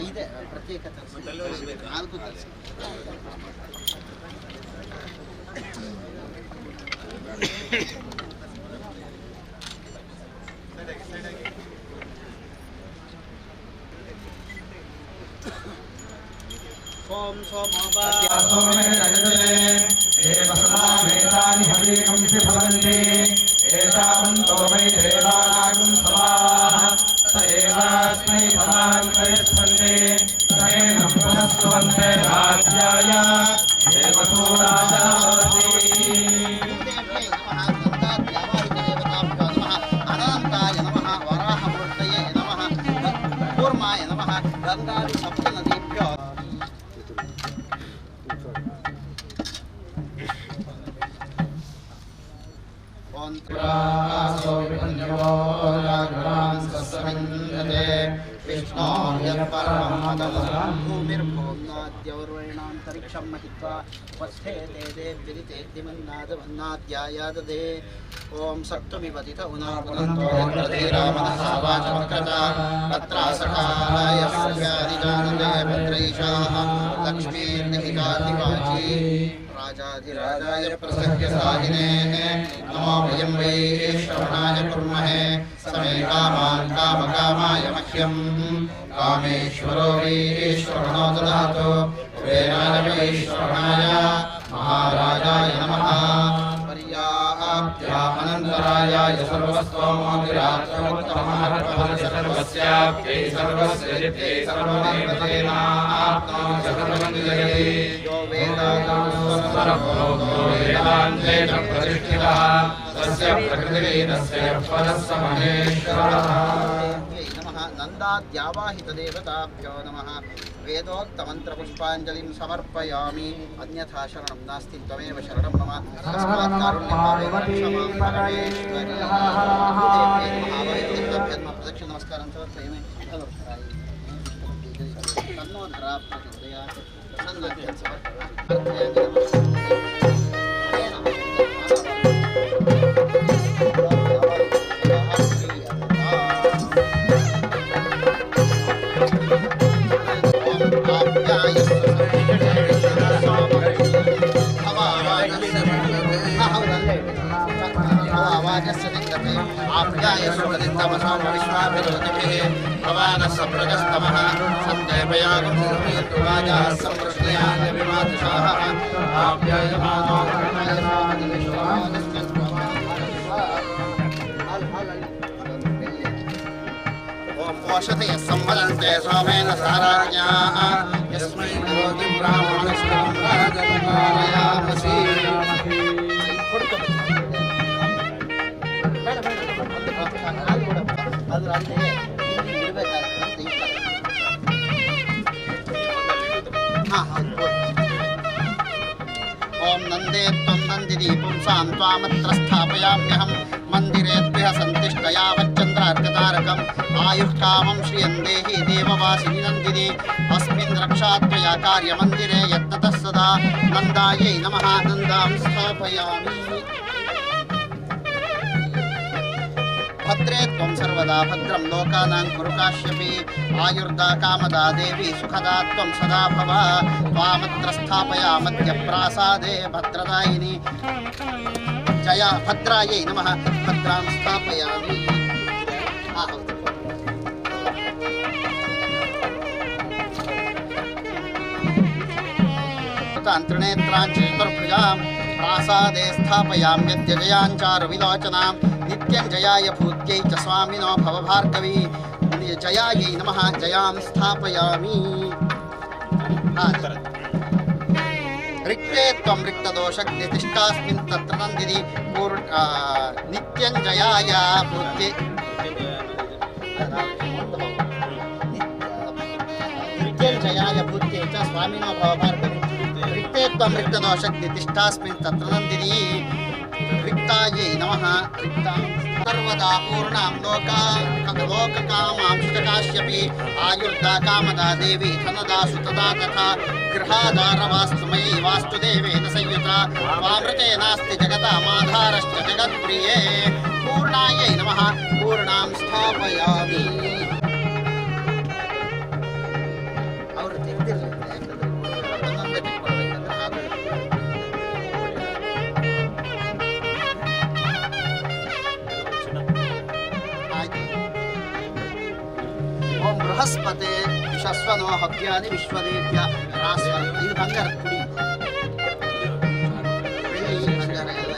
ಇದೆ ಪ್ರತ್ಯೇಕ ನಾಲ್ಕು ಓಂ सोमेतानि हरिकंसि भवन्ति एतावन्तो वै देवानागं समाः स एवास्मै समान्तरिष्यन्ते तेन पुनस्तुवन्ते राज्याय देवसूराजावति अनन्ताय नमः वराहमूर्तये नमः कूर्माय नमः गङ्गादि सप्तनदीभ्यो भूमिर्भोम्नाद्यौर्वर्णान्तरिक्षं महित्वा स्वस्थे ते देव्यदितेद्यमन्नादमन्नाद्यायादधे ॐ सत्त्वमिवदित उनापुनन्तोरामनसावाचमक्रता तत्रासखाय स्यादिजानदे भद्रैषाः लक्ष्मीर्निहितादिवाची राजाधिराजाय प्रसह्य साहिने नमो वयं वै श्रवणाय कुर्महे समे कामान् कामकामाय मह्यं कामेश्वरो वै श्रवणो ददातु कुबेराय वै श्रवणाय महाराजाय नमः अनन्तरायाय सर्वस्वमोदिरात्रोत्तमः सर्वस्य जित्यै सर्वमेवतेनाप्नोति सर्वं जगति यो वेदान्तेन प्रतिष्ठितः तस्य प्रकृतिरेतस्य परः स महेश्वरः नन्दाद्यावाहितदेवताभ्यो नमः वेदोक्तमन्त्रपुष्पाञ्जलिं समर्पयामि अन्यथा शरणं नास्ति त्वमेव शरणं मम प्रदक्षिण नमस्कारं समर्पयामि तन्नो नरः प्रचोदयात् प्रसन्नाख्यं समर्पयामि आप्याय सुप्रदित्तमसाम विश्वाभिरोधिभिः भवानस्य प्रजस्तमः सन्देवयागं निर्मीतुवाजाः सम्प्रश्नयान्यभिमातुषाः आप्यायमानो ओषधयः सम्वदन्ते सोमेन साराज्ञाः यस्मै करोति ब्राह्मणस्तं राजकुमारयामसि ओम नंदे त्वं नन्दिदीपं सां त्वामत्र स्थापयाम्यहं मन्दिरेभ्यः सन्तिष्ठ यावच्चन्द्रार्कतारकम् आयुः कामं श्रियं देहि देववासिनि नन्दिनी अस्मिन् रक्षा त्वया कार्यमन्दिरे यत्नतः सदा नन्दायै नमः नन्दां स्थापयामि भद्रे त्वं सर्वदा भद्रं लोकानां कुरु काश्यपि आयुर्दा कामदा देवी सुखदा त्वं सदा भव त्वामत्र स्थापयामद्य प्रासादे भद्रदायिनी जया भद्रायै नमः भद्रां स्थापयामि त्रिनेत्राञ्चतुर्भुजां प्रासादे स्थापयाम्यद्यजयाञ्चारुविलोचनां नित्यं जयाय भूत्यै च स्वामिनो भवभार्गवी जयायै नमः जयां स्थापयामि रिक्ते त्वं रिक्तदोषज्ञतिष्ठास्मिन् तत्र नन्दिनी नित्यं जयाय भूत्यै नित्यं जयाय भूत्यै च स्वामिनो भवभार्गवी रिक्ते त्वं रिक्तदोषज्ञतिष्ठास्मिन् तत्र नन्दिनी रिक्तायै नमः रिक्तां सर्वदा पूर्णां लोककामां काश्यपि आयुर्दा कामदा देवी धनदा सुतदा तथा गृहादारवास्तु मयि वास्तुदेवेन संयुता वामृते नास्ति जगतामाधारश्च जगत्प्रिये पूर्णायै नमः पूर्णां स्थापयामि ಅವರು ತೆಗೆದಿರಲಿಲ್ಲ ಯಾಕಂದ್ರೆ ಒಂದೊಂದೇ ಬಿಟ್ಕೊಳ್ಬೇಕಂದ್ರೆ ಓಂ ಬೃಹಸ್ಪತಿ ಶಸ್ವನೋ ಹವ್ಯಾನಿ ವಿಶ್ವದೇವ್ಯ ರಾಸ್ವ ಇದು ಬಂಗಾರ ಕುಡಿ ಬೆಳ್ಳಿ ಬಂಗಾರ ಎಲ್ಲ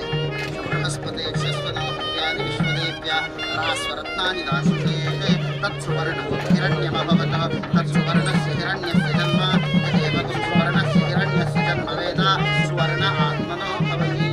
ಬೃಹಸ್ಪತಿ ಶಸ್ವನೋ ಹವ್ಯಾನಿ ವಿಶ್ವದೇವ್ಯ ರಾಸ್ವರತ್ನಾನಿ ರಾಶುಷೇ ತತ್ಸುವರ್ಣ ಹಿರಣ್ಯಮಭವತ ತತ್ಸುವರ್ಣಸ್ಯ ಹಿರಣ್ಯಸ್ಯ ಜನ್ಮ ತದೇವ ತು ಸುವರ್ಣಸ್ಯ ಹಿರಣ್ಯಸ್ಯ ಜನ್ಮ ವೇದ ಸುವರ್ಣ ಆತ್ಮನೋ ಭವತಿ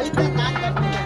ಐತೆ ನಾನು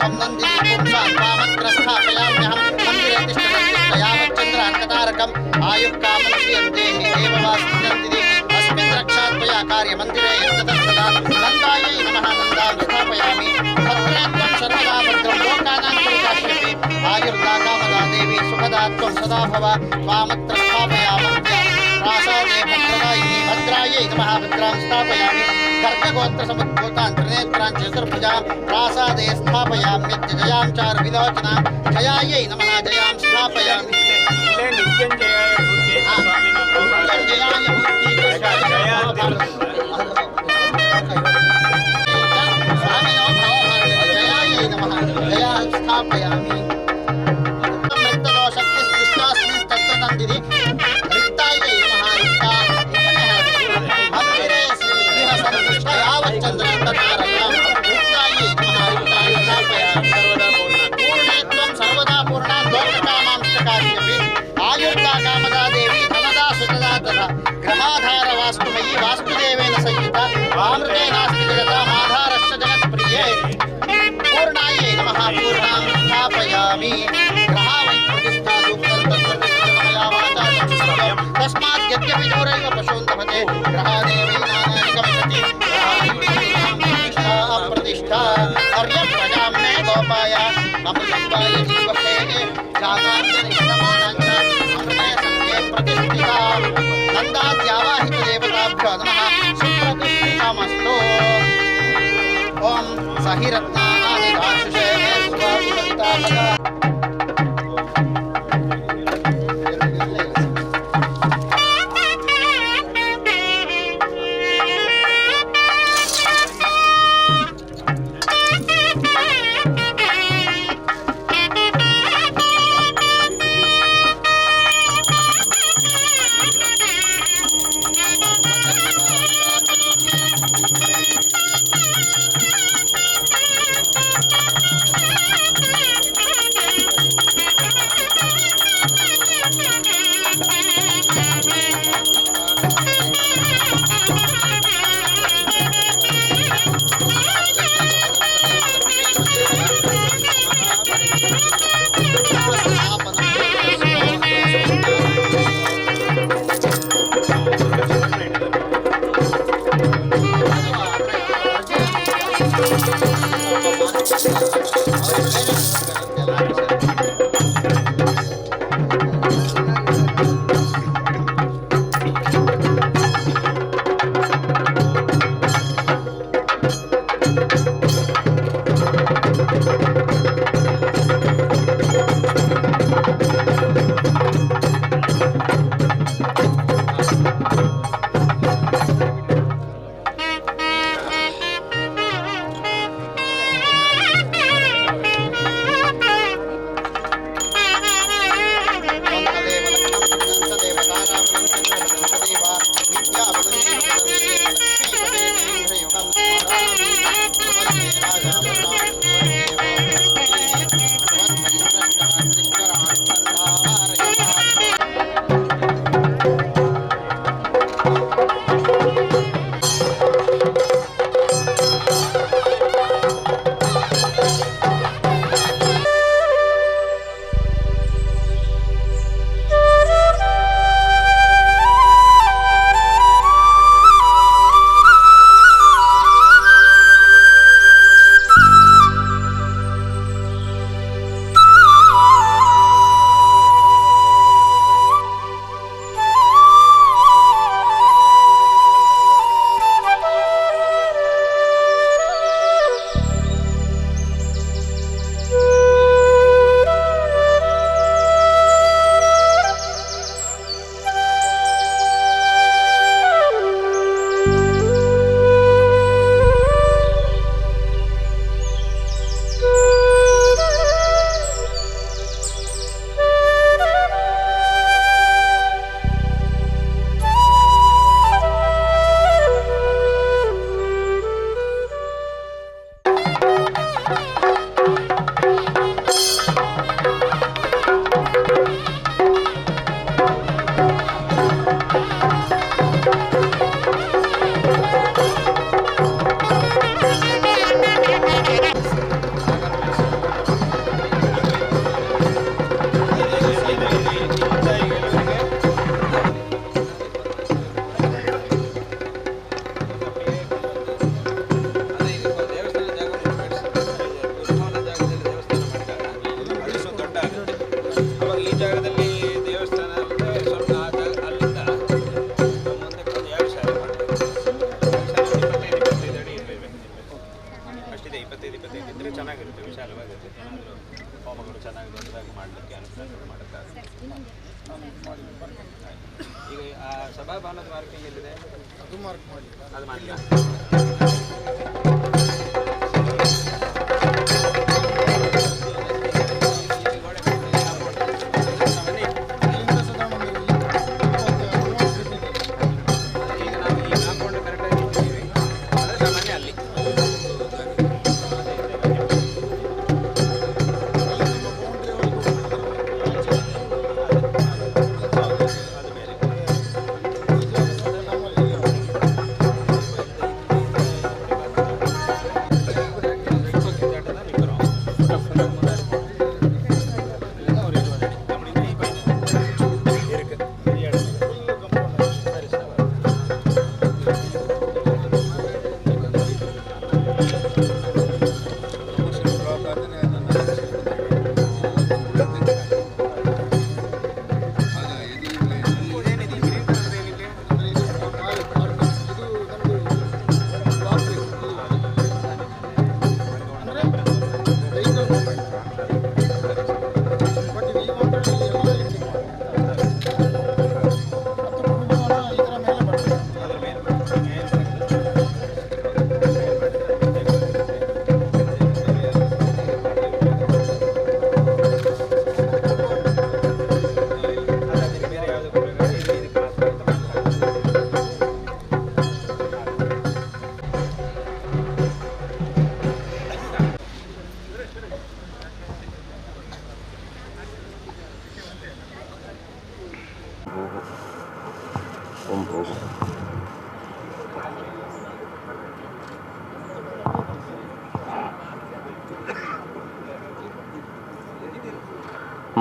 त्वं नन्दिनी पुंसां त्वामत्र स्थापयाम्यहं मन्दिरे तिष्ठ यावच्चन्द्रार्कतारकम् आयुः कामं श्रियन्ते हि देववासिनि नन्दिनी अस्मिन् रक्षा त्वया कार्यमन्दिरे यत्ततस्तदा नन्दायै नमः नन्दां स्थापयामि भद्रे त्वं सर्वदा भद्रं लोकानां कुरुकाश्यपि आयुर्दा कामदा देवी सुखदा त्वं सदा भव त्वामत्र स्थापयामन्त्य प्रासादे भद्रदायिनी भद्रायै नमः भद्रां स्थापयामि गर्गगोत्रसमुद्भूतान् त्रिनेत्रान् चतुर्भुजां प्रासादे स्थापयाम्यजयां चारुविलोचनां जयायै नमः जयां स्थापयामि जयायै नमः जयां स्थापयामि मृत्तदोषक्तिस्तिष्ठास्मिन् तत्त्वनन्दिनी रिक्तायै नमः रिक्ता मन्दिरे श्रीगृहसन्तिष्ठ यावच्चन्द्रार्कतारकम् रिक्तायै नमः रिक्तां स्थापयामि पूर्णे त्वं सर्वदा पूर्णां लोककामांश्चकार्यपि आयुर्दा कामदा देवी धनदा सुतदा तथा ग्रहाधार वास्तुमयी वास्तुदेवेन संयुता आमृते नास्ति जगतामाधारश्च जगत्प्रिये पूर्णायै नमः पूर्णां स्थापयामि ग्रहा वै प्रतिष्ठा सूक्तं तत्प्रतिष्ठितमया वाचा संस्कृतं तस्मात् यद्यपि दूरैव पशून् लभते ग्रहादेवै नानानि गमिष्यति प्रतिष्ठा अप्रतिष्ठा अर्यं प्रजां मे गोपाय अमृतं वाय जीवक्षेणे जातान्यनिष्ठमानां च अमृते सत्ये प्रतिष्ठितां नन्दाद्यावाहितदेवताभ्यो नमः सुप्रतिष्ठितमस्तु ॐ सहिरत्नानि दाक्षुषे मे स्वापिता भगा ಆಗುತ್ತೆ. ಏನಾದರೂ ಹೋಮಗಳು ಚೆನ್ನಾಗಿ ದೊಡ್ಡದಾಗಿ ಮಾಡಲಿಕ್ಕೆ ಅನುಷ್ಠಾನ ಮಾಡೋಕ್ಕಾಗುತ್ತೆ. ಈಗ ಆ ಸಭಾಭವನದ ಮಾರ್ಕಿಂಗ್ ಎಲ್ಲಿದೆ? ಅದು ಮಾಡಿಲ್ಲ.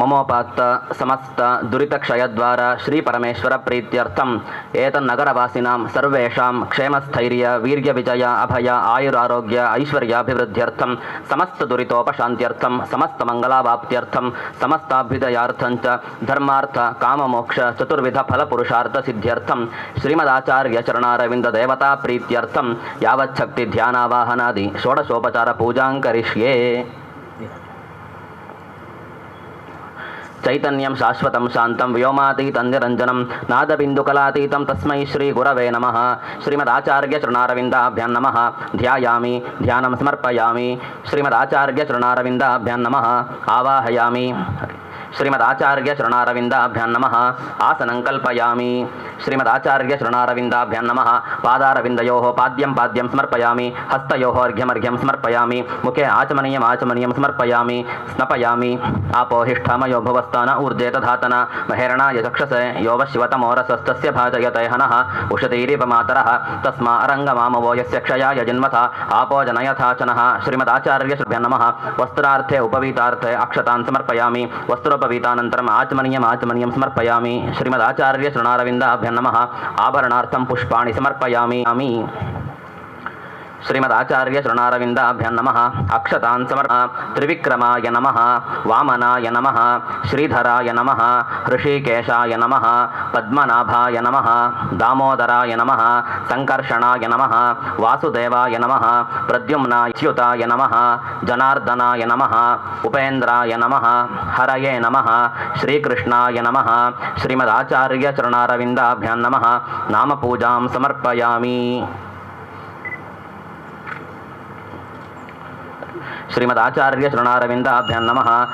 ममोपात्त समस्त दुरितक्षयद्वारा श्री परमेश्वर प्रीत्यर्थम एतन्नगरवासिनां सर्वेषां क्षेमस्थैर्य वीर्यविजय अभय आयुरारोग्य ऐश्वर्याभिवृद्ध्यर्थं समस्त दुरितोपशान्त्यर्थं समस्त मंगलावाप्त्यर्थं समस्ताभ्युदयार्थं च धर्मार्थ काममोक्ष चतुर्विध फलपुरुषार्थ सिद्ध्यर्थं श्रीमदाचार्य चरणारविंद देवता प्रीत्यर्थं यावच्छक्ति ध्यानावाहनादि षोडशोपचार पूजां करिष्ये। चैतन्यं शाश्वतं शान्तं व्योमातीतं निरञ्जनं नादबिन्दुकलातीतं तस्मै श्रीगुरवे नमः। श्रीमदाचार्यचरणारविन्दाभ्यां नमः। ध्यायामि ध्यानं समर्पयामि। श्रीमदाचार्यचरणारविन्दाभ्यां नमः। आवाहयामि। श्रीमदाचार्यचरणारविन्दाभ्यां नमः। आसनं कल्पयामि। श्रीमदाचार्यचरणारविन्दाभ्यां नमः। पादारविन्दयोः पाद्यं पाद्यं समर्पयामि। हस्तयोः अर्घ्यमर्घ्यं समर्पयामि। मुखे आचमनीयम् आचमनीयं समर्पयामि। स्नपयामि। आपोहिष्ठामयो भुवस्थान ऊर्जे तधातन महेरणाय चक्षसे यो वशिवतमोरसस्तस्य भाजयते हनः उषतीरिपमातरः तस्मा अरङ्गमामवो यस्य क्षयाय जन्मथा आपो जनयथाचनः। श्रीमदाचार्यभ्यां नमः। वस्त्रार्थे उपवीतार्थे अक्षतान् समर्पयामि। वस्त्रोपवीतानन्तरम् आचमनीयम् आचमनीयं समर्पयामि। श्रीमदाचार्यचरणारविन्दाभ्यां नमः। आभरणार्थं पुष्पाणि समर्पयामि। श्रीमदाचार्यचरणारविन्दाभ्यां नमः। अक्षतान् त्रिविक्रमाय नमः। वामनाय नमः। श्रीधराय नमः। ऋषिकेशाय नमः। पद्मनाभाय नमः। दामोदराय नमः। संकर्षणाय नमः। वासुदेवाय नमः। प्रद्युम्नाय च्युताय नमः। जनार्दनाय नमः। उपेन्द्राय नमः। हरये नमः। श्रीकृष्णाय नमः। श्रीमदाचार्यचरणारविन्दाभ्यां नमः। नामपूजां समर्पयामि। श्रीमदाचार्यचरणारविन्दाभ्यां नमः।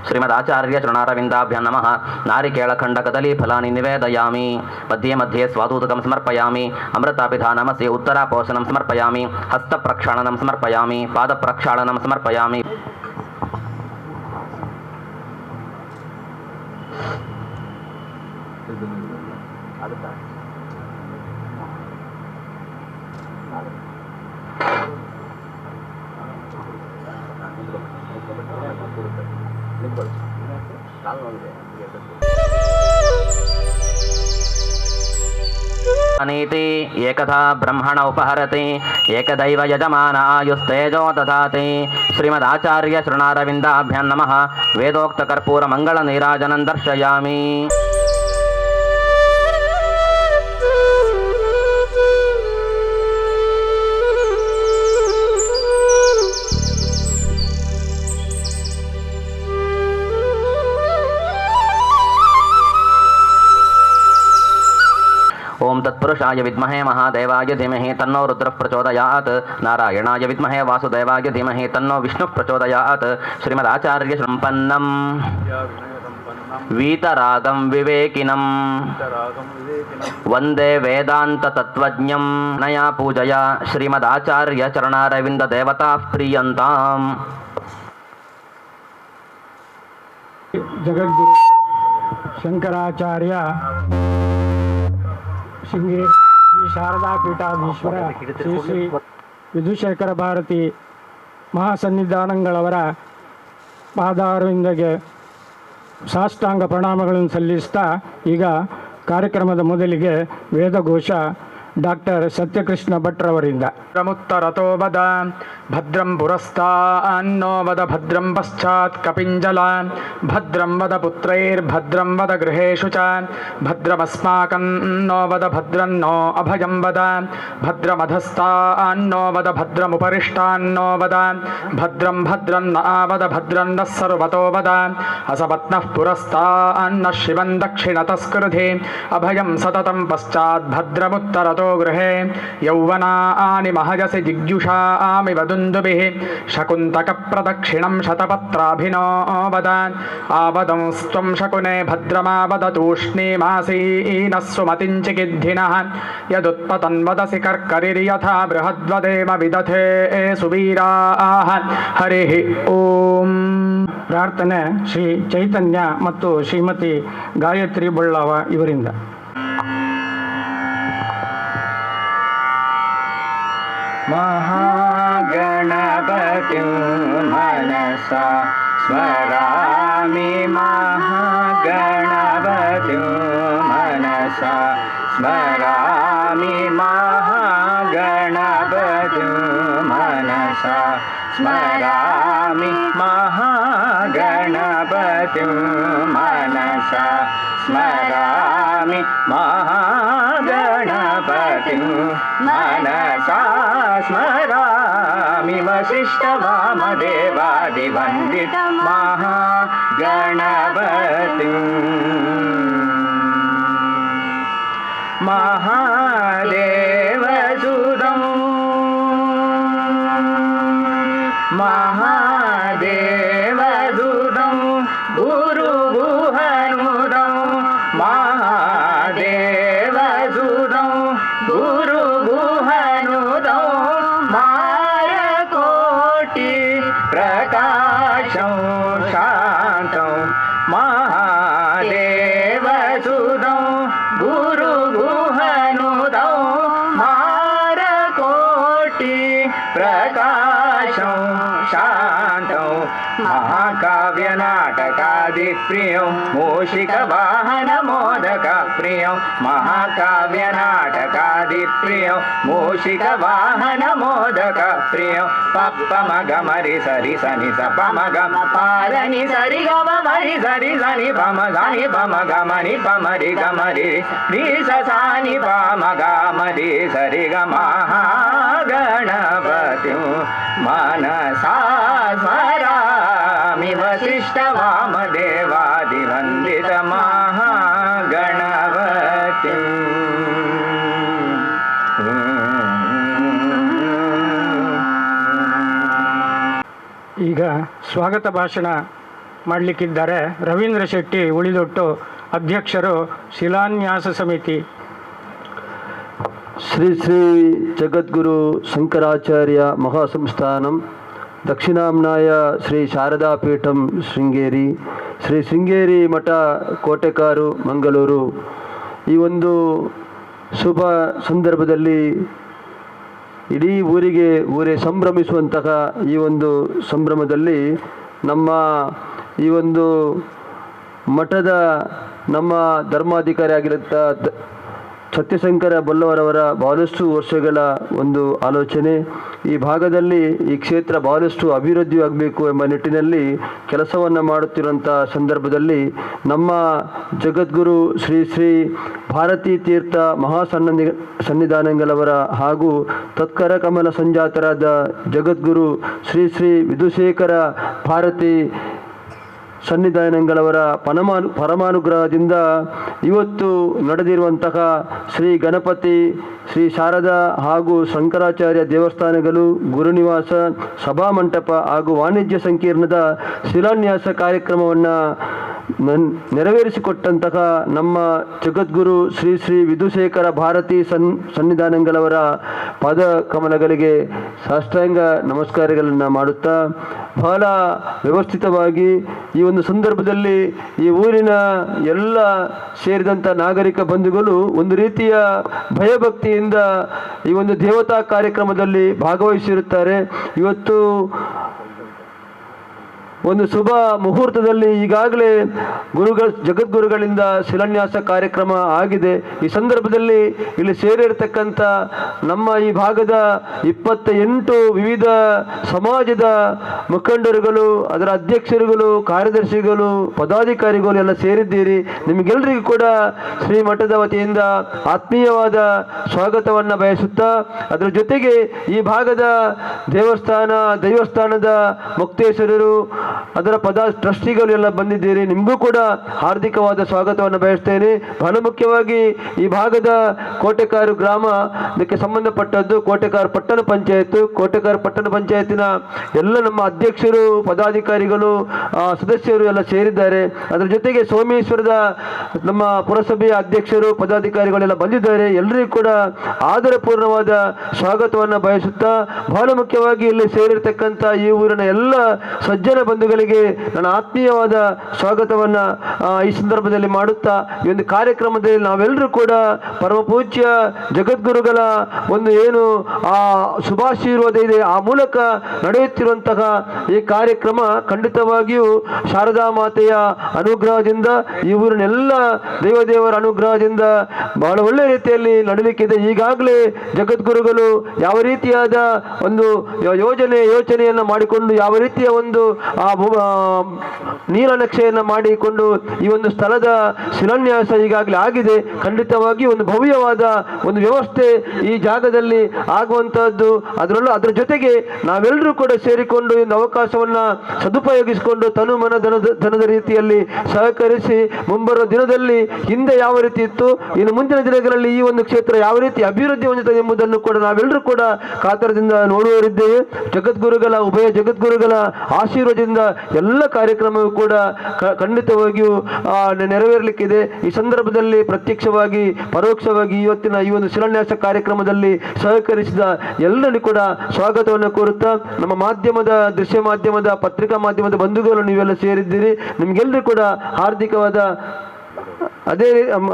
श्रीमदाचार्यचरणारविन्दाभ्यां नमः। नारिकेलखण्डकदलीफलानि निवेदयामि। मध्ये मध्ये स्वादूतकं समर्पयामि। अमृतापिधानमस्य उत्तरापोषणं समर्पयामि। हस्तप्रक्षालनं समर्पयामि। पादप्रक्षालनं समर्पयामि। Thank you. अनीति एकथा ब्रह्मण उपहरति एकदैव यजमान आयुस्तेजो ददाति। श्रीमदाचार्य शृणारविन्दाभ्यां नमः। वेदोक्तकर्पूरमङ्गलनीराजनं दर्शयामि। ओम तत्पुरुषाय विद्महे महादेवाय धीमहि तन्नो रुद्रः प्रचोदयात्। नारायणाय विद्महे वासुदेवाय धीमहि तन्नो विष्णुः प्रचोदयात्। श्रीमदाचार्य सम्पन्नं वीतरागं विवेकिनं वन्दे वेदान्ततत्त्वज्ञं नया पूजया श्रीमदाचार्य चरणारविन्द देवताः प्रीयन्ताम्। जगद्गुरु शंकराचार्य श्री शारदा ಪೀಠಾಧೀಶ್ವರ ಶ್ರೀ ವಿಧುಶೇಖರ ಭಾರತಿ ಮಹಾಸನ್ನಿಧಾನಗಳವರ ಪಾದಾರವಿಂದಗೆ ಸಾಷ್ಟಾಂಗ ಪ್ರಣಾಮಗಳನ್ನು ಸಲ್ಲಿಸ್ತಾ ಈಗ ಕಾರ್ಯಕ್ರಮದ ಮೊದಲಿಗೆ ವೇದಘೋಷ ಡಾಕ್ಟರ್ ಸತ್ಯಕೃಷ್ಣ ಭಟ್ರವರಿಂದ. ಭದ್ರಮುತ್ತರತೋ ವದ ಭದ್ರಂ ಪುರಸ್ತಾನ್ನೋ ವದ ಭದ್ರಂ ಪಶ್ಚಾತ್ ಕಪಿಂಜಲ ಭದ್ರಂ ವದ ಪುತ್ರೈರ್ಭದ್ರಂ ವದ ಗೃಹೇಷು ಚ ಭದ್ರಮಸ್ಮಾಕನ್ನೋ ವದ ಭದ್ರನ್ನೋ ಅಭಯಂ ವದ ಭದ್ರಮಧಸ್ತಾನ್ನೋ ವದ ಭದ್ರಮುಪರಿಷ್ಟಾನ್ನೋ ವದ ಭದ್ರಂ ಭದ್ರನ್ನ ವದ ಭದ್ರನ್ನಃ ಸರ್ವತೋ ವದ ಅಸಪತ್ನಃ ಪುರಸ್ತಾನ್ನ ಶಿವಂ ದಕ್ಷಿಣತಸ್ಕೃಧಿ ಅಭಯಂ ಸತತಂ ಪಶ್ಚಾತ್ ಭದ್ರಮುತ್ತರತೋ ಗೃಹೇ ಯೌವನಾನಿ ಮಹಜಸಿ ಜಿಗ್ಯುಷಾಮಿ ವದುಂದುಭಿಃ ಶಕುಂತಕ ಪ್ರದಕ್ಷಿಣಂ ಶತಪತ್ರಾಭಿನೋ ವದ ಆವದಂಸ್ತ್ವಂ ಶಕುನೆ ಭದ್ರಮಾವದತೂಷ್ಣೀಮಾಸೀನಃ ಸುಮತಿಂಚಿಕಿದ್ಧಿನಃ ಯದುತ್ಪತನ್ವದಸಿ ಕರ್ಕರಿರ್ಯಥಾ ಬೃಹದ್ವದೇಮ ವಿದಥೇ ಸುವೀರಾಃ. ಹರಿ ಓಂ. ಪ್ರಾರ್ಥನೆ ಶ್ರೀ ಚೈತನ್ಯ ಮತ್ತು ಶ್ರೀಮತಿ ಗಾಯತ್ರಿ ಬಳ್ಳಾವ ಇವರಿಂದ. महागणपतिं मनसा स्मरामि महागणपतिं मनसा स्मरामि महागणपतिं मनसा स्मरामि महागणपतिं मनसा स्मरामि महागणपतिं मनसा स्मरामि वसिष्ठवामदेवादिवन्दितं महागणपतिं महादेवसुतं महादेवसुतं गुरुगुहनुतं महादेवसुतं गुरुगुहनुतं मारकोटि प्रकाशं शान्तं महादेवसुतं गुरुगुहनुतं मारकोटि प्रकाशं शान्तं महाकाव्यनाटकादिप्रियं मूषिकवाहनमोदकप्रियं महाकाव्यनाटकादिप्रियं मूषिकवाहनमोदकप्रियं पप्पमगमरि सरि सनि सपमगम पादनि सरि गमरि सरि सनि पमगनि पमगमनि पमरि गमरि रीससानि पमगमरि सरि गमहागणपतिं मनसा स्मरामि वसिष्ठवामदेवादिवन्दित महागणपतिम्. ಈಗ ಸ್ವಾಗತ ಭಾಷಣ ಮಾಡಲಿಕ್ಕಿದ್ದಾರೆ ರವೀಂದ್ರ ಶೆಟ್ಟಿ ಉಳಿದೊಟ್ಟು, ಅಧ್ಯಕ್ಷರು ಶಿಲಾನ್ಯಾಸ ಸಮಿತಿ. ಶ್ರೀ ಶ್ರೀ ಜಗದ್ಗುರು ಶಂಕರಾಚಾರ್ಯ ಮಹಾಸಂಸ್ಥಾನಂ ದಕ್ಷಿಣಾಮ್ನಾಯ ಶ್ರೀ ಶಾರದಾ ಪೀಠಂ ಶೃಂಗೇರಿ, ಶ್ರೀ ಶೃಂಗೇರಿ ಮಠ ಕೋಟೆಕಾರು ಮಂಗಳೂರು. ಈ ಒಂದು ಶುಭ ಸಂದರ್ಭದಲ್ಲಿ ಇಡೀ ಊರೇ ಸಂಭ್ರಮಿಸುವಂತಹ ಈ ಒಂದು ಸಂಭ್ರಮದಲ್ಲಿ ನಮ್ಮ ಈ ಒಂದು ಮಠದ ನಮ್ಮ ಧರ್ಮಾಧಿಕಾರಿ ಆಗಿರುತ್ತ ಸತ್ಯಶಂಕರ ಬಲ್ಲವರವರ ಬಹಳಷ್ಟು ವರ್ಷಗಳ ಒಂದು ಆಲೋಚನೆ. ಈ ಭಾಗದಲ್ಲಿ ಈ ಕ್ಷೇತ್ರ ಬಹಳಷ್ಟು ಅಭಿವೃದ್ಧಿಯಾಗಬೇಕು ಎಂಬ ನಿಟ್ಟಿನಲ್ಲಿ ಕೆಲಸವನ್ನು ಮಾಡುತ್ತಿರುವಂಥ ಸಂದರ್ಭದಲ್ಲಿ ನಮ್ಮ ಜಗದ್ಗುರು ಶ್ರೀ ಶ್ರೀ ಭಾರತೀ ತೀರ್ಥ ಸನ್ನಿಧಾನಗಳವರ ಹಾಗೂ ತತ್ಕರ ಕಮಲ ಸಂಜಾತರಾದ ಜಗದ್ಗುರು ಶ್ರೀ ಶ್ರೀ ವಿಧುಶೇಖರ ಭಾರತಿ ಸನ್ನಿಧಾನಗಳವರ ಪರಮಾನುಗ್ರಹದಿಂದ ಇವತ್ತು ನಡೆದಿರುವಂತಹ ಶ್ರೀ ಗಣಪತಿ, ಶ್ರೀ ಶಾರದಾ ಹಾಗೂ ಶಂಕರಾಚಾರ್ಯ ದೇವಸ್ಥಾನಗಳು, ಗುರುನಿವಾಸ, ಸಭಾಮಂಟಪ ಹಾಗೂ ವಾಣಿಜ್ಯ ಸಂಕೀರ್ಣದ ಶಿಲಾನ್ಯಾಸ ಕಾರ್ಯಕ್ರಮವನ್ನು ನೆರವೇರಿಸಿಕೊಟ್ಟಂತಹ ನಮ್ಮ ಜಗದ್ಗುರು ಶ್ರೀ ಶ್ರೀ ವಿಧುಶೇಖರ ಭಾರತಿ ಸನ್ನಿಧಾನಗಳವರ ಪಾದ ಕಮಲಗಳಿಗೆ ಸಾಷ್ಟಾಂಗ ನಮಸ್ಕಾರಗಳನ್ನು ಮಾಡುತ್ತಾ, ಬಹಳ ವ್ಯವಸ್ಥಿತವಾಗಿ ಈ ಒಂದು ಸಂದರ್ಭದಲ್ಲಿ ಈ ಊರಿನ ಎಲ್ಲ ಸೇರಿದಂಥ ನಾಗರಿಕ ಬಂಧುಗಳು ಒಂದು ರೀತಿಯ ಭಯಭಕ್ತಿಯಿಂದ ಈ ಒಂದು ದೇವತಾ ಕಾರ್ಯಕ್ರಮದಲ್ಲಿ ಭಾಗವಹಿಸಿರುತ್ತಾರೆ. ಇವತ್ತು ಒಂದು ಶುಭ ಮುಹೂರ್ತದಲ್ಲಿ ಈಗಾಗಲೇ ಜಗದ್ಗುರುಗಳಿಂದ ಶಿಲಾನ್ಯಾಸ ಕಾರ್ಯಕ್ರಮ ಆಗಿದೆ. ಈ ಸಂದರ್ಭದಲ್ಲಿ ಇಲ್ಲಿ ಸೇರಿರತಕ್ಕಂಥ ನಮ್ಮ ಈ ಭಾಗದ 28 ವಿವಿಧ ಸಮಾಜದ ಮುಖಂಡರುಗಳು, ಅದರ ಅಧ್ಯಕ್ಷರುಗಳು, ಕಾರ್ಯದರ್ಶಿಗಳು, ಪದಾಧಿಕಾರಿಗಳು ಎಲ್ಲ ಸೇರಿದ್ದೀರಿ. ನಿಮಗೆಲ್ಲರಿಗೂ ಕೂಡ ಶ್ರೀ ಮಠದ ವತಿಯಿಂದ ಆತ್ಮೀಯವಾದ ಸ್ವಾಗತವನ್ನು ಬಯಸುತ್ತಾ, ಅದರ ಜೊತೆಗೆ ಈ ಭಾಗದ ದೈವಸ್ಥಾನದ ಮುಕ್ತೇಶ್ವರರು, ಅದರ ಟ್ರಸ್ಟಿಗಳು ಎಲ್ಲ ಬಂದಿದ್ದೀರಿ. ನಿಮಗೂ ಕೂಡ ಹಾರ್ದಿಕವಾದ ಸ್ವಾಗತವನ್ನು ಬಯಸ್ತೇನೆ. ಬಹಳ ಮುಖ್ಯವಾಗಿ ಈ ಭಾಗದ ಕೋಟೆಕಾರು ಗ್ರಾಮ, ಇದಕ್ಕೆ ಸಂಬಂಧಪಟ್ಟದ್ದು ಕೋಟೆಕಾರು ಪಟ್ಟಣ ಪಂಚಾಯತ್. ಕೋಟೆಕಾರು ಪಟ್ಟಣ ಪಂಚಾಯತಿನ ಎಲ್ಲ ನಮ್ಮ ಅಧ್ಯಕ್ಷರು, ಪದಾಧಿಕಾರಿಗಳು, ಸದಸ್ಯರು ಎಲ್ಲ ಸೇರಿದ್ದಾರೆ. ಅದರ ಜೊತೆಗೆ ಸೋಮೇಶ್ವರದ ನಮ್ಮ ಪುರಸಭೆಯ ಅಧ್ಯಕ್ಷರು, ಪದಾಧಿಕಾರಿಗಳೆಲ್ಲ ಬಂದಿದ್ದಾರೆ. ಎಲ್ಲರಿಗೂ ಕೂಡ ಆದರಪೂರ್ಣವಾದ ಸ್ವಾಗತವನ್ನು ಬಯಸುತ್ತಾ, ಬಹಳ ಮುಖ್ಯವಾಗಿ ಇಲ್ಲಿ ಸೇರಿರ್ತಕ್ಕಂಥ ಈ ಊರಿನ ಎಲ್ಲ ಸಜ್ಜನ ಬಂಧುಗಳಿಗೆ ನನ್ನ ಆತ್ಮೀಯವಾದ ಸ್ವಾಗತವನ್ನು ಈ ಸಂದರ್ಭದಲ್ಲಿ ಮಾಡುತ್ತಾ, ಈ ಒಂದು ಕಾರ್ಯಕ್ರಮದಲ್ಲಿ ನಾವೆಲ್ಲರೂ ಕೂಡ ಪರಮ ಪೂಜ್ಯ ಜಗದ್ಗುರುಗಳ ಒಂದು ಏನು ಆ ಶುಭಾಶೀರ್ವಾದ ಇದೆ, ಆ ಮೂಲಕ ನಡೆಯುತ್ತಿರುವಂತಹ ಈ ಕಾರ್ಯಕ್ರಮ ಖಂಡಿತವಾಗಿಯೂ ಶಾರದಾ ಮಾತೆಯ ಅನುಗ್ರಹದಿಂದ, ಈ ಊರಿನ ಎಲ್ಲ ದೇವದೇವರ ಅನುಗ್ರಹದಿಂದ ಬಹಳ ಒಳ್ಳೆಯ ರೀತಿಯಲ್ಲಿ ನಡೀಲಿಕ್ಕಿದೆ. ಈಗಾಗಲೇ ಜಗದ್ಗುರುಗಳು ಯಾವ ರೀತಿಯಾದ ಒಂದು ಯೋಚನೆಯನ್ನು ಮಾಡಿಕೊಂಡು, ಯಾವ ರೀತಿಯ ಒಂದು ನೀಲನಕ್ಷೆಯನ್ನು ಮಾಡಿಕೊಂಡು ಈ ಒಂದು ಸ್ಥಳದ ಶಿಲಾನ್ಯಾಸ ಈಗಾಗಲೇ ಆಗಿದೆ. ಖಂಡಿತವಾಗಿ ಒಂದು ಭವ್ಯವಾದ ಒಂದು ವ್ಯವಸ್ಥೆ ಈ ಜಾಗದಲ್ಲಿ ಆಗುವಂತಹದ್ದು. ಅದರ ಜೊತೆಗೆ ನಾವೆಲ್ಲರೂ ಕೂಡ ಸೇರಿಕೊಂಡು ಈ ಅವಕಾಶವನ್ನು ಸದುಪಯೋಗಿಸಿಕೊಂಡು ತನು ಮನ ಧನದ ರೀತಿಯಲ್ಲಿ ಸಹಕರಿಸಿ ಮುಂಬರುವ ದಿನದಲ್ಲಿ ಹಿಂದೆ ಯಾವ ರೀತಿ ಇತ್ತು, ಇನ್ನು ಮುಂದಿನ ದಿನಗಳಲ್ಲಿ ಈ ಒಂದು ಕ್ಷೇತ್ರ ಯಾವ ರೀತಿ ಅಭಿವೃದ್ಧಿ ಹೊಂದುತ್ತದೆ ಎಂಬುದನ್ನು ಕೂಡ ನಾವೆಲ್ಲರೂ ಕೂಡ ಕಾತರದಿಂದ ನೋಡುವರಿದ್ದೇವೆ. ಉಭಯ ಜಗದ್ಗುರುಗಳ ಆಶೀರ್ವಾದದಿಂದ ಎಲ್ಲ ಕಾರ್ಯಕ್ರಮವೂ ಕೂಡ ಖಂಡಿತವಾಗಿಯೂ ನೆರವೇರಲಿಕ್ಕಿದೆ. ಈ ಸಂದರ್ಭದಲ್ಲಿ ಪ್ರತ್ಯಕ್ಷವಾಗಿ ಪರೋಕ್ಷವಾಗಿ ಇವತ್ತಿನ ಈ ಒಂದು ಶಿಲಾನ್ಯಾಸ ಕಾರ್ಯಕ್ರಮದಲ್ಲಿ ಸಹಕರಿಸಿದ ಎಲ್ಲರಿಗೂ ಕೂಡ ಸ್ವಾಗತವನ್ನು ಕೋರುತ್ತಾ, ನಮ್ಮ ಮಾಧ್ಯಮದ, ದೃಶ್ಯ ಮಾಧ್ಯಮದ, ಪತ್ರಿಕಾ ಮಾಧ್ಯಮದ ಬಂಧುಗಳು ನೀವೆಲ್ಲ ಸೇರಿದ್ದೀರಿ. ನಿಮಗೆಲ್ಲರೂ ಕೂಡ ಹಾರ್ದಿಕವಾದ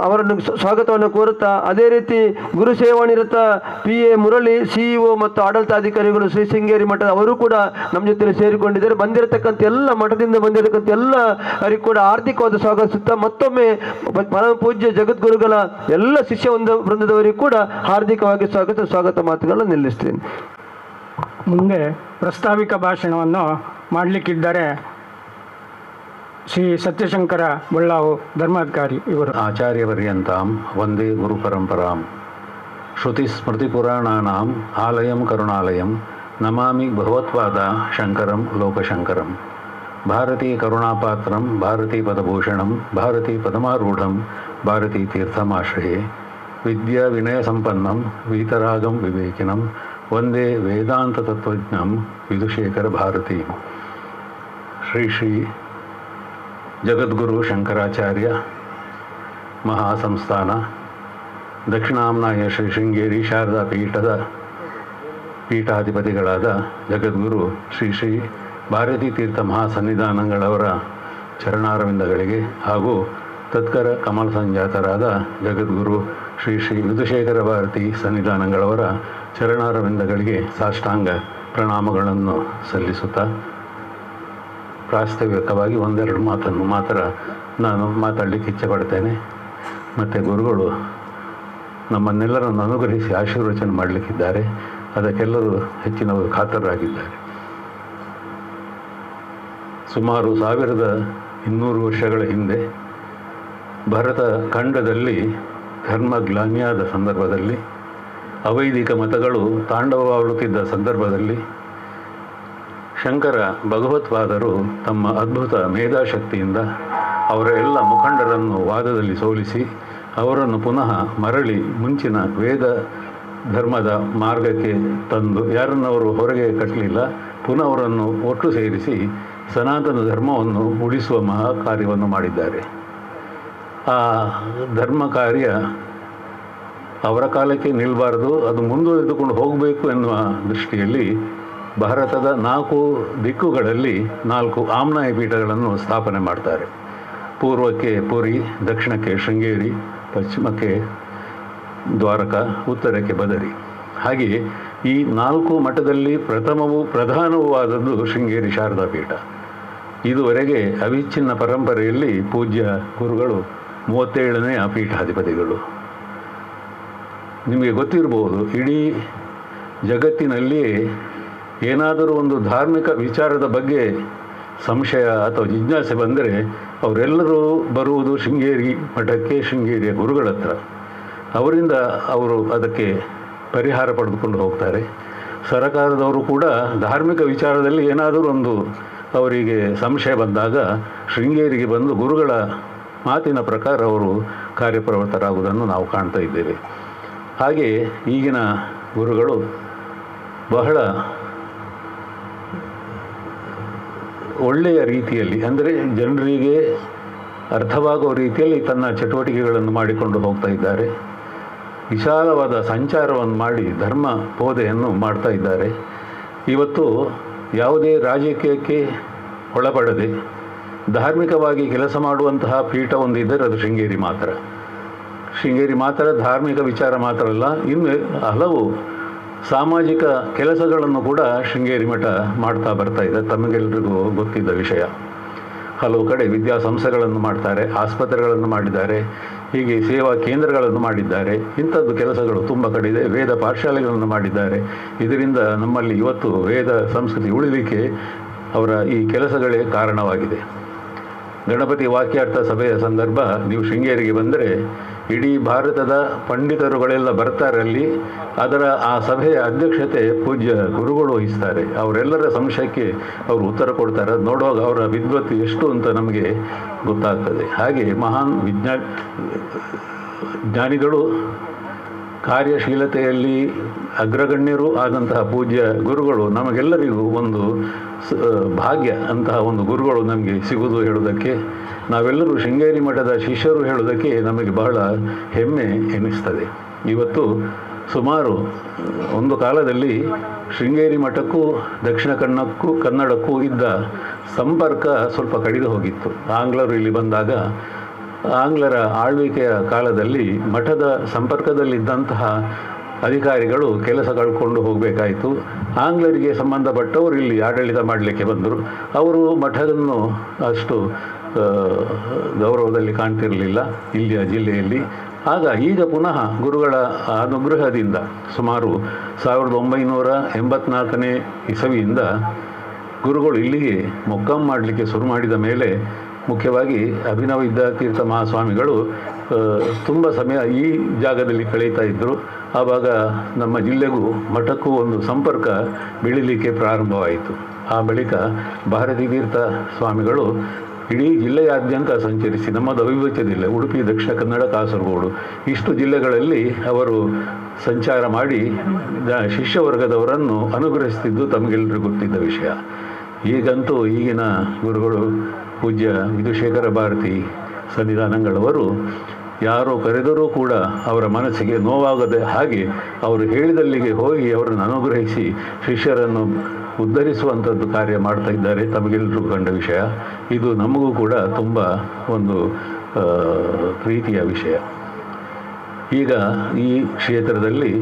ಅವರನ್ನು ಸ್ವಾಗತವನ್ನು ಕೋರುತ್ತಾ, ಅದೇ ರೀತಿ ಗುರು ಸೇವಾನಿರತ PA ಮುರಳಿ, CEO ಮತ್ತು ಆಡಳಿತಾಧಿಕಾರಿಗಳು ಶ್ರೀ ಶೃಂಗೇರಿ ಮಠದ ಅವರು ಕೂಡ ನಮ್ಮ ಜೊತೆ ಸೇರಿಕೊಂಡಿದ್ದಾರೆ. ಬಂದಿರತಕ್ಕಂಥ ಎಲ್ಲ ಮಠದಿಂದ ಬಂದಿರತಕ್ಕಂಥ ಎಲ್ಲರಿಗೂ ಕೂಡ ಆರ್ಥಿಕವಾದ ಸ್ವಾಗತಿಸುತ್ತಾ, ಮತ್ತೊಮ್ಮೆ ಪರಮ ಪೂಜ್ಯ ಜಗದ್ಗುರುಗಳ ಎಲ್ಲ ಶಿಷ್ಯ ವೃಂದದವರಿಗೂ ಕೂಡ ಹಾರ್ದಿಕವಾಗಿ ಸ್ವಾಗತ ಮಾತುಗಳನ್ನು ನಿಲ್ಲಿಸ್ತೀನಿ. ಮುಂದೆ ಪ್ರಸ್ತಾವಿಕ ಭಾಷಣವನ್ನು ಮಾಡಲಿಕ್ಕಿದ್ದಾರೆ ಶ್ರೀ ಸತ್ಯಶಂಕರ ಬಳ್ಳಾವು ಧರ್ಮಾಧಿಕಾರಿ ಇವರು. ಆಚಾರ್ಯವರ್ಯಂತಾಂ ವಂದೇ ಗುರು ಪರಂಪರಾಂ ಶ್ರುತಿಸ್ಮೃತಿಪುರಾಣಾನಾಂ ಆಲಯಂ ಕರುಣಾಲಯಂ ನಮಾಮಿ ಭಗವತ್ಪಾದ ಶಂಕರಂ ಲೋಕಶಂಕರಂ. ಭಾರತೀ ಕರುಣಾಪಾತ್ರಂ ಭಾರತೀ ಪದಭೂಷಣಂ ಭಾರತೀ ಪದಮಾರೂಢಂ ಭಾರತೀ ತೀರ್ಥಮಾಶ್ರಯೇ. ವಿದ್ಯಾ ವಿನಯ ಸಂಪನ್ನಂ ವೀತರಾಗಂ ವಿವೇಕಿನಂ ವಂದೇ ವೇದಾಂತ ತತ್ವಜ್ಞಂ ವಿಧುಶೇಖರ ಭಾರತಿ. ಶ್ರೀ ಶ್ರೀ ಜಗದ್ಗುರು ಶಂಕರಾಚಾರ್ಯ ಮಹಾಸಂಸ್ಥಾನ ದಕ್ಷಿಣಾಮ್ನಾಯ ಶ್ರೀ ಶೃಂಗೇರಿ ಶಾರದಾ ಪೀಠದ ಪೀಠಾಧಿಪತಿಗಳಾದ ಜಗದ್ಗುರು ಶ್ರೀ ಶ್ರೀ ಭಾರತೀ ತೀರ್ಥ ಮಹಾಸನ್ನಿಧಾನಗಳವರ ಚರಣಾರವಿಂದಗಳಿಗೆ ಹಾಗೂ ತತ್ಕರ ಕಮಲ ಸಂಜಾತರಾದ ಜಗದ್ಗುರು ಶ್ರೀ ಶ್ರೀ ವಿಧುಶೇಖರ ಭಾರತಿ ಸನ್ನಿಧಾನಗಳವರ ಚರಣಾರವಿಂದಗಳಿಗೆ ಸಾಷ್ಟಾಂಗ ಪ್ರಣಾಮಗಳನ್ನು ಸಲ್ಲಿಸುತ್ತಾ, ಪ್ರಾಸ್ತಾವಿಕವಾಗಿ ಒಂದೆರಡು ಮಾತನ್ನು ಮಾತ್ರ ನಾನು ಮಾತಾಡಲಿಕ್ಕೆ ಇಚ್ಛೆ ಪಡ್ತೇನೆ. ಮತ್ತು ಗುರುಗಳು ನಮ್ಮನ್ನೆಲ್ಲರನ್ನು ಅನುಗ್ರಹಿಸಿ ಆಶೀರ್ವಚನ ಮಾಡಲಿಕ್ಕಿದ್ದಾರೆ. ಅದಕ್ಕೆಲ್ಲರೂ ಹೆಚ್ಚಿನವರು ಖಾತರರಾಗಿದ್ದಾರೆ. ಸುಮಾರು 1200 ವರ್ಷಗಳ ಹಿಂದೆ ಭರತ ಖಂಡದಲ್ಲಿ ಧರ್ಮಗ್ಲಾನಿಯಾದ ಸಂದರ್ಭದಲ್ಲಿ, ಅವೈದಿಕ ಮತಗಳು ತಾಂಡವವಾಡುತ್ತಿದ್ದ ಸಂದರ್ಭದಲ್ಲಿ ಶಂಕರ ಭಗವತ್ಪಾದರು ತಮ್ಮ ಅದ್ಭುತ ಮೇಧಾಶಕ್ತಿಯಿಂದ ಅವರ ಎಲ್ಲ ಮುಖಂಡರನ್ನು ವಾದದಲ್ಲಿ ಸೋಲಿಸಿ ಅವರನ್ನು ಪುನಃ ಮರಳಿ ಮುಂಚಿನ ವೇದ ಧರ್ಮದ ಮಾರ್ಗಕ್ಕೆ ತಂದು, ಯಾರನ್ನು ಅವರು ಹೊರಗೆ ಕಟ್ಟಲಿಲ್ಲ, ಪುನಃ ಅವರನ್ನು ಒಟ್ಟು ಸೇರಿಸಿ ಸನಾತನ ಧರ್ಮವನ್ನು ಉಳಿಸುವ ಮಹಾ ಕಾರ್ಯವನ್ನು ಮಾಡಿದ್ದಾರೆ. ಆ ಧರ್ಮ ಕಾರ್ಯ ಅವರ ಕಾಲಕ್ಕೆ ನಿಲ್ಲಬಾರದು, ಅದು ಮುಂದುವರೆದುಕೊಂಡು ಹೋಗಬೇಕು ಎನ್ನುವ ದೃಷ್ಟಿಯಲ್ಲಿ ಭಾರತದ 4 ದಿಕ್ಕುಗಳಲ್ಲಿ 4 ಆಮ್ನಾಯ ಪೀಠಗಳನ್ನು ಸ್ಥಾಪನೆ ಮಾಡ್ತಾರೆ. ಪೂರ್ವಕ್ಕೆ ಪುರಿ, ದಕ್ಷಿಣಕ್ಕೆ ಶೃಂಗೇರಿ, ಪಶ್ಚಿಮಕ್ಕೆ ದ್ವಾರಕ, ಉತ್ತರಕ್ಕೆ ಬದರಿ. ಹಾಗೆಯೇ ಈ 4 ಮಠದಲ್ಲಿ ಪ್ರಧಾನವೂ ಆದದ್ದು ಶೃಂಗೇರಿ ಶಾರದಾ ಪೀಠ. ಇದುವರೆಗೆ ಅವಿಚ್ಛಿನ್ನ ಪರಂಪರೆಯಲ್ಲಿ ಪೂಜ್ಯ ಗುರುಗಳು 37ನೇ ಪೀಠಾಧಿಪತಿಗಳು. ನಿಮಗೆ ಗೊತ್ತಿರಬಹುದು, ಇಡೀ ಜಗತ್ತಿನಲ್ಲಿಯೇ ಏನಾದರೂ ಒಂದು ಧಾರ್ಮಿಕ ವಿಚಾರದ ಬಗ್ಗೆ ಸಂಶಯ ಅಥವಾ ಜಿಜ್ಞಾಸೆ ಬಂದರೆ ಅವರೆಲ್ಲರೂ ಬರುವುದು ಶೃಂಗೇರಿ ಮಠಕ್ಕೆ, ಶೃಂಗೇರಿಯ ಗುರುಗಳ ಹತ್ರ. ಅವರಿಂದ ಅವರು ಅದಕ್ಕೆ ಪರಿಹಾರ ಪಡೆದುಕೊಂಡು ಹೋಗ್ತಾರೆ. ಸರಕಾರದವರು ಕೂಡ ಧಾರ್ಮಿಕ ವಿಚಾರದಲ್ಲಿ ಏನಾದರೂ ಒಂದು ಅವರಿಗೆ ಸಂಶಯ ಬಂದಾಗ ಶೃಂಗೇರಿಗೆ ಬಂದು ಗುರುಗಳ ಮಾತಿನ ಪ್ರಕಾರ ಅವರು ಕಾರ್ಯಪ್ರವೃತ್ತರಾಗುವುದನ್ನು ನಾವು ಕಾಣ್ತಾ ಇದ್ದೇವೆ. ಹಾಗೆಯೇ ಈಗಿನ ಗುರುಗಳು ಬಹಳ ಒಳ್ಳೆಯ ರೀತಿಯಲ್ಲಿ, ಅಂದರೆ ಜನರಿಗೆ ಅರ್ಥವಾಗುವ ರೀತಿಯಲ್ಲಿ ತನ್ನ ಚಟುವಟಿಕೆಗಳನ್ನು ಮಾಡಿಕೊಂಡು ಹೋಗ್ತಾ ಇದ್ದಾರೆ. ವಿಶಾಲವಾದ ಸಂಚಾರವನ್ನು ಮಾಡಿ ಧರ್ಮ ಬೋಧೆಯನ್ನು ಮಾಡ್ತಾ ಇದ್ದಾರೆ. ಇವತ್ತು ಯಾವುದೇ ರಾಜಕೀಯಕ್ಕೆ ಒಳಪಡದೆ ಧಾರ್ಮಿಕವಾಗಿ ಕೆಲಸ ಮಾಡುವಂತಹ ಪೀಠ ಒಂದಿದ್ದರೆ ಅದು ಶೃಂಗೇರಿ ಮಾತ್ರ. ಶೃಂಗೇರಿ ಮಾತ್ರ ಧಾರ್ಮಿಕ ವಿಚಾರ ಮಾತ್ರ ಅಲ್ಲ, ಇನ್ನು ಹಲವು ಸಾಮಾಜಿಕ ಕೆಲಸಗಳನ್ನು ಕೂಡ ಶೃಂಗೇರಿ ಮಠ ಮಾಡ್ತಾ ಬರ್ತಾ ಇದೆ. ತಮಗೆಲ್ಲರಿಗೂ ಗೊತ್ತಿದ್ದ ವಿಷಯ. ಹಲವು ಕಡೆ ವಿದ್ಯಾಸಂಸ್ಥೆಗಳನ್ನು ಮಾಡ್ತಾರೆ, ಆಸ್ಪತ್ರೆಗಳನ್ನು ಮಾಡಿದ್ದಾರೆ, ಹೀಗೆ ಸೇವಾ ಕೇಂದ್ರಗಳನ್ನು ಮಾಡಿದ್ದಾರೆ. ಇಂಥದ್ದು ಕೆಲಸಗಳು ತುಂಬ ಕಡೆ ಇದೆ. ವೇದ ಪಾಠಶಾಲೆಗಳನ್ನು ಮಾಡಿದ್ದಾರೆ. ಇದರಿಂದ ನಮ್ಮಲ್ಲಿ ಇವತ್ತು ವೇದ ಸಂಸ್ಕೃತಿ ಉಳಿಲಿಕ್ಕೆ ಅವರ ಈ ಕೆಲಸಗಳೇ ಕಾರಣವಾಗಿದೆ. ಗಣಪತಿ ವಾಕ್ಯಾರ್ಥ ಸಭೆಯ ಸಂದರ್ಭ ನೀವು ಶೃಂಗೇರಿಗೆ ಬಂದರೆ ಇಡೀ ಭಾರತದ ಪಂಡಿತರುಗಳೆಲ್ಲ ಬರ್ತಾರೆ ಅಲ್ಲಿ. ಅದರ ಆ ಸಭೆಯ ಅಧ್ಯಕ್ಷತೆ ಪೂಜ್ಯ ಗುರುಗಳು ವಹಿಸ್ತಾರೆ. ಅವರೆಲ್ಲರ ಸಂಶಯಕ್ಕೆ ಅವರು ಉತ್ತರ ಕೊಡ್ತಾರೆ. ಅದು ನೋಡುವಾಗ ಅವರ ವಿದ್ವತ್ತು ಎಷ್ಟು ಅಂತ ನಮಗೆ ಗೊತ್ತಾಗ್ತದೆ. ಹಾಗೆ ಮಹಾನ್ ಜ್ಞಾನಿಗಳು, ಕಾರ್ಯಶೀಲತೆಯಲ್ಲಿ ಅಗ್ರಗಣ್ಯರು ಆದಂತಹ ಪೂಜ್ಯ ಗುರುಗಳು ನಮಗೆಲ್ಲರಿಗೂ ಒಂದು ಭಾಗ್ಯ. ಅಂತಹ ಒಂದು ಗುರುಗಳು ನಮಗೆ ಸಿಗುವುದು ಹೇಳುವುದಕ್ಕೆ, ನಾವೆಲ್ಲರೂ ಶೃಂಗೇರಿ ಮಠದ ಶಿಷ್ಯರು ಹೇಳುವುದಕ್ಕೆ ನಮಗೆ ಬಹಳ ಹೆಮ್ಮೆ ಎನಿಸ್ತದೆ. ಇವತ್ತು ಸುಮಾರು ಒಂದು ಕಾಲದಲ್ಲಿ ಶೃಂಗೇರಿ ಮಠಕ್ಕೂ ದಕ್ಷಿಣ ಕನ್ನಡಕ್ಕೂ ಇದ್ದ ಸಂಪರ್ಕ ಸ್ವಲ್ಪ ಕಡಿದು ಹೋಗಿತ್ತು. ಆಂಗ್ಲರು ಇಲ್ಲಿ ಬಂದಾಗ, ಆಂಗ್ಲರ ಆಳ್ವಿಕೆಯ ಕಾಲದಲ್ಲಿ ಮಠದ ಸಂಪರ್ಕದಲ್ಲಿದ್ದಂತಹ ಅಧಿಕಾರಿಗಳು ಕೆಲಸ ಕಳ್ಕೊಂಡು ಹೋಗಬೇಕಾಯಿತು. ಆಂಗ್ಲರಿಗೆ ಸಂಬಂಧಪಟ್ಟವರು ಇಲ್ಲಿ ಆಡಳಿತ ಮಾಡಲಿಕ್ಕೆ ಬಂದರು. ಅವರು ಮಠವನ್ನು ಅಷ್ಟು ಗೌರವದಲ್ಲಿ ಕಾಣ್ತಿರಲಿಲ್ಲ ಇಲ್ಲಿಯ ಜಿಲ್ಲೆಯಲ್ಲಿ. ಆಗ ಈಗ ಪುನಃ ಗುರುಗಳ ಅನುಗ್ರಹದಿಂದ ಸುಮಾರು 1984ನೇ ಇಸವಿಯಿಂದ ಗುರುಗಳು ಇಲ್ಲಿಗೆ ಮೊಕ್ಕಾಂ ಮಾಡಲಿಕ್ಕೆ ಶುರು ಮಾಡಿದ ಮೇಲೆ, ಮುಖ್ಯವಾಗಿ ಅಭಿನವ ವಿದ್ಯಾತೀರ್ಥ ಮಹಾಸ್ವಾಮಿಗಳು ತುಂಬ ಸಮಯ ಈ ಜಾಗದಲ್ಲಿ ಕಳೀತಾ ಇದ್ದರು. ಆವಾಗ ನಮ್ಮ ಜಿಲ್ಲೆಗೂ ಮಠಕ್ಕೂ ಒಂದು ಸಂಪರ್ಕ ಬೆಳೀಲಿಕ್ಕೆ ಪ್ರಾರಂಭವಾಯಿತು. ಆ ಬಳಿಕ ಭಾರತೀ ತೀರ್ಥ ಸ್ವಾಮಿಗಳು ಇಡೀ ಜಿಲ್ಲೆಯಾದ್ಯಂತ ಸಂಚರಿಸಿ, ನಮ್ಮದು ಅವಿಭಜಿತ ಜಿಲ್ಲೆ, ಉಡುಪಿ, ದಕ್ಷಿಣ ಕನ್ನಡ, ಕಾಸರಗೋಡು, ಇಷ್ಟು ಜಿಲ್ಲೆಗಳಲ್ಲಿ ಅವರು ಸಂಚಾರ ಮಾಡಿ ಶಿಷ್ಯವರ್ಗದವರನ್ನು ಅನುಗ್ರಹಿಸುತ್ತಿದ್ದು ತಮಗೆಲ್ಲರಿಗೂ ಗೊತ್ತಿದ್ದ ವಿಷಯ. ಈಗಂತೂ ಈಗಿನ ಗುರುಗಳು ಪೂಜ್ಯ ವಿಧುಶೇಖರ ಭಾರತಿ ಸನ್ನಿಧಾನಗಳವರು ಯಾರೋ ಕರೆದರೂ ಕೂಡ ಅವರ ಮನಸ್ಸಿಗೆ ನೋವಾಗದೆ ಹಾಗೆ ಅವರು ಹೇಳಿದಲ್ಲಿಗೆ ಹೋಗಿ ಅವರನ್ನು ಅನುಗ್ರಹಿಸಿ ಶಿಷ್ಯರನ್ನು ಉದ್ಧರಿಸುವಂಥದ್ದು ಕಾರ್ಯ ಮಾಡ್ತಾ ಇದ್ದಾರೆ. ತಮಗೆಲ್ಲರಿಗೂ ಕಂಡ ವಿಷಯ. ಇದು ನಮಗೂ ಕೂಡ ತುಂಬ ಒಂದು ಪ್ರೀತಿಯ ವಿಷಯ. ಈಗ ಈ ಕ್ಷೇತ್ರದಲ್ಲಿ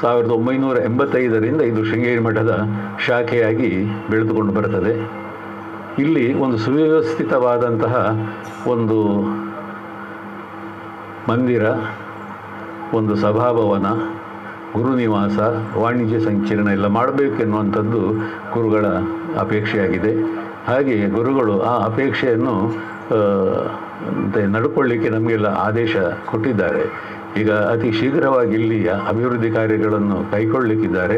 1985ರಿಂದ ಇದು ಶೃಂಗೇರಿ ಮಠದ ಶಾಖೆಯಾಗಿ ಬೆಳೆದುಕೊಂಡು ಬರುತ್ತದೆ. ಇಲ್ಲಿ ಒಂದು ಸುವ್ಯವಸ್ಥಿತವಾದಂತಹ ಒಂದು ಮಂದಿರ, ಒಂದು ಸಭಾಭವನ, ಗುರುನಿವಾಸ, ವಾಣಿಜ್ಯ ಸಂಕೀರ್ಣ ಎಲ್ಲ ಮಾಡಬೇಕೆನ್ನುವಂಥದ್ದು ಗುರುಗಳ ಅಪೇಕ್ಷೆಯಾಗಿದೆ. ಹಾಗೆಯೇ ಗುರುಗಳು ಆ ಅಪೇಕ್ಷೆಯನ್ನು ನಡ್ಕೊಳ್ಳಿಕ್ಕೆ ನಮಗೆಲ್ಲ ಆದೇಶ ಕೊಟ್ಟಿದ್ದಾರೆ. ಈಗ ಅತಿ ಶೀಘ್ರವಾಗಿ ಇಲ್ಲಿಯ ಅಭಿವೃದ್ಧಿ ಕಾರ್ಯಗಳನ್ನು ಕೈಗೊಳ್ಳಲಿಕ್ಕಿದ್ದಾರೆ.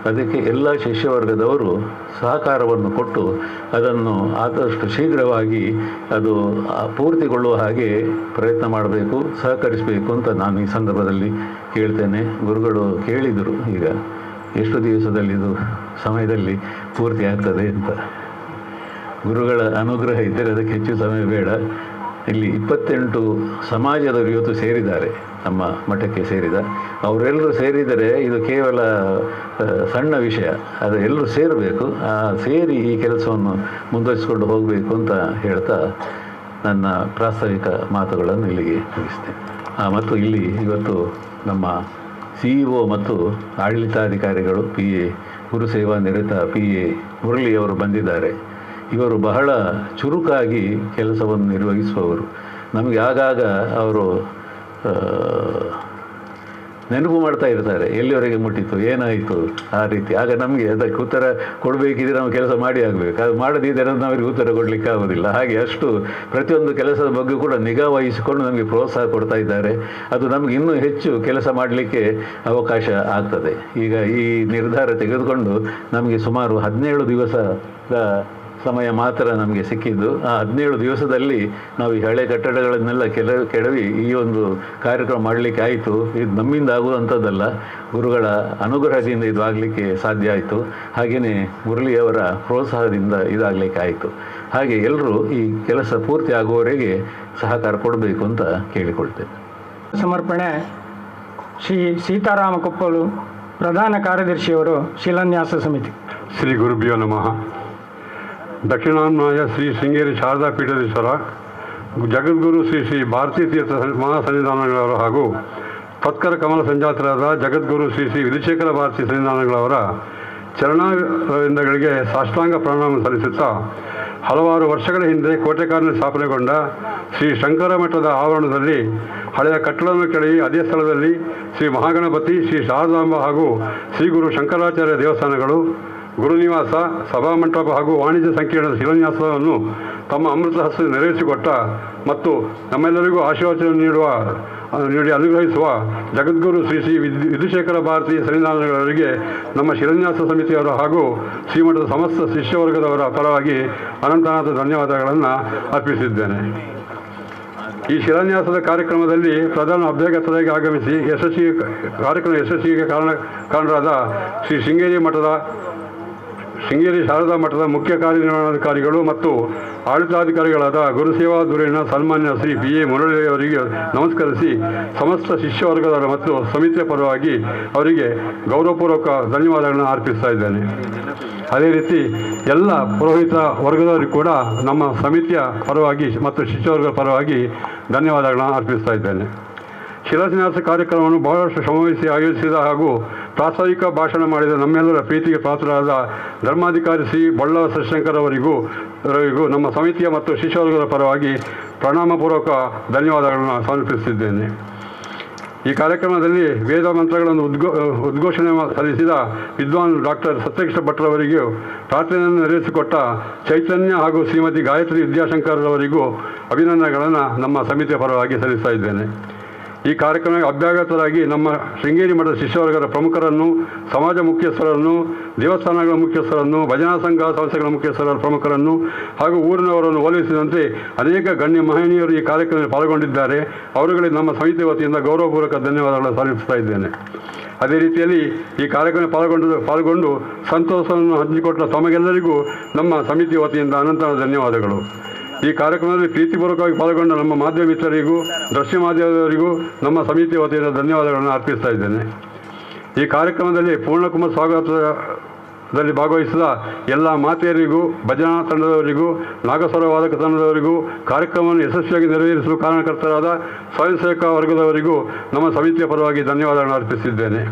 ಅದಕ್ಕೆ ಎಲ್ಲ ಶಿಷ್ಯವರ್ಗದವರು ಸಹಕಾರವನ್ನು ಕೊಟ್ಟು ಅದನ್ನು ಆದಷ್ಟು ಶೀಘ್ರವಾಗಿ ಅದು ಪೂರ್ತಿಗೊಳ್ಳುವ ಹಾಗೆ ಪ್ರಯತ್ನ ಮಾಡಬೇಕು, ಸಹಕರಿಸಬೇಕು ಅಂತ ನಾನು ಈ ಸಂದರ್ಭದಲ್ಲಿ ಕೇಳ್ತೇನೆ. ಗುರುಗಳು ಕೇಳಿದರು ಈಗ ಎಷ್ಟು ದಿವಸದಲ್ಲಿ ಇದು ಸಮಯದಲ್ಲಿ ಪೂರ್ತಿ ಆಗ್ತದೆ ಅಂತ. ಗುರುಗಳ ಅನುಗ್ರಹ ಇದ್ದರೆ ಅದಕ್ಕೆ ಹೆಚ್ಚು ಸಮಯ ಬೇಡ. ಇಲ್ಲಿ 28 ಸಮಾಜದವರು ಇವತ್ತು ಸೇರಿದ್ದಾರೆ, ನಮ್ಮ ಮಠಕ್ಕೆ ಸೇರಿದ ಅವರೆಲ್ಲರೂ ಸೇರಿದರೆ ಇದು ಕೇವಲ ಸಣ್ಣ ವಿಷಯ. ಅದು ಎಲ್ಲರೂ ಸೇರಬೇಕು, ಸೇರಿ ಈ ಕೆಲಸವನ್ನು ಮುಂದುವರಿಸಿಕೊಂಡು ಹೋಗಬೇಕು ಅಂತ ಹೇಳ್ತಾ ನನ್ನ ಪ್ರಾಸ್ತಾವಿಕ ಮಾತುಗಳನ್ನು ಇಲ್ಲಿಗೆ ಮುಗಿಸ್ತೇನೆ. ಮತ್ತು ಇಲ್ಲಿ ಇವತ್ತು ನಮ್ಮ CEO ಮತ್ತು ಆಡಳಿತಾಧಿಕಾರಿಗಳು PA ಗುರುಸೇವಾ ನಿರತ PA ಮುರಳಿಯವರು ಬಂದಿದ್ದಾರೆ. ಇವರು ಬಹಳ ಚುರುಕಾಗಿ ಕೆಲಸವನ್ನು ನಿರ್ವಹಿಸುವವರು. ನಮಗೆ ಆಗಾಗ ಅವರು ನೆನಪು ಮಾಡ್ತಾ ಇರ್ತಾರೆ, ಎಲ್ಲಿವರೆಗೆ ಮುಟ್ಟಿತ್ತು, ಏನಾಯಿತು, ಆ ರೀತಿ. ಆಗ ನಮಗೆ ಅದಕ್ಕೆ ಉತ್ತರ ಕೊಡಬೇಕಿದ್ರೆ ನಾವು ಕೆಲಸ ಮಾಡಿ ಆಗಬೇಕು. ಅದು ಮಾಡದಿದ್ದರೆ ನಾವು ಅವರಿಗೆ ಉತ್ತರ ಕೊಡಲಿಕ್ಕೆ ಆಗೋದಿಲ್ಲ. ಹಾಗೆ ಅಷ್ಟು ಪ್ರತಿಯೊಂದು ಕೆಲಸದ ಬಗ್ಗೆ ಕೂಡ ನಿಗಾ ವಹಿಸಿಕೊಂಡು ನಮಗೆ ಪ್ರೋತ್ಸಾಹ ಕೊಡ್ತಾ ಇದ್ದಾರೆ. ಅದು ನಮಗೆ ಇನ್ನೂ ಹೆಚ್ಚು ಕೆಲಸ ಮಾಡಲಿಕ್ಕೆ ಅವಕಾಶ ಆಗ್ತದೆ. ಈಗ ಈ ನಿರ್ಧಾರ ತೆಗೆದುಕೊಂಡು ನಮಗೆ ಸುಮಾರು 17 ದಿವಸದ ಸಮಯ ಮಾತ್ರ ನಮಗೆ ಸಿಕ್ಕಿದ್ದು. ಆ 17 ದಿವಸದಲ್ಲಿ ನಾವು ಈ ಹಳೆ ಕಟ್ಟಡಗಳನ್ನೆಲ್ಲ ಕೆಡವಿ ಈ ಒಂದು ಕಾರ್ಯಕ್ರಮ ಮಾಡಲಿಕ್ಕೆ ಆಯಿತು. ಇದು ನಮ್ಮಿಂದ ಆಗುವಂಥದ್ದಲ್ಲ, ಗುರುಗಳ ಅನುಗ್ರಹದಿಂದ ಇದು ಆಗಲಿಕ್ಕೆ ಸಾಧ್ಯ ಆಯಿತು. ಹಾಗೆಯೇ ಮುರಳಿಯವರ ಪ್ರೋತ್ಸಾಹದಿಂದ ಇದಾಗಲಿಕ್ಕೆ ಆಯಿತು. ಹಾಗೆ ಎಲ್ಲರೂ ಈ ಕೆಲಸ ಪೂರ್ತಿ ಆಗುವವರೆಗೆ ಸಹಕಾರ ಕೊಡಬೇಕು ಅಂತ ಕೇಳಿಕೊಳ್ತೇನೆ. ಸಮರ್ಪಣೆ ಶ್ರೀ ಸೀತಾರಾಮ ಕೊಪ್ಪಲು, ಪ್ರಧಾನ ಕಾರ್ಯದರ್ಶಿಯವರು, ಶಿಲಾನ್ಯಾಸ ಸಮಿತಿ. ಶ್ರೀ ಗುರುಭ್ಯೋ ನಮಃ. ದಕ್ಷಿಣಾನ್ವಯ ಶ್ರೀ ಶೃಂಗೇರಿ ಶಾರದಾ ಪೀಠಾಧೀಶ್ವರ ಜಗದ್ಗುರು ಶ್ರೀ ಶ್ರೀ ಭಾರತೀ ತೀರ್ಥ ಮಹಾಸನ್ನಿಧಾನಗಳವರು ಹಾಗೂ ತತ್ಕರ ಕಮಲ ಸಂಜಾತರಾದ ಜಗದ್ಗುರು ಶ್ರೀ ಶ್ರೀ ವಿಧುಶೇಖರ ಭಾರತೀ ಸನ್ನಿಧಾನಗಳವರ ಚರಣಾರವಿಂದಗಳಿಗೆ ಸಾಷ್ಟಾಂಗ ಪ್ರಣಾಮ ಸಲ್ಲಿಸುತ್ತಾ, ಹಲವಾರು ವರ್ಷಗಳ ಹಿಂದೆ ಕೋಟೆಕಾರಿನಲ್ಲಿ ಸ್ಥಾಪನೆಗೊಂಡ ಶ್ರೀ ಶಂಕರ ಮಠದ ಆವರಣದಲ್ಲಿ ಹಳೆಯ ಕಟ್ಟಡವನ್ನು ಕೆಡವಿ ಅದೇ ಸ್ಥಳದಲ್ಲಿ ಶ್ರೀ ಮಹಾಗಣಪತಿ, ಶ್ರೀ ಶಾರದಾಂಬ ಹಾಗೂ ಶ್ರೀ ಗುರು ಶಂಕರಾಚಾರ್ಯ ದೇವಸ್ಥಾನಗಳು, ಗುರುನಿವಾಸ, ಸಭಾಮಂಟಪ ಹಾಗೂ ವಾಣಿಜ್ಯ ಸಂಕೀರ್ಣದ ಶಿಲಾನ್ಯಾಸವನ್ನು ತಮ್ಮ ಅಮೃತ ಹಸ್ತ ನೆರವೇರಿಸಿಕೊಟ್ಟ ಮತ್ತು ನಮ್ಮೆಲ್ಲರಿಗೂ ಆಶೀರ್ವಚನ ನೀಡಿ ಅನುಗ್ರಹಿಸುವ ಜಗದ್ಗುರು ಶ್ರೀ ಶ್ರೀ ವಿಧುಶೇಖರ ಭಾರತೀಯ ಸನ್ನಿಧಾನಗಳವರಿಗೆ ನಮ್ಮ ಶಿಲಾನ್ಯಾಸ ಸಮಿತಿಯವರ ಹಾಗೂ ಶ್ರೀಮಠದ ಸಮಸ್ತ ಶಿಷ್ಯವರ್ಗದವರ ಪರವಾಗಿ ಅನಂತನಾಥ ಧನ್ಯವಾದಗಳನ್ನು ಅರ್ಪಿಸಿದ್ದೇನೆ. ಈ ಶಿಲಾನ್ಯಾಸದ ಕಾರ್ಯಕ್ರಮದಲ್ಲಿ ಪ್ರಧಾನ ಅಭ್ಯಾಗತರಾಗಿ ಆಗಮಿಸಿ ಯಶಸ್ವಿಗೆ ಕಾರಣರಾದ ಶ್ರೀ ಶೃಂಗೇರಿ ಶಾರದಾ ಮಠದ ಮುಖ್ಯ ಕಾರ್ಯನಿರ್ವಹಣಾಧಿಕಾರಿಗಳು ಮತ್ತು ಆಡಳಿತಾಧಿಕಾರಿಗಳಾದ ಗುರುಸೇವಾ ಧುರೀಣ ಸನ್ಮಾನ್ಯ ಶ್ರೀ PA ಮುರಳಿಯವರಿಗೆ ನಮಸ್ಕರಿಸಿ ಸಮಸ್ತ ಶಿಷ್ಯವರ್ಗದವರ ಮತ್ತು ಸಮಿತಿಯ ಪರವಾಗಿ ಅವರಿಗೆ ಗೌರವಪೂರ್ವಕ ಧನ್ಯವಾದಗಳನ್ನು ಅರ್ಪಿಸ್ತಾ ಇದ್ದೇನೆ. ಅದೇ ರೀತಿ ಎಲ್ಲ ಪುರೋಹಿತ ವರ್ಗದವರಿಗೂ ಕೂಡ ನಮ್ಮ ಸಮಿತಿಯ ಪರವಾಗಿ ಮತ್ತು ಶಿಷ್ಯವರ್ಗದ ಪರವಾಗಿ ಧನ್ಯವಾದಗಳನ್ನು ಅರ್ಪಿಸ್ತಾ ಇದ್ದೇನೆ. ಶಿಲಾನ್ಯಾಸ ಕಾರ್ಯಕ್ರಮವನ್ನು ಬಹಳಷ್ಟು ಶ್ರಮವಹಿಸಿ ಆಯೋಜಿಸಿದ ಹಾಗೂ ಪ್ರಾಸ್ತಾವಿಕ ಭಾಷಣ ಮಾಡಿದ ನಮ್ಮೆಲ್ಲರ ಪ್ರೀತಿಗೆ ಪಾತ್ರರಾದ ಧರ್ಮಾಧಿಕಾರಿ ಶ್ರೀ ಬಳ್ಳಾವ ಶಶಿಶಂಕರ್ ಅವರಿಗೂ ನಮ್ಮ ಸಮಿತಿಯ ಮತ್ತು ಶಿಷ್ಯವರ್ಗದ ಪರವಾಗಿ ಪ್ರಣಾಮಪೂರ್ವಕ ಧನ್ಯವಾದಗಳನ್ನು ಸಮರ್ಪಿಸುತ್ತಿದ್ದೇನೆ. ಈ ಕಾರ್ಯಕ್ರಮದಲ್ಲಿ ವೇದ ಮಂತ್ರಗಳನ್ನು ಉದ್ಘೋಷಣೆ ಸಲ್ಲಿಸಿದ ವಿದ್ವಾನ್ ಡಾಕ್ಟರ್ ಸತ್ಯಕೃಷ್ಣ ಭಟ್ರವರಿಗೂ, ಪ್ರಾರ್ಥನೆಯನ್ನು ನೆರವೇರಿಸಿಕೊಟ್ಟ ಚೈತನ್ಯ ಹಾಗೂ ಶ್ರೀಮತಿ ಗಾಯತ್ರಿ ವಿದ್ಯಾಶಂಕರವರಿಗೂ ಅಭಿನಂದನೆಗಳನ್ನು ನಮ್ಮ ಸಮಿತಿಯ ಪರವಾಗಿ ಸಲ್ಲಿಸ್ತಾ ಇದ್ದೇನೆ. ಈ ಕಾರ್ಯಕ್ರಮಕ್ಕೆ ಅಭ್ಯಾಗತರಾಗಿ ನಮ್ಮ ಶೃಂಗೇರಿ ಮಠದ ಶಿಷ್ಯವರ್ಗದ ಪ್ರಮುಖರನ್ನು, ಸಮಾಜ ಮುಖ್ಯಸ್ಥರನ್ನು, ದೇವಸ್ಥಾನಗಳ ಮುಖ್ಯಸ್ಥರನ್ನು, ಭಜನಾ ಸಂಘ ಸಂಸ್ಥೆಗಳ ಮುಖ್ಯಸ್ಥರ ಪ್ರಮುಖರನ್ನು ಹಾಗೂ ಊರಿನವರನ್ನು ಹೋಲಿಸಿದಂತೆ ಅನೇಕ ಗಣ್ಯ ಮಹನೀಯರು ಈ ಕಾರ್ಯಕ್ರಮದಲ್ಲಿ ಪಾಲ್ಗೊಂಡಿದ್ದಾರೆ. ಅವರುಗಳಿಗೆ ನಮ್ಮ ಸಮಿತಿ ವತಿಯಿಂದ ಗೌರವಪೂರ್ವಕ ಧನ್ಯವಾದಗಳನ್ನು ಸಲ್ಲಿಸ್ತಾ ಇದ್ದೇನೆ. ಅದೇ ರೀತಿಯಲ್ಲಿ ಈ ಕಾರ್ಯಕ್ರಮ ಪಾಲ್ಗೊಂಡು ಸಂತೋಷವನ್ನು ಹಂಚಿಕೊಟ್ಟ ತಮಗೆಲ್ಲರಿಗೂ ನಮ್ಮ ಸಮಿತಿ ವತಿಯಿಂದ ಅನಂತ ಧನ್ಯವಾದಗಳು. ಈ ಕಾರ್ಯಕ್ರಮದಲ್ಲಿ ಪ್ರೀತಿಪೂರ್ವಕವಾಗಿ ಪಾಲ್ಗೊಂಡ ನಮ್ಮ ಮಾಧ್ಯಮ ಮಿತ್ರರಿಗೂ, ದೃಶ್ಯ ಮಾಧ್ಯಮದವರಿಗೂ ನಮ್ಮ ಸಮಿತಿ ವತಿಯಿಂದ ಧನ್ಯವಾದಗಳನ್ನು ಅರ್ಪಿಸ್ತಾ ಇದ್ದೇನೆ. ಈ ಕಾರ್ಯಕ್ರಮದಲ್ಲಿ ಪೂರ್ಣಕುಂಭ ಸ್ವಾಗತದಲ್ಲಿ ಭಾಗವಹಿಸಿದ ಎಲ್ಲ ಮಾತೆಯರಿಗೂ, ಭಜನಾ ತಂಡದವರಿಗೂ, ನಾಗಸ್ವರ ವಾದಕ ತಂಡದವರಿಗೂ, ಕಾರ್ಯಕ್ರಮವನ್ನು ಯಶಸ್ವಿಯಾಗಿ ನೆರವೇರಿಸಲು ಕಾರಣಕರ್ತರಾದ ಸ್ವಯಂ ಸೇವಕ ವರ್ಗದವರಿಗೂ ನಮ್ಮ ಸಮಿತಿಯ ಪರವಾಗಿ ಧನ್ಯವಾದಗಳನ್ನು ಅರ್ಪಿಸಿದ್ದೇನೆ.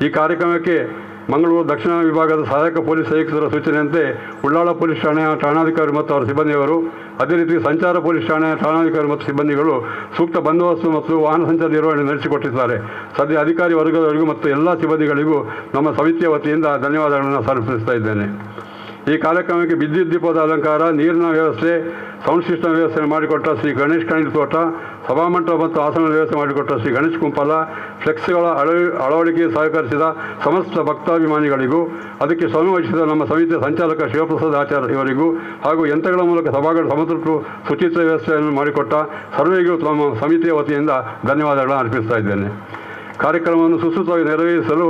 ಈ ಕಾರ್ಯಕ್ರಮಕ್ಕೆ ಮಂಗಳೂರು ದಕ್ಷಿಣ ವಿಭಾಗದ ಸಹಾಯಕ ಪೊಲೀಸ್ ಆಯುಕ್ತರ ಸೂಚನೆಯಂತೆ ಉಳ್ಳಾಳ ಪೊಲೀಸ್ ಠಾಣಾಧಿಕಾರಿ ಮತ್ತು ಅವರ ಸಿಬ್ಬಂದಿಯವರು, ಅದೇ ರೀತಿ ಸಂಚಾರ ಪೊಲೀಸ್ ಠಾಣಾಧಿಕಾರಿ ಮತ್ತು ಸಿಬ್ಬಂದಿಗಳು ಸೂಕ್ತ ಬಂದೋಬಸ್ತು ಮತ್ತು ವಾಹನ ಸಂಚಾರ ನಿರ್ವಹಣೆ ನಡೆಸಿಕೊಟ್ಟಿದ್ದಾರೆ. ಸದ್ಯ ಅಧಿಕಾರಿ ವರ್ಗದವರಿಗೂ ಮತ್ತು ಎಲ್ಲ ಸಿಬ್ಬಂದಿಗಳಿಗೂ ನಮ್ಮ ಸಮಿತಿಯ ವತಿಯಿಂದ ಧನ್ಯವಾದಗಳನ್ನು ಸಮರ್ಪಿಸ್ತಾ ಇದ್ದೇನೆ. ಈ ಕಾರ್ಯಕ್ರಮಕ್ಕೆ ವಿದ್ಯುತ್ ದೀಪದ ಅಲಂಕಾರ, ನೀರಿನ ವ್ಯವಸ್ಥೆ, ಸೌಂಡ್ ಸಿಸ್ಟಮ್ ವ್ಯವಸ್ಥೆ ಮಾಡಿಕೊಟ್ಟ ಶ್ರೀ ಗಣೇಶ್ ಕಣಿಲ್ ತೋಟ, ಸಭಾಮಂಟಪ ಮತ್ತು ಆಸನದ ವ್ಯವಸ್ಥೆ ಮಾಡಿಕೊಟ್ಟ ಶ್ರೀ ಗಣೇಶ್ ಕುಂಪಲ, ಫ್ಲೆಕ್ಸ್ಗಳ ಅಳವಡಿಕೆಗೆ ಸಹಕರಿಸಿದ ಸಮಸ್ತ ಭಕ್ತಾಭಿಮಾನಿಗಳಿಗೂ, ಅದಕ್ಕೆ ಶ್ರಮವಹಿಸಿದ ನಮ್ಮ ಸಮಿತಿಯ ಸಂಚಾಲಕ ಶಿವಪ್ರಸಾದ್ ಆಚಾರ್ಯ ಇವರಿಗೂ ಹಾಗೂ ಯಂತ್ರಗಳ ಮೂಲಕ ಸಭಾಗಳ ಸಮತಟ್ಟು ಶುಚಿತ್ವ ವ್ಯವಸ್ಥೆಯನ್ನು ಮಾಡಿಕೊಟ್ಟ ಸರ್ವೆಗೂ ನಮ್ಮ ಸಮಿತಿಯ ವತಿಯಿಂದ ಧನ್ಯವಾದಗಳನ್ನು ಅರ್ಪಿಸ್ತಾ ಇದ್ದೇನೆ. ಕಾರ್ಯಕ್ರಮವನ್ನು ಸುಸೂತ್ರವಾಗಿ ನೆರವೇರಿಸಲು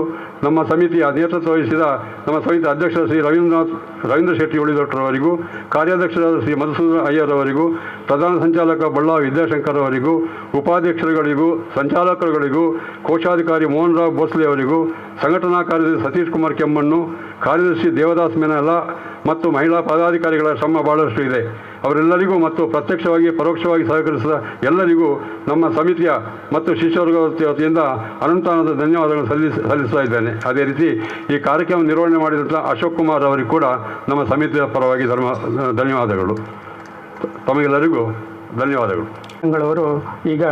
ನಮ್ಮ ಸಮಿತಿಯ ನೇತೃತ್ವ ವಹಿಸಿದ ನಮ್ಮ ಸಮಿತಿಯ ಅಧ್ಯಕ್ಷ ಶ್ರೀ ರವೀಂದ್ರ ಶೆಟ್ಟಿ ಉಳಿದೊಟ್ಟರವರಿಗೂ, ಕಾರ್ಯಾಧ್ಯಕ್ಷರಾದ ಶ್ರೀ ಮಧುಸೂದನ ಅಯ್ಯರವರಿಗೂ, ಪ್ರಧಾನ ಸಂಚಾಲಕ ಬಳ್ಳಾವಿ ವಿದ್ಯಾಶಂಕರ್ ಅವರಿಗೂ, ಉಪಾಧ್ಯಕ್ಷರುಗಳಿಗೂ, ಸಂಚಾಲಕರುಗಳಿಗೂ, ಕೋಶಾಧಿಕಾರಿ ಮೋಹನ್ ರಾವ್ ಭೋಸ್ಲೆ ಅವರಿಗೂ, ಸಂಘಟನಾ ಕಾರ್ಯದರ್ಶಿ ಸತೀಶ್ ಕುಮಾರ್ ಕೆಮ್ಮಣ್ಣು, ಕಾರ್ಯದರ್ಶಿ ದೇವದಾಸ್ ಮೆನಲ ಮತ್ತು ಮಹಿಳಾ ಪದಾಧಿಕಾರಿಗಳ ಶ್ರಮ ಬಹಳಷ್ಟು ಇದೆ. ಅವರೆಲ್ಲರಿಗೂ ಮತ್ತು ಪ್ರತ್ಯಕ್ಷವಾಗಿ ಪರೋಕ್ಷವಾಗಿ ಸಹಕರಿಸಿದ ಎಲ್ಲರಿಗೂ ನಮ್ಮ ಸಮಿತಿಯ ಮತ್ತು ಶಿಷ್ಯವರ್ಗದ ವತಿಯಿಂದ ಅನಂತಾನಂದ ಧನ್ಯವಾದಗಳನ್ನು ಸಲ್ಲಿಸ್ತಾ ಇದ್ದೇನೆ. ಅದೇ ರೀತಿ ಈ ಕಾರ್ಯಕ್ರಮ ನಿರ್ವಹಣೆ ಮಾಡಿದಂಥ ಅಶೋಕ್ ಕುಮಾರ್ ಅವರಿಗೂ ಕೂಡ ನಮ್ಮ ಸಮಿತಿಯ ಪರವಾಗಿ ಧನ್ಯವಾದಗಳು. ತಮಗೆಲ್ಲರಿಗೂ ಧನ್ಯವಾದಗಳು. ಅವರು ಈಗ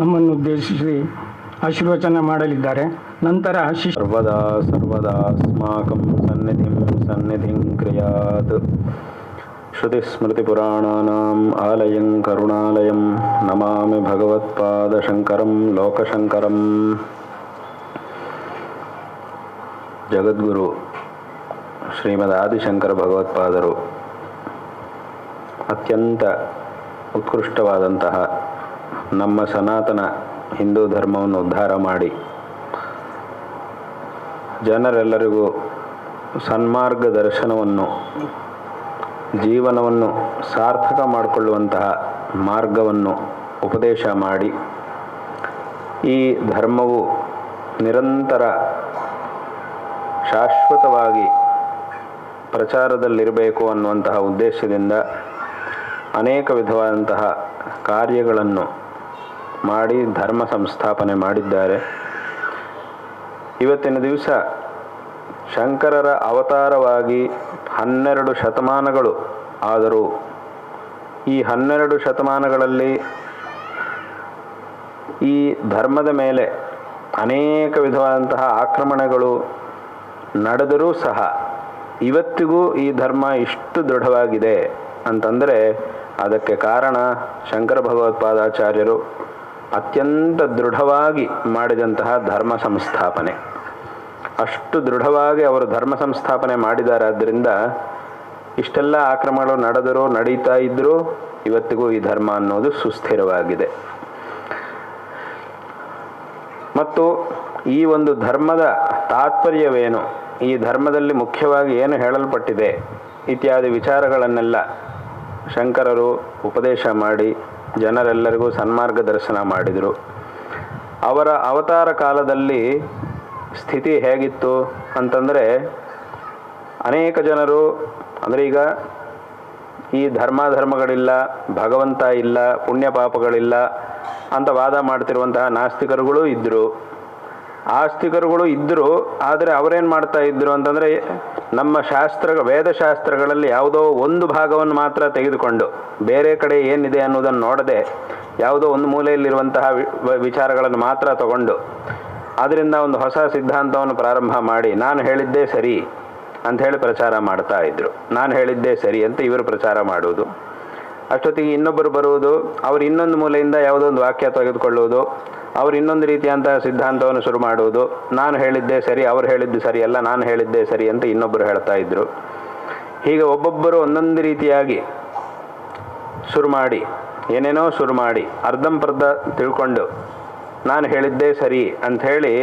ನಮ್ಮನ್ನು ಉದ್ದೇಶಿಸಿ ಆಶೀರ್ವಚನ ಮಾಡಲಿದ್ದಾರೆ. ನಂತರ ಸರ್ವದಾ ಅಸ್ಮಾಕಂ ಸನ್ನಿಧಿಂ ಕ್ರಿಯಾತ್. ಶ್ರುತಿಸ್ಮೃತಿಪುರಾಣಾನಾಂ ಆಲಯಂ ಕರುಣಾಲಯಂ ನಮಾಮಿ ಭಗವತ್ಪಾದಶಂಕರಂ ಲೋಕಶಂಕರಂ. ಜಗದ್ಗುರು ಶ್ರೀಮದ್ ಆದಿಶಂಕರ ಭಗವತ್ಪಾದರು ಅತ್ಯಂತ ಉತ್ಕೃಷ್ಟವಾದಂತಹ ನಮ್ಮ ಸನಾತನ ಹಿಂದೂ ಧರ್ಮವನ್ನು ಉದ್ಧಾರ ಮಾಡಿ ಜನರೆಲ್ಲರಿಗೂ ಸನ್ಮಾರ್ಗ ದರ್ಶನವನ್ನು, ಜೀವನವನ್ನು ಸಾರ್ಥಕ ಮಾಡಿಕೊಳ್ಳುವಂತಹ ಮಾರ್ಗವನ್ನು ಉಪದೇಶ ಮಾಡಿ, ಈ ಧರ್ಮವು ನಿರಂತರ ಶಾಶ್ವತವಾಗಿ ಪ್ರಚಾರದಲ್ಲಿರಬೇಕು ಅನ್ನುವಂತಹ ಉದ್ದೇಶದಿಂದ ಅನೇಕ ವಿಧವಾದಂತಹ ಕಾರ್ಯಗಳನ್ನು ಮಾಡಿ ಧರ್ಮ ಸಂಸ್ಥಾಪನೆ ಮಾಡಿದ್ದಾರೆ. ಇವತ್ತಿನ ದಿವಸ ಶಂಕರರ ಅವತಾರವಾಗಿ 12 ಶತಮಾನಗಳು ಆದರೂ ಈ 12 ಶತಮಾನಗಳಲ್ಲಿ ಈ ಧರ್ಮದ ಮೇಲೆ ಅನೇಕ ವಿಧವಾದಂತಹ ಆಕ್ರಮಣಗಳು ನಡೆದರೂ ಸಹ ಇವತ್ತಿಗೂ ಈ ಧರ್ಮ ಇಷ್ಟು ದೃಢವಾಗಿದೆ ಅಂತಂದರೆ ಅದಕ್ಕೆ ಕಾರಣ ಶಂಕರ ಭಗವತ್ಪಾದಾಚಾರ್ಯರು ಅತ್ಯಂತ ದೃಢವಾಗಿ ಮಾಡಿದಂತಹ ಧರ್ಮ ಸಂಸ್ಥಾಪನೆ. ಅಷ್ಟು ದೃಢವಾಗಿ ಅವರು ಧರ್ಮ ಸಂಸ್ಥಾಪನೆ ಮಾಡಿದ್ದಾರೆ. ಆದ್ದರಿಂದ ಇಷ್ಟೆಲ್ಲ ಆಕ್ರಮಣಗಳು ನಡೆದರೂ ನಡೀತಾ ಇದ್ದರೂ ಇವತ್ತಿಗೂ ಈ ಧರ್ಮ ಅನ್ನೋದು ಸುಸ್ಥಿರವಾಗಿದೆ. ಮತ್ತು ಈ ಒಂದು ಧರ್ಮದ ತಾತ್ಪರ್ಯವೇನು, ಈ ಧರ್ಮದಲ್ಲಿ ಮುಖ್ಯವಾಗಿ ಏನು ಹೇಳಲ್ಪಟ್ಟಿದೆ ಇತ್ಯಾದಿ ವಿಚಾರಗಳನ್ನೆಲ್ಲ ಶಂಕರರು ಉಪದೇಶ ಮಾಡಿ ಜನರೆಲ್ಲರಿಗೂ ಸನ್ಮಾರ್ಗ ದರ್ಶನ ಮಾಡಿದರು. ಅವರ ಅವತಾರ ಕಾಲದಲ್ಲಿ ಸ್ಥಿತಿ ಹೇಗಿತ್ತು ಅಂತಂದರೆ, ಅನೇಕ ಜನರು ಅಂದರೆ ಈಗ ಈ ಧರ್ಮಗಳಿಲ್ಲ, ಭಗವಂತ ಇಲ್ಲ, ಪುಣ್ಯ ಪಾಪಗಳಿಲ್ಲ ಅಂತ ವಾದ ಮಾಡ್ತಿರುವಂತಹ ನಾಸ್ತಿಕರುಗಳು ಇದ್ದರು, ಆಸ್ತಿಕರುಗಳು ಇದ್ದರು. ಆದರೆ ಅವರೇನು ಮಾಡ್ತಾ ಇದ್ದರು ಅಂತಂದರೆ, ನಮ್ಮ ವೇದಶಾಸ್ತ್ರಗಳಲ್ಲಿ ಯಾವುದೋ ಒಂದು ಭಾಗವನ್ನು ಮಾತ್ರ ತೆಗೆದುಕೊಂಡು ಬೇರೆ ಕಡೆ ಏನಿದೆ ಅನ್ನೋದನ್ನು ನೋಡದೆ ಯಾವುದೋ ಒಂದು ಮೂಲೆಯಲ್ಲಿರುವಂತಹ ವಿಚಾರಗಳನ್ನು ಮಾತ್ರ ತಗೊಂಡು ಅದರಿಂದ ಒಂದು ಹೊಸ ಸಿದ್ಧಾಂತವನ್ನು ಪ್ರಾರಂಭ ಮಾಡಿ ನಾನು ಹೇಳಿದ್ದೇ ಸರಿ ಅಂಥೇಳಿ ಪ್ರಚಾರ ಮಾಡ್ತಾ ಇದ್ದರು. ನಾನು ಹೇಳಿದ್ದೇ ಸರಿ ಅಂತ ಇವರು ಪ್ರಚಾರ ಮಾಡುವುದು. ಅಷ್ಟೊತ್ತಿಗೆ ಇನ್ನೊಬ್ಬರು ಬರುವುದು, ಅವರು ಇನ್ನೊಂದು ಮೂಲೆಯಿಂದ ಯಾವುದೋ ಒಂದು ವಾಕ್ಯ ತೆಗೆದುಕೊಳ್ಳುವುದು, ಅವರು ಇನ್ನೊಂದು ರೀತಿಯಂತಹ ಸಿದ್ಧಾಂತವನ್ನು ಶುರು ಮಾಡುವುದು. ನಾನು ಹೇಳಿದ್ದೇ ಸರಿ, ಅವರು ಹೇಳಿದ್ದು ಸರಿ ಅಲ್ಲ, ನಾನು ಹೇಳಿದ್ದೇ ಸರಿ ಅಂತ ಇನ್ನೊಬ್ಬರು ಹೇಳ್ತಾ ಇದ್ದರು. ಹೀಗೆ ಒಬ್ಬೊಬ್ಬರು ಒಂದೊಂದು ರೀತಿಯಾಗಿ ಶುರು ಮಾಡಿ ಏನೇನೋ ಶುರು ಮಾಡಿ ಅರ್ಧಂಪರ್ಧ ತಿಳ್ಕೊಂಡು ನಾನು ಹೇಳಿದ್ದೇ ಸರಿ ಅಂಥೇಳಿ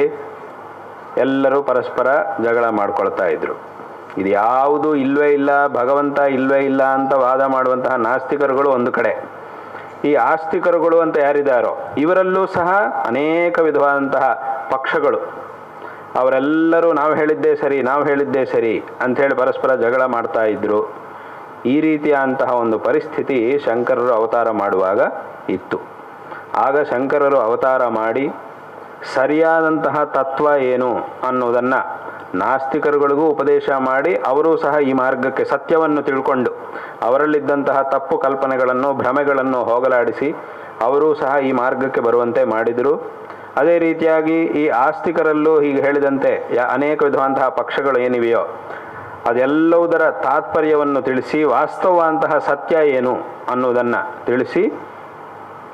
ಎಲ್ಲರೂ ಪರಸ್ಪರ ಜಗಳ ಮಾಡ್ಕೊಳ್ತಾ ಇದ್ರು. ಇದು ಯಾವುದು ಇಲ್ವೇ ಇಲ್ಲ, ಭಗವಂತ ಇಲ್ವೇ ಇಲ್ಲ ಅಂತ ವಾದ ಮಾಡುವಂತಹ ನಾಸ್ತಿಕರುಗಳು ಒಂದು ಕಡೆ, ಈ ಆಸ್ತಿಕರುಗಳು ಅಂತ ಯಾರಿದ್ದಾರೋ ಇವರಲ್ಲೂ ಸಹ ಅನೇಕ ವಿಧವಾದಂತಹ ಪಕ್ಷಗಳು, ಅವರೆಲ್ಲರೂ ನಾವು ಹೇಳಿದ್ದೇ ಸರಿ ಅಂಥೇಳಿ ಪರಸ್ಪರ ಜಗಳ ಮಾಡ್ತಾ ಇದ್ರು. ಈ ರೀತಿಯಾದಂತಹ ಒಂದು ಪರಿಸ್ಥಿತಿ ಶಂಕರರು ಅವತಾರ ಮಾಡುವಾಗ ಇತ್ತು. ಆಗ ಶಂಕರರು ಅವತಾರ ಮಾಡಿ ಸರಿಯಾದಂತಹ ತತ್ವ ಏನು ಅನ್ನೋದನ್ನು ನಾಸ್ತಿಕರುಗಳಿಗೂ ಉಪದೇಶ ಮಾಡಿ ಅವರೂ ಸಹ ಈ ಮಾರ್ಗಕ್ಕೆ ಸತ್ಯವನ್ನು ತಿಳ್ಕೊಂಡು ಅವರಲ್ಲಿದ್ದಂತಹ ತಪ್ಪು ಕಲ್ಪನೆಗಳನ್ನು ಭ್ರಮೆಗಳನ್ನು ಹೋಗಲಾಡಿಸಿ ಅವರೂ ಸಹ ಈ ಮಾರ್ಗಕ್ಕೆ ಬರುವಂತೆ ಮಾಡಿದರು. ಅದೇ ರೀತಿಯಾಗಿ ಈ ಆಸ್ತಿಕರಲ್ಲೂ ಹೀಗೆ ಹೇಳಿದಂತೆ ಅನೇಕ ವಿಧವಂತಹ ಪಕ್ಷಗಳು ಏನಿವೆಯೋ ಅದೆಲ್ಲವುದರ ತಾತ್ಪರ್ಯವನ್ನು ತಿಳಿಸಿ ವಾಸ್ತವಂತಹ ಸತ್ಯ ಏನು ಅನ್ನುವುದನ್ನು ತಿಳಿಸಿ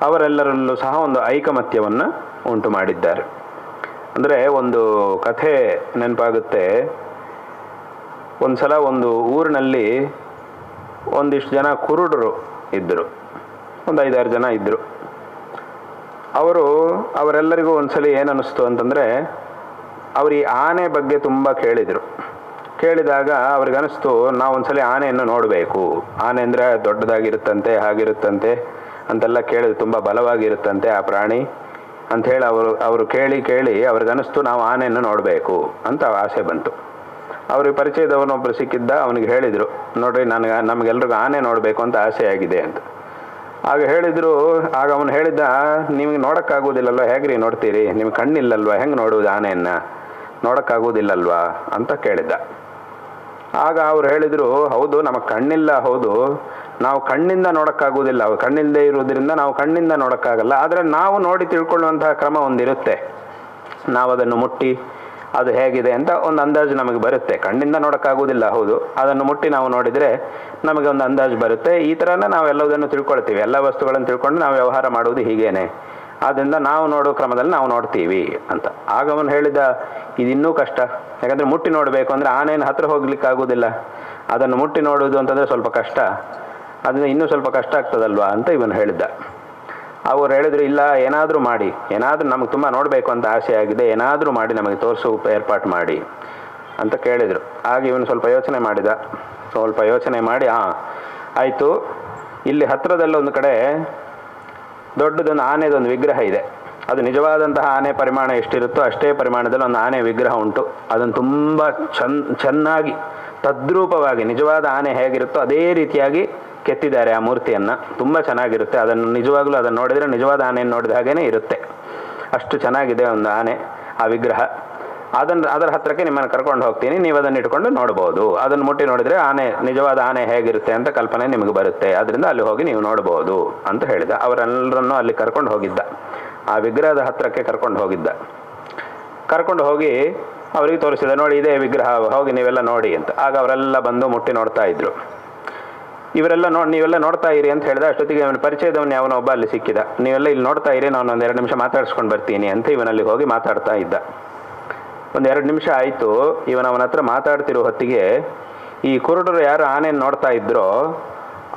ಅವರೆಲ್ಲರಲ್ಲೂ ಸಹ ಒಂದು ಐಕಮತ್ಯವನ್ನು ಉಂಟು ಮಾಡಿದ್ದಾರೆ. ಅಂದರೆ ಒಂದು ಕಥೆ ನೆನಪಾಗುತ್ತೆ. ಒಂದು ಸಲ ಒಂದು ಊರಿನಲ್ಲಿ ಒಂದಿಷ್ಟು ಜನ ಕುರುಡರು ಇದ್ದರು, ಒಂದು 5-6 ಜನ ಇದ್ದರು. ಅವರೆಲ್ಲರಿಗೂ ಒಂದ್ಸಲ ಏನು ಅನ್ನಿಸ್ತು ಅಂತಂದರೆ, ಅವರು ಈ ಆನೆ ಬಗ್ಗೆ ತುಂಬ ಕೇಳಿದರು. ಕೇಳಿದಾಗ ಅವ್ರಿಗನ್ನಿಸ್ತು, ನಾವು ಒಂದ್ಸಲ ಆನೆಯನ್ನು ನೋಡಬೇಕು, ಆನೆ ಅಂದರೆ ದೊಡ್ಡದಾಗಿರುತ್ತಂತೆ, ಹಾಗಿರುತ್ತಂತೆ ಅಂತೆಲ್ಲ ಕೇಳಿದ್ರು, ತುಂಬ ಬಲವಾಗಿರುತ್ತಂತೆ ಆ ಪ್ರಾಣಿ ಅಂಥೇಳಿ ಅವರು ಕೇಳಿ ಅವ್ರಿಗನ್ನಿಸ್ತು ನಾವು ಆನೆಯನ್ನು ನೋಡಬೇಕು ಅಂತ ಆಸೆ ಬಂತು. ಅವ್ರಿಗೆ ಪರಿಚಯದವನೊಬ್ಬರು ಸಿಕ್ಕಿದ್ದ, ಅವನಿಗೆ ಹೇಳಿದರು, ನೋಡ್ರಿ ನಮಗೆಲ್ರಿಗೂ ಆನೆ ನೋಡಬೇಕು ಅಂತ ಆಸೆ ಆಗಿದೆ ಅಂತ. ಆಗ ಅವನು ಹೇಳಿದ್ದ, ನಿಮಗೆ ನೋಡೋಕ್ಕಾಗೋದಿಲ್ಲಲ್ವ, ಹೇಗ್ರಿ ನೋಡ್ತೀರಿ, ನಿಮ್ಗೆ ಕಣ್ಣಿಲ್ಲಲ್ವ, ಹೆಂಗೆ ನೋಡುವುದು ಆನೆಯನ್ನು, ನೋಡೋಕ್ಕಾಗೋದಿಲ್ಲಲ್ವಾ ಅಂತ ಕೇಳಿದ್ದ. ಆಗ ಅವ್ರು ಹೇಳಿದರು, ಹೌದು ನಮಗೆ ಕಣ್ಣಿಲ್ಲ, ಹೌದು ನಾವು ಕಣ್ಣಿಂದ ನೋಡೋಕ್ಕಾಗೋದಿಲ್ಲ, ಕಣ್ಣಿಲ್ಲದೆ ಇರುವುದರಿಂದ ನಾವು ಕಣ್ಣಿಂದ ನೋಡೋಕ್ಕಾಗಲ್ಲ, ಆದರೆ ನಾವು ನೋಡಿ ತಿಳ್ಕೊಳ್ಳುವಂತಹ ಕ್ರಮ ಒಂದಿರುತ್ತೆ. ನಾವು ಅದನ್ನು ಮುಟ್ಟಿ ಅದು ಹೇಗಿದೆ ಅಂತ ಒಂದು ಅಂದಾಜು ನಮಗೆ ಬರುತ್ತೆ. ಕಣ್ಣಿಂದ ನೋಡೋಕ್ಕಾಗೋದಿಲ್ಲ, ಹೌದು, ಅದನ್ನು ಮುಟ್ಟಿ ನಾವು ನೋಡಿದರೆ ನಮಗೆ ಒಂದು ಅಂದಾಜು ಬರುತ್ತೆ. ಈ ಥರನೇ ನಾವು ಎಲ್ಲದನ್ನು ತಿಳ್ಕೊಳ್ತೀವಿ, ಎಲ್ಲ ವಸ್ತುಗಳನ್ನು ತಿಳ್ಕೊಂಡು ನಾವು ವ್ಯವಹಾರ ಮಾಡುವುದು ಹೀಗೇನೆ, ಆದ್ದರಿಂದ ನಾವು ನೋಡೋ ಕ್ರಮದಲ್ಲಿ ನಾವು ನೋಡ್ತೀವಿ ಅಂತ. ಆಗ ಅವನು ಹೇಳಿದ, ಇದಿನ್ನೂ ಕಷ್ಟ, ಯಾಕಂದರೆ ಮುಟ್ಟಿ ನೋಡಬೇಕು ಅಂದರೆ ಆನೆಯನ್ನು ಹತ್ತಿರ ಹೋಗ್ಲಿಕ್ಕೆ ಆಗೋದಿಲ್ಲ, ಅದನ್ನು ಮುಟ್ಟಿ ನೋಡುವುದು ಅಂತಂದರೆ ಸ್ವಲ್ಪ ಕಷ್ಟ, ಅದನ್ನು ಇನ್ನೂ ಸ್ವಲ್ಪ ಕಷ್ಟ ಆಗ್ತದಲ್ವಾ ಅಂತ ಇವನು ಹೇಳಿದ್ದ. ಅವರು ಹೇಳಿದ್ರು, ಇಲ್ಲ ಏನಾದರೂ ಮಾಡಿ, ಏನಾದರೂ ನಮಗೆ ತುಂಬ ನೋಡಬೇಕು ಅಂತ ಆಸೆ ಆಗಿದೆ, ಏನಾದರೂ ಮಾಡಿ ನಮಗೆ ತೋರಿಸೋ ಏರ್ಪಾಟು ಮಾಡಿ ಅಂತ ಕೇಳಿದರು. ಆಗ ಇವನು ಸ್ವಲ್ಪ ಯೋಚನೆ ಮಾಡಿ ಆಯಿತು, ಇಲ್ಲಿ ಹತ್ತಿರದಲ್ಲಿ ಒಂದು ಕಡೆ ದೊಡ್ಡದೊಂದು ಆನೆದೊಂದು ವಿಗ್ರಹ ಇದೆ. ಅದು ನಿಜವಾದಂತಹ ಆನೆ ಪರಿಮಾಣ ಎಷ್ಟಿರುತ್ತೋ ಅಷ್ಟೇ ಪರಿಮಾಣದಲ್ಲಿ ಒಂದು ಆನೆ ವಿಗ್ರಹ ಉಂಟು. ಅದನ್ನು ತುಂಬ ಚೆನ್ನಾಗಿ ತದ್ರೂಪವಾಗಿ ನಿಜವಾದ ಆನೆ ಹೇಗಿರುತ್ತೋ ಅದೇ ರೀತಿಯಾಗಿ ಕೆತ್ತಿದ್ದಾರೆ ಆ ಮೂರ್ತಿಯನ್ನು. ತುಂಬ ಚೆನ್ನಾಗಿರುತ್ತೆ, ಅದನ್ನು ನಿಜವಾಗ್ಲೂ ಅದನ್ನು ನೋಡಿದರೆ ನಿಜವಾದ ಆನೆಯನ್ನು ನೋಡಿದ ಹಾಗೇ ಇರುತ್ತೆ, ಅಷ್ಟು ಚೆನ್ನಾಗಿದೆ ಒಂದು ಆನೆ ಆ ವಿಗ್ರಹ. ಅದರ ಹತ್ತಿರಕ್ಕೆ ನಿಮ್ಮನ್ನು ಕರ್ಕೊಂಡು ಹೋಗ್ತೀನಿ, ನೀವು ಅದನ್ನು ಇಟ್ಕೊಂಡು ನೋಡ್ಬೋದು, ಅದನ್ನು ಮುಟ್ಟಿ ನೋಡಿದರೆ ನಿಜವಾದ ಆನೆ ಹೇಗಿರುತ್ತೆ ಅಂತ ಕಲ್ಪನೆ ನಿಮಗೆ ಬರುತ್ತೆ, ಅದರಿಂದ ಅಲ್ಲಿ ಹೋಗಿ ನೀವು ನೋಡ್ಬೋದು ಅಂತ ಹೇಳಿದ. ಅವರೆಲ್ಲರನ್ನೂ ಅಲ್ಲಿ ಕರ್ಕೊಂಡು ಹೋಗಿದ್ದ, ಆ ವಿಗ್ರಹದ ಹತ್ತಿರಕ್ಕೆ ಕರ್ಕೊಂಡು ಹೋಗಿ ಅವರಿಗೆ ತೋರಿಸಿದ, ನೋಡಿ ಇದೇ ವಿಗ್ರಹ, ಹೋಗಿ ನೀವೆಲ್ಲ ನೋಡಿ ಅಂತ. ಆಗ ಅವರೆಲ್ಲ ಬಂದು ಮುಟ್ಟಿ ನೋಡ್ತಾ ಇದ್ರು. ನೀವೆಲ್ಲ ನೋಡ್ತಾ ಇರಿ ಅಂತ ಹೇಳಿದ. ಅಷ್ಟೊತ್ತಿಗೆ ಅವನ ಪರಿಚಯದವನು ಯಾವನೋ ಒಬ್ಬ ಅಲ್ಲಿ ಸಿಕ್ಕಿದ. ನೀವೆಲ್ಲ ಇಲ್ಲಿ ನೋಡ್ತಾ ಇರಿ, ನಾನು ಒಂದು 2 ನಿಮಿಷ ಮಾತಾಡಿಸ್ಕೊಂಡು ಬರ್ತೀನಿ ಅಂತ ಇವನಲ್ಲಿ ಹೋಗಿ ಮಾತಾಡ್ತಾ ಇದ್ದ. ಒಂದು 2 ನಿಮಿಷ ಆಯಿತು. ಅವನ ಹತ್ರ ಮಾತಾಡ್ತಿರೋ ಹೊತ್ತಿಗೆ ಈ ಕುರುಡರು ಯಾರು ಆನೆಯನ್ನು ನೋಡ್ತಾ ಇದ್ರೋ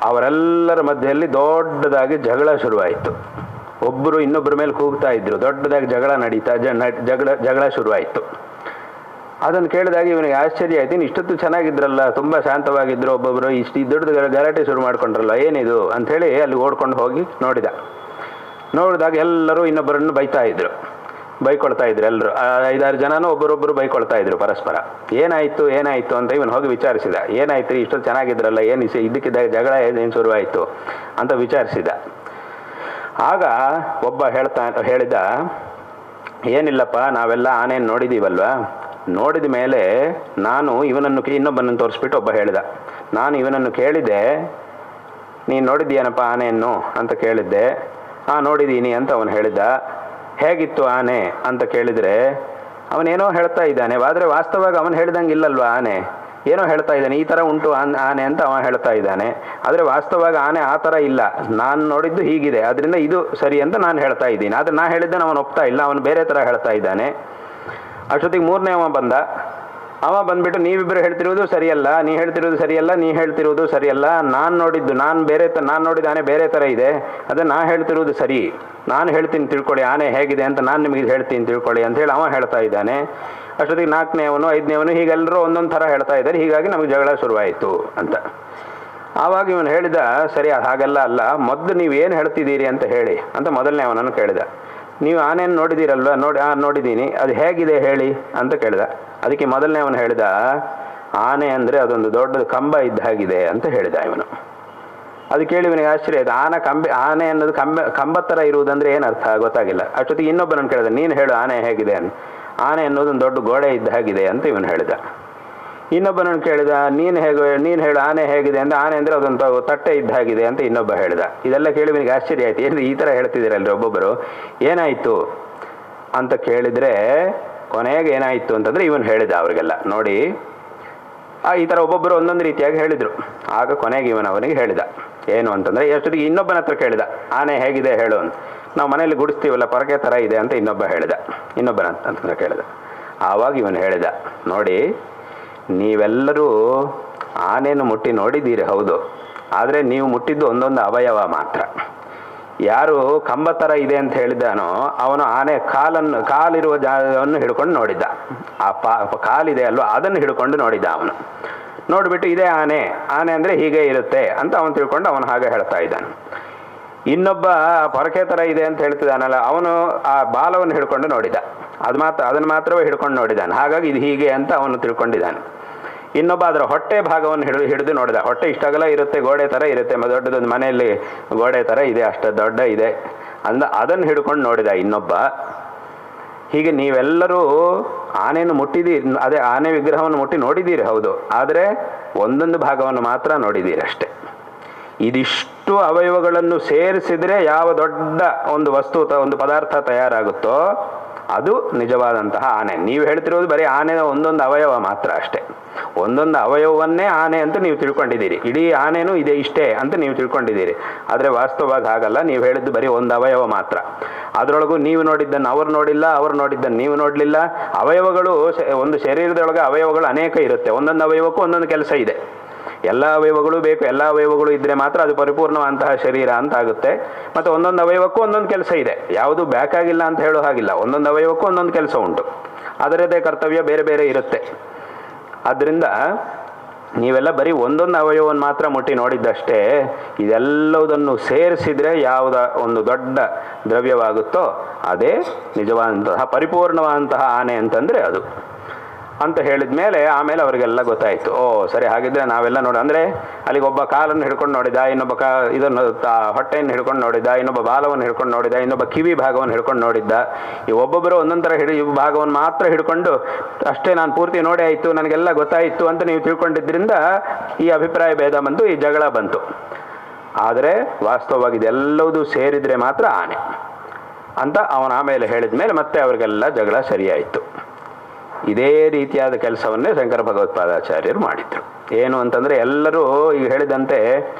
ಅವರೆಲ್ಲರ ಮಧ್ಯೆಯಲ್ಲಿ ದೊಡ್ಡದಾಗಿ ಜಗಳ ಶುರುವಾಯಿತು. ಒಬ್ಬರು ಇನ್ನೊಬ್ಬರ ಮೇಲೆ ಕೂಗ್ತಾ ಇದ್ರು, ದೊಡ್ಡದಾಗಿ ಜಗಳ ಶುರುವಾಯಿತು. ಅದನ್ನು ಕೇಳಿದಾಗ ಇವನಿಗೆ ಆಶ್ಚರ್ಯ ಆಯ್ತು. ಇಷ್ಟೊತ್ತು ಚೆನ್ನಾಗಿದ್ರಲ್ಲ, ತುಂಬ ಶಾಂತವಾಗಿದ್ದರು, ಒಬ್ಬೊಬ್ಬರು ಇಷ್ಟು ದೊಡ್ಡ ಗಲಾಟೆ ಶುರು ಮಾಡ್ಕೊಂಡ್ರಲ್ಲ, ಏನಿದು ಅಂಥೇಳಿ ಅಲ್ಲಿ ಓಡ್ಕೊಂಡು ಹೋಗಿ ನೋಡಿದಾಗ ಎಲ್ಲರೂ ಇನ್ನೊಬ್ಬರನ್ನು ಬೈಕೊಳ್ತಾ ಇದ್ರು. ಎಲ್ಲರೂ 5-6 ಜನನೂ ಒಬ್ಬರೊಬ್ಬರು ಬೈಕೊಳ್ತಾ ಇದ್ರು ಪರಸ್ಪರ. ಏನಾಯಿತು ಅಂತ ಇವನು ಹೋಗಿ ವಿಚಾರಿಸಿದ. ಏನಾಯ್ತು, ಇಷ್ಟೊತ್ತು ಚೆನ್ನಾಗಿದ್ರಲ್ಲ, ಏನು ಇದಕ್ಕಿದ್ದಾಗ ಜಗಳ ಏನು ಶುರುವಾಯಿತು ಅಂತ ವಿಚಾರಿಸಿದ. ಆಗ ಒಬ್ಬ ಹೇಳಿದ, ಏನಿಲ್ಲಪ್ಪ, ನಾವೆಲ್ಲ ಆನೆಯನ್ನು ನೋಡಿದ್ದೀವಲ್ವಾ, ನೋಡಿದ ಮೇಲೆ ನಾನು ಇನ್ನೊಬ್ಬನನ್ನು ತೋರಿಸ್ಬಿಟ್ಟು ಒಬ್ಬ ಹೇಳಿದ, ನಾನು ಇವನನ್ನು ಕೇಳಿದೆ, ನೀನು ನೋಡಿದ್ದೀಯನಪ್ಪ ಆನೆಯನ್ನು ಅಂತ ಕೇಳಿದ್ದೆ. ನೋಡಿದ್ದೀನಿ ಅಂತ ಅವನು ಹೇಳಿದ್ದ. ಹೇಗಿತ್ತು ಆನೆ ಅಂತ ಕೇಳಿದರೆ ಅವನೇನೋ ಹೇಳ್ತಾ ಇದ್ದಾನೆ, ಆದರೆ ವಾಸ್ತವವಾಗಿ ಅವನು ಹೇಳ್ದಂಗೆ ಇಲ್ಲಲ್ವ ಆನೆ, ಏನೋ ಹೇಳ್ತಾ ಇದ್ದಾನೆ, ಈ ಥರ ಉಂಟು ಆನೆ ಅಂತ ಅವನು ಹೇಳ್ತಾ ಇದ್ದಾನೆ. ಆದರೆ ವಾಸ್ತವವಾಗಿ ಆನೆ ಆ ಥರ ಇಲ್ಲ, ನಾನು ನೋಡಿದ್ದು ಹೀಗಿದೆ, ಅದರಿಂದ ಇದು ಸರಿ ಅಂತ ನಾನು ಹೇಳ್ತಾ ಇದ್ದೀನಿ. ಆದರೆ ನಾನು ಹೇಳಿದ್ದನ್ನು ಅವನು ಒಪ್ತಾ ಇಲ್ಲ, ಅವನು ಬೇರೆ ಥರ ಹೇಳ್ತಾ ಇದ್ದಾನೆ. ಅಷ್ಟೊತ್ತಿಗೆ 3ನೇ ಅವ ಬಂದ್ಬಿಟ್ಟು, ನೀವಿಬ್ಬರು ಹೇಳ್ತಿರೋದು ಸರಿಯಲ್ಲ, ನೀ ಹೇಳ್ತಿರೋದು ಸರಿಯಲ್ಲ, ನಾನು ನೋಡಿದ ಆನೆ ಬೇರೆ ಥರ ಇದೆ, ಅದೇ ನಾ ಹೇಳ್ತಿರೋದು ಸರಿ, ನಾನು ಹೇಳ್ತೀನಿ ತಿಳ್ಕೊಳ್ಳಿ ಆನೆ ಹೇಗಿದೆ ಅಂತ, ನಾನು ನಿಮಗೆ ಹೇಳ್ತೀನಿ ತಿಳ್ಕೊಳ್ಳಿ ಅಂತೇಳಿ ಅವ ಹೇಳ್ತಾ ಇದ್ದಾನೆ. ಅಷ್ಟೊತ್ತಿಗೆ 4ನೇವನು 5ನೇವನು ಹೀಗೆಲ್ಲರೂ ಒಂದೊಂದು ಥರ ಹೇಳ್ತಾ ಇದ್ದಾರೆ. ಹೀಗಾಗಿ ನಮಗೆ ಜಗಳ ಶುರುವಾಯಿತು ಅಂತ. ಆವಾಗ ಇವನು ಹೇಳಿದ, ಸರಿ ಹಾಗೆಲ್ಲ ಅಲ್ಲ, ಮೊದಲು ನೀವೇನು ಹೇಳ್ತಿದ್ದೀರಿ ಅಂತ ಹೇಳಿ ಅಂತ ಮೊದಲನೇವನನ್ನು ಕೇಳಿದ. ನೀವು ಆನೆಯನ್ನು ನೋಡಿದ್ದೀರಲ್ವ, ನೋಡಿದ್ದೀನಿ, ಅದು ಹೇಗಿದೆ ಹೇಳಿ ಅಂತ ಕೇಳಿದ. ಅದಕ್ಕೆ ಮೊದಲನೇವನು ಹೇಳಿದ, ಆನೆ ಅಂದರೆ ಅದೊಂದು ದೊಡ್ಡ ಕಂಬ ಇದ್ದ ಹಾಗಿದೆ ಅಂತ ಹೇಳಿದ ಇವನು. ಅದು ಕೇಳಿ ಇವನಿಗೆ ಆಶ್ಚರ್ಯ ಆಯ್ತು. ಆನೆ ಅನ್ನೋದು ಕಂಬ ಥರ ಇರುವುದಂದ್ರೆ ಏನರ್ಥ ಗೊತ್ತಾಗಿಲ್ಲ. ಅಷ್ಟೊತ್ತಿಗೆ ಇನ್ನೊಬ್ಬನನ್ನು ಕೇಳಿದ, ನೀನು ಹೇಳು ಆನೆ ಹೇಗಿದೆ ಅಂತ. ಆನೆ ಅನ್ನೋದೊಂದು ದೊಡ್ಡ ಗೋಡೆ ಇದ್ದ ಹಾಗಿದೆ ಅಂತ ಇವನು ಹೇಳಿದ. ಇನ್ನೊಬ್ಬನನ್ನು ಕೇಳಿದ, ನೀನು ಹೇಳು ಆನೆ ಹೇಗಿದೆ ಅಂದರೆ, ಆನೆ ಅಂದರೆ ಅದೊಂದು ತಟ್ಟೆ ಇದ್ದ ಹಾಗಿದೆ ಅಂತ ಇನ್ನೊಬ್ಬ ಹೇಳಿದ. ಇದೆಲ್ಲ ಕೇಳಿ ನನಗೆ ಆಶ್ಚರ್ಯ ಆಯ್ತು, ಏನು ಈ ಥರ ಹೇಳ್ತಿದ್ದೀರಲ್ರಿ ಒಬ್ಬೊಬ್ಬರು, ಏನಾಯಿತು ಅಂತ ಕೇಳಿದರೆ ಕೊನೆಗೆ ಏನಾಯಿತು ಅಂತಂದರೆ ಇವನು ಹೇಳಿದ ಅವರಿಗೆಲ್ಲ, ನೋಡಿ ಈ ಥರ ಒಬ್ಬೊಬ್ಬರು ಒಂದೊಂದು ರೀತಿಯಾಗಿ ಹೇಳಿದರು. ಆಗ ಕೊನೆಗೆ ಅವನಿಗೆ ಹೇಳಿದ ಏನು ಅಂತಂದರೆ, ಎಷ್ಟೊತ್ತಿಗೆ ಇನ್ನೊಬ್ಬನ ಹತ್ರ ಕೇಳಿದ, ಆನೆ ಹೇಗಿದೆ ಹೇಳು ಅಂತ. ನಾವು ಮನೆಯಲ್ಲಿ ಗುಡಿಸ್ತೀವಲ್ಲ ಪರಕೆ ಥರ ಇದೆ ಅಂತ ಇನ್ನೊಬ್ಬ ಹೇಳಿದ, ಇನ್ನೊಬ್ಬನ ಅಂತಂದ್ರೆ ಕೇಳಿದ. ಆವಾಗ ಇವನು ಹೇಳಿದ, ನೋಡಿ ನೀವೆಲ್ಲರೂ ಆನೆಯನ್ನು ಮುಟ್ಟಿ ನೋಡಿದ್ದೀರಿ ಹೌದು, ಆದರೆ ನೀವು ಮುಟ್ಟಿದ್ದು ಒಂದೊಂದು ಅವಯವ ಮಾತ್ರ. ಯಾರು ಕಂಬ ಥರ ಇದೆ ಅಂತ ಹೇಳಿದ್ದಾನೋ ಅವನು ಆನೆ ಕಾಲಿರುವ ಜಾಗವನ್ನು ಹಿಡ್ಕೊಂಡು ನೋಡಿದ್ದ, ಆ ಕಾಲಿದೆ ಅಲ್ವಾ ಅದನ್ನು ಹಿಡ್ಕೊಂಡು ನೋಡಿದ್ದ. ಅವನು ನೋಡಿಬಿಟ್ಟು ಇದೇ ಆನೆ ಅಂದರೆ ಹೀಗೆ ಇರುತ್ತೆ ಅಂತ ಅವನು ತಿಳ್ಕೊಂಡು ಅವನು ಹಾಗೆ ಹೇಳ್ತಾ ಇದ್ದಾನೆ. ಇನ್ನೊಬ್ಬ ಪೊರಕೆ ಥರ ಇದೆ ಅಂತ ಹೇಳ್ತಿದ್ದಾನಲ್ಲ, ಅವನು ಆ ಬಾಲವನ್ನು ಹಿಡ್ಕೊಂಡು ನೋಡಿದ, ಅದನ್ನು ಮಾತ್ರವೇ ಹಿಡ್ಕೊಂಡು ನೋಡಿದ್ದಾನೆ, ಹಾಗಾಗಿ ಇದು ಹೀಗೆ ಅಂತ ಅವನು ತಿಳ್ಕೊಂಡಿದ್ದಾನೆ. ಇನ್ನೊಬ್ಬ ಅದರ ಹೊಟ್ಟೆ ಭಾಗವನ್ನು ಹಿಡಿದು ನೋಡಿದ, ಹೊಟ್ಟೆ ಇಷ್ಟಾಗಲ್ಲ ಇರುತ್ತೆ, ಗೋಡೆ ಥರ ಇರುತ್ತೆ, ದೊಡ್ಡದೊಂದು ಮನೆಯಲ್ಲಿ ಗೋಡೆ ಥರ ಇದೆ, ಅಷ್ಟು ದೊಡ್ಡ ಇದೆ ಅದನ್ನು ಹಿಡ್ಕೊಂಡು ನೋಡಿದ ಇನ್ನೊಬ್ಬ. ಹೀಗೆ ನೀವೆಲ್ಲರೂ ಆನೆಯನ್ನು ಮುಟ್ಟಿದ್ದೀರಿ, ಅದೇ ಆನೆ ವಿಗ್ರಹವನ್ನು ಮುಟ್ಟಿ ನೋಡಿದ್ದೀರಿ ಹೌದು, ಆದರೆ ಒಂದೊಂದು ಭಾಗವನ್ನು ಮಾತ್ರ ನೋಡಿದ್ದೀರಿ ಅಷ್ಟೆ. ಇದಿಷ್ಟು ಅವಯವಗಳನ್ನು ಸೇರಿಸಿದರೆ ಯಾವ ದೊಡ್ಡ ಒಂದು ವಸ್ತು ಒಂದು ಪದಾರ್ಥ ತಯಾರಾಗುತ್ತೋ ಅದು ನಿಜವಾದಂತಹ ಆನೆ. ನೀವು ಹೇಳ್ತಿರೋದು ಬರೀ ಆನೆಯ ಒಂದೊಂದು ಅವಯವ ಮಾತ್ರ ಅಷ್ಟೇ, ಒಂದೊಂದು ಅವಯವನ್ನೇ ಆನೆ ಅಂತ ನೀವು ತಿಳ್ಕೊಂಡಿದ್ದೀರಿ, ಇಡೀ ಆನೆನೂ ಇದೆ ಇಷ್ಟೇ ಅಂತ ನೀವು ತಿಳ್ಕೊಂಡಿದ್ದೀರಿ. ಆದರೆ ವಾಸ್ತವವಾಗಿ ಹಾಗಲ್ಲ, ನೀವು ಹೇಳಿದ್ದು ಬರೀ ಒಂದು ಅವಯವ ಮಾತ್ರ. ಅದರೊಳಗೂ ನೀವು ನೋಡಿದ್ದನ್ನು ಅವರು ನೋಡಿಲ್ಲ, ಅವರು ನೋಡಿದ್ದನ್ನು ನೀವು ನೋಡಲಿಲ್ಲ. ಅವಯವಗಳು ಒಂದು ಶರೀರದೊಳಗೆ ಅವಯವಗಳು ಅನೇಕ ಇರುತ್ತೆ, ಒಂದೊಂದು ಅವಯವಕ್ಕೂ ಒಂದೊಂದು ಕೆಲಸ ಇದೆ. ಎಲ್ಲ ಅವಯವಗಳು ಬೇಕು, ಎಲ್ಲ ಅವಯವಗಳು ಇದ್ದರೆ ಮಾತ್ರ ಅದು ಪರಿಪೂರ್ಣವಂತಹ ಶರೀರ ಅಂತ ಆಗುತ್ತೆ. ಮತ್ತು ಒಂದೊಂದು ಅವಯವಕ್ಕೂ ಒಂದೊಂದು ಕೆಲಸ ಇದೆ, ಯಾವುದು ಬೇಕಾಗಿಲ್ಲ ಅಂತ ಹೇಳೋ ಹಾಗಿಲ್ಲ, ಒಂದೊಂದು ಅವಯವಕ್ಕೂ ಒಂದೊಂದು ಕೆಲಸ ಉಂಟು, ಅದರದ್ದೇ ಕರ್ತವ್ಯ ಬೇರೆ ಬೇರೆ ಇರುತ್ತೆ. ಆದ್ದರಿಂದ ನೀವೆಲ್ಲ ಬರೀ ಒಂದೊಂದು ಅವಯವವನ್ನು ಮಾತ್ರ ಮುಟ್ಟಿ ನೋಡಿದ್ದಷ್ಟೇ, ಇದೆಲ್ಲದನ್ನು ಸೇರಿಸಿದರೆ ಯಾವುದ ಒಂದು ದೊಡ್ಡ ದ್ರವ್ಯವಾಗುತ್ತೋ ಅದೇ ನಿಜವಾದಂತಹ ಪರಿಪೂರ್ಣವಾದಂತಹ ಆನೆ ಅಂತಂದರೆ ಅದು ಅಂತ ಹೇಳಿದ ಮೇಲೆ ಆಮೇಲೆ ಅವರಿಗೆಲ್ಲ ಗೊತ್ತಾಯಿತು. ಓ ಸರಿ, ಹಾಗಿದ್ರೆ ನಾವೆಲ್ಲ ನೋಡಿ, ಅಂದರೆ ಅಲ್ಲಿಗೆ ಒಬ್ಬ ಕಾಲನ್ನು ಹಿಡ್ಕೊಂಡು ನೋಡಿದ, ಇನ್ನೊಬ್ಬ ಇದನ್ನು ಹೊಟ್ಟೆಯನ್ನು ಹಿಡ್ಕೊಂಡು ನೋಡಿದ್ದ, ಇನ್ನೊಬ್ಬ ಬಾಲವನ್ನು ಹಿಡ್ಕೊಂಡು ನೋಡಿದ, ಇನ್ನೊಬ್ಬ ಕಿವಿ ಭಾಗವನ್ನು ಹಿಡ್ಕೊಂಡು ನೋಡಿದ್ದ. ಈ ಒಬ್ಬೊಬ್ಬರು ಒಂದೊಂಥರ ಭಾಗವನ್ನು ಮಾತ್ರ ಹಿಡ್ಕೊಂಡು ಅಷ್ಟೇ ನಾನು ಪೂರ್ತಿ ನೋಡಿ ಆಯಿತು, ನನಗೆಲ್ಲ ಗೊತ್ತಾಯಿತು ಅಂತ ನೀವು ತಿಳ್ಕೊಂಡಿದ್ದರಿಂದ ಈ ಅಭಿಪ್ರಾಯ ಭೇದ ಬಂತು, ಈ ಜಗಳ ಬಂತು. ಆದರೆ ವಾಸ್ತವವಾಗಿ ಇದೆಲ್ಲವೂ ಸೇರಿದರೆ ಮಾತ್ರ ಆನೆ ಅಂತ ಅವನು ಆಮೇಲೆ ಹೇಳಿದ ಮೇಲೆ ಮತ್ತೆ ಅವರಿಗೆಲ್ಲ ಜಗಳ ಸರಿಯಾಯಿತು. ಇದೇ ರೀತಿಯಾದ ಕೆಲಸವನ್ನೇ ಶಂಕರ ಭಗವತ್ಪಾದಾಚಾರ್ಯರು ಮಾಡಿದರು. ಏನು ಅಂತಂದರೆ ಎಲ್ಲರೂ ಈಗ ಹೇಳಿದಂತೆ